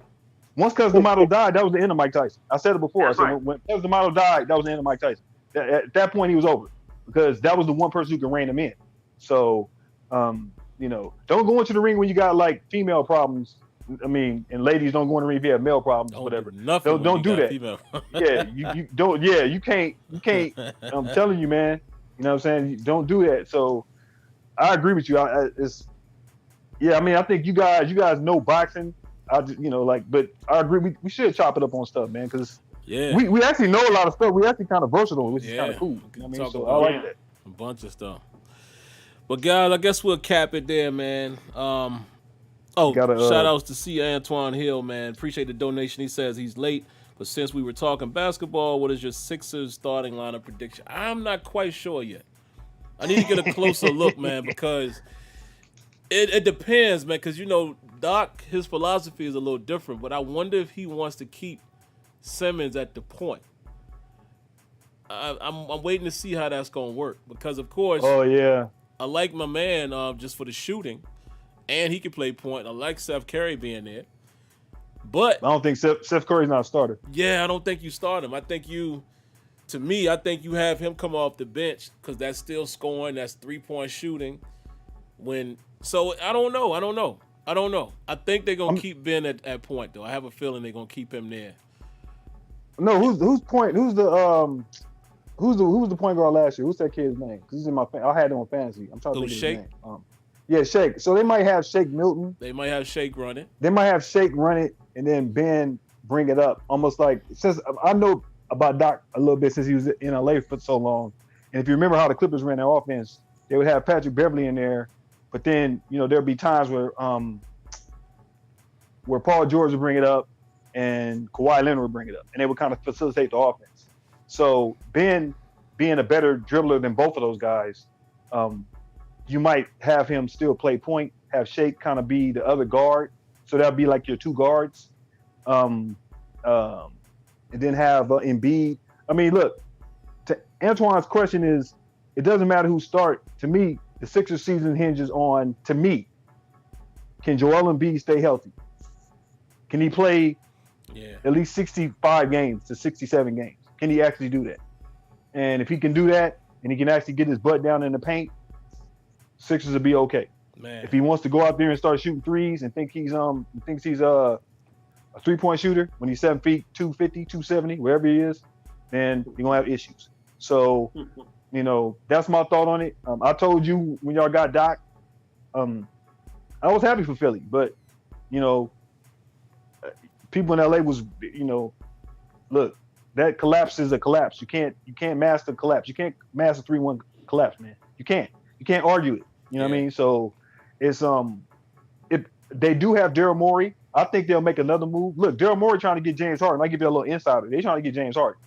Once Cuz D'Amato died, that was the end of Mike Tyson. I said it before. That's I said right. when Cuz D'Amato died, that was the end of Mike Tyson. At that point, he was over because that was the one person who could rein him in. So, don't go into the ring when you got like female problems. I mean, and ladies don't go in the ring if you have male problems, whatever. Don't do that. Yeah, you don't. Yeah, you can't. I'm telling you, man. You know what I'm saying? Don't do that. So, I agree with you. I think you guys know boxing. But I agree. We should chop it up on stuff, man, because we actually know a lot of stuff. We actually kind of versatile, which is kind of cool. You know what I mean? So I like that. A bunch of stuff. But guys, I guess we'll cap it there, man. Shout outs to C. Antoine Hill, man. Appreciate the donation. He says he's late, but since we were talking basketball, what is your Sixers starting lineup prediction? I'm not quite sure yet. I need to get a closer look, man, because it depends, man, because Doc, his philosophy is a little different, but I wonder if he wants to keep Simmons at the point. I'm waiting to see how that's going to work because, of course, I like my man just for the shooting, and he can play point. I like Seth Curry being there, but I don't think Seth Curry's not a starter. Yeah, I don't think you start him. I think you have him come off the bench because that's still scoring, that's 3-point shooting. So I don't know. I think they're gonna keep Ben at point though. I have a feeling they're gonna keep him there. No, who's the point guard last year? Who's that kid's name? Because he's in my I had him on fantasy. I'm trying to think of his name. Shake. So they might have Shake Milton. They might have Shake run it. They might have Shake run it, and then Ben bring it up. Almost like since I know about Doc a little bit since he was in LA for so long. And if you remember how the Clippers ran their offense, they would have Patrick Beverly in there, but then there'd be times where Paul George would bring it up and Kawhi Leonard would bring it up, and they would kind of facilitate the offense. So Ben being a better dribbler than both of those guys, you might have him still play point, have Shake kind of be the other guard. So that'd be like your two guards. And then have Embiid. I mean, look, to Antoine's question is, it doesn't matter who start. To me, the Sixers season hinges on, to me, can Joel Embiid stay healthy? Can he play at least 65 games to 67 games? Can he actually do that? And if he can do that, and he can actually get his butt down in the paint, Sixers will be okay. Man. If he wants to go out there and start shooting threes and thinks he's a 3-point shooter when he's 7 feet, 250, 270, wherever he is, then you're going to have issues. So, that's my thought on it. I told you when y'all got Doc, I was happy for Philly, but, people in LA was, look, that collapse is a collapse. You can't master collapse. You can't master 3-1 collapse, man. You can't argue it. You know what I mean? So it's, they do have Daryl Morey. I think they'll make another move. Look, Daryl Morey trying to get James Harden. I'll give you a little insider. They're trying to get James Harden.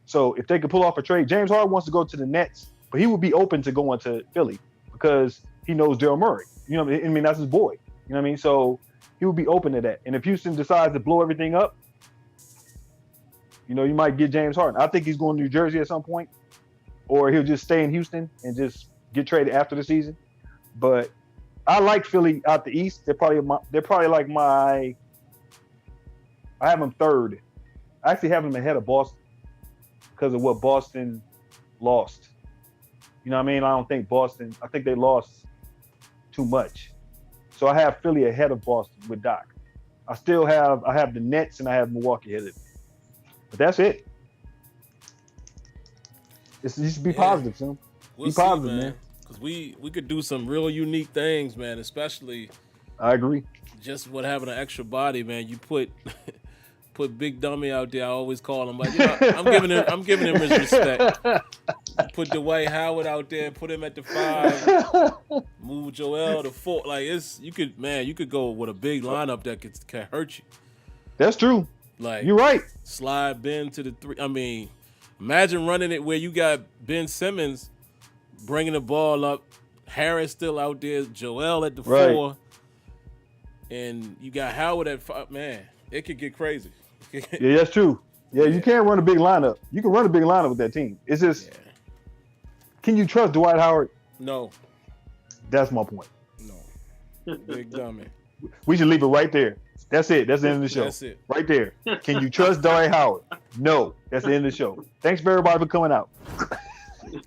So if they could pull off a trade, James Harden wants to go to the Nets, but he would be open to going to Philly because he knows Daryl Morey. You know what I mean? That's his boy. You know what I mean? So he would be open to that. And if Houston decides to blow everything up, you might get James Harden. I think he's going to New Jersey at some point, or he'll just stay in Houston and just get traded after the season. But I like Philly out the East. They're probably like I have them third. I actually have them ahead of Boston because of what Boston lost. You know what I mean? I don't think Boston. I think they lost too much. So I have Philly ahead of Boston with Doc. I have the Nets and I have Milwaukee ahead of them. But that's it. You should be positive, Sim. We'll be positive, see, man. Because we could do some real unique things, man. Especially I agree. just with having an extra body, man. You put Big Dummy out there. I always call him, like, you know, I'm giving him his respect. Put Dwight Howard out there, put him at the 5, move Joel to 4. Like you could go with a big lineup that can hurt you. That's true. Like you're right. Slide Ben to the 3. I mean, imagine running it where you got Ben Simmons bringing the ball up, Harris still out there, Joel at the 4, and you got Howard at 5. Man, it could get crazy. Yeah, that's true. Yeah, you can't run a big lineup. You can run a big lineup with that team. It's just, can you trust Dwight Howard? No. That's my point. No. Big Dummy. We should leave it right there. That's it. That's the end of the show. That's it. Right there. Can you trust Dwight Howard? No. That's the end of the show. Thanks for everybody for coming out.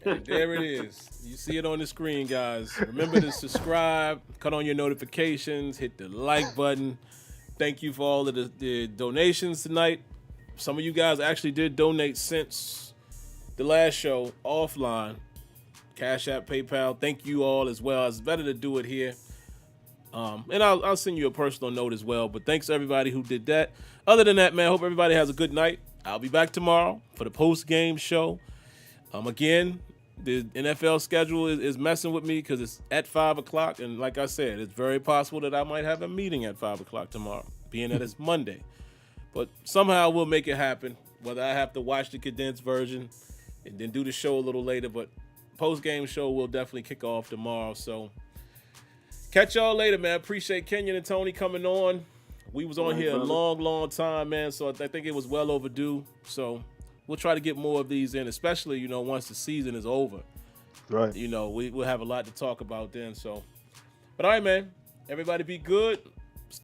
And there it is. You see it on the screen, guys. Remember to subscribe, cut on your notifications, hit the like button. Thank you for all of the donations tonight. Some of you guys actually did donate since the last show offline. Cash App, PayPal. Thank you all as well. It's better to do it here. And I'll send you a personal note as well. But thanks to everybody who did that. Other than that, man, I hope everybody has a good night. I'll be back tomorrow for the post-game show. Again, the NFL schedule is messing with me because it's at 5 o'clock. And like I said, it's very possible that I might have a meeting at 5 o'clock tomorrow, being that it's Monday. But somehow we'll make it happen, whether I have to watch the condensed version and then do the show a little later. But post-game show will definitely kick off tomorrow. So catch y'all later, man. Appreciate Kenyon and Tony coming on. We was on here a long time, man. So I think it was well overdue. So we'll try to get more of these in, especially, once the season is over. Right. We'll have a lot to talk about then. So, but all right, man. Everybody be good.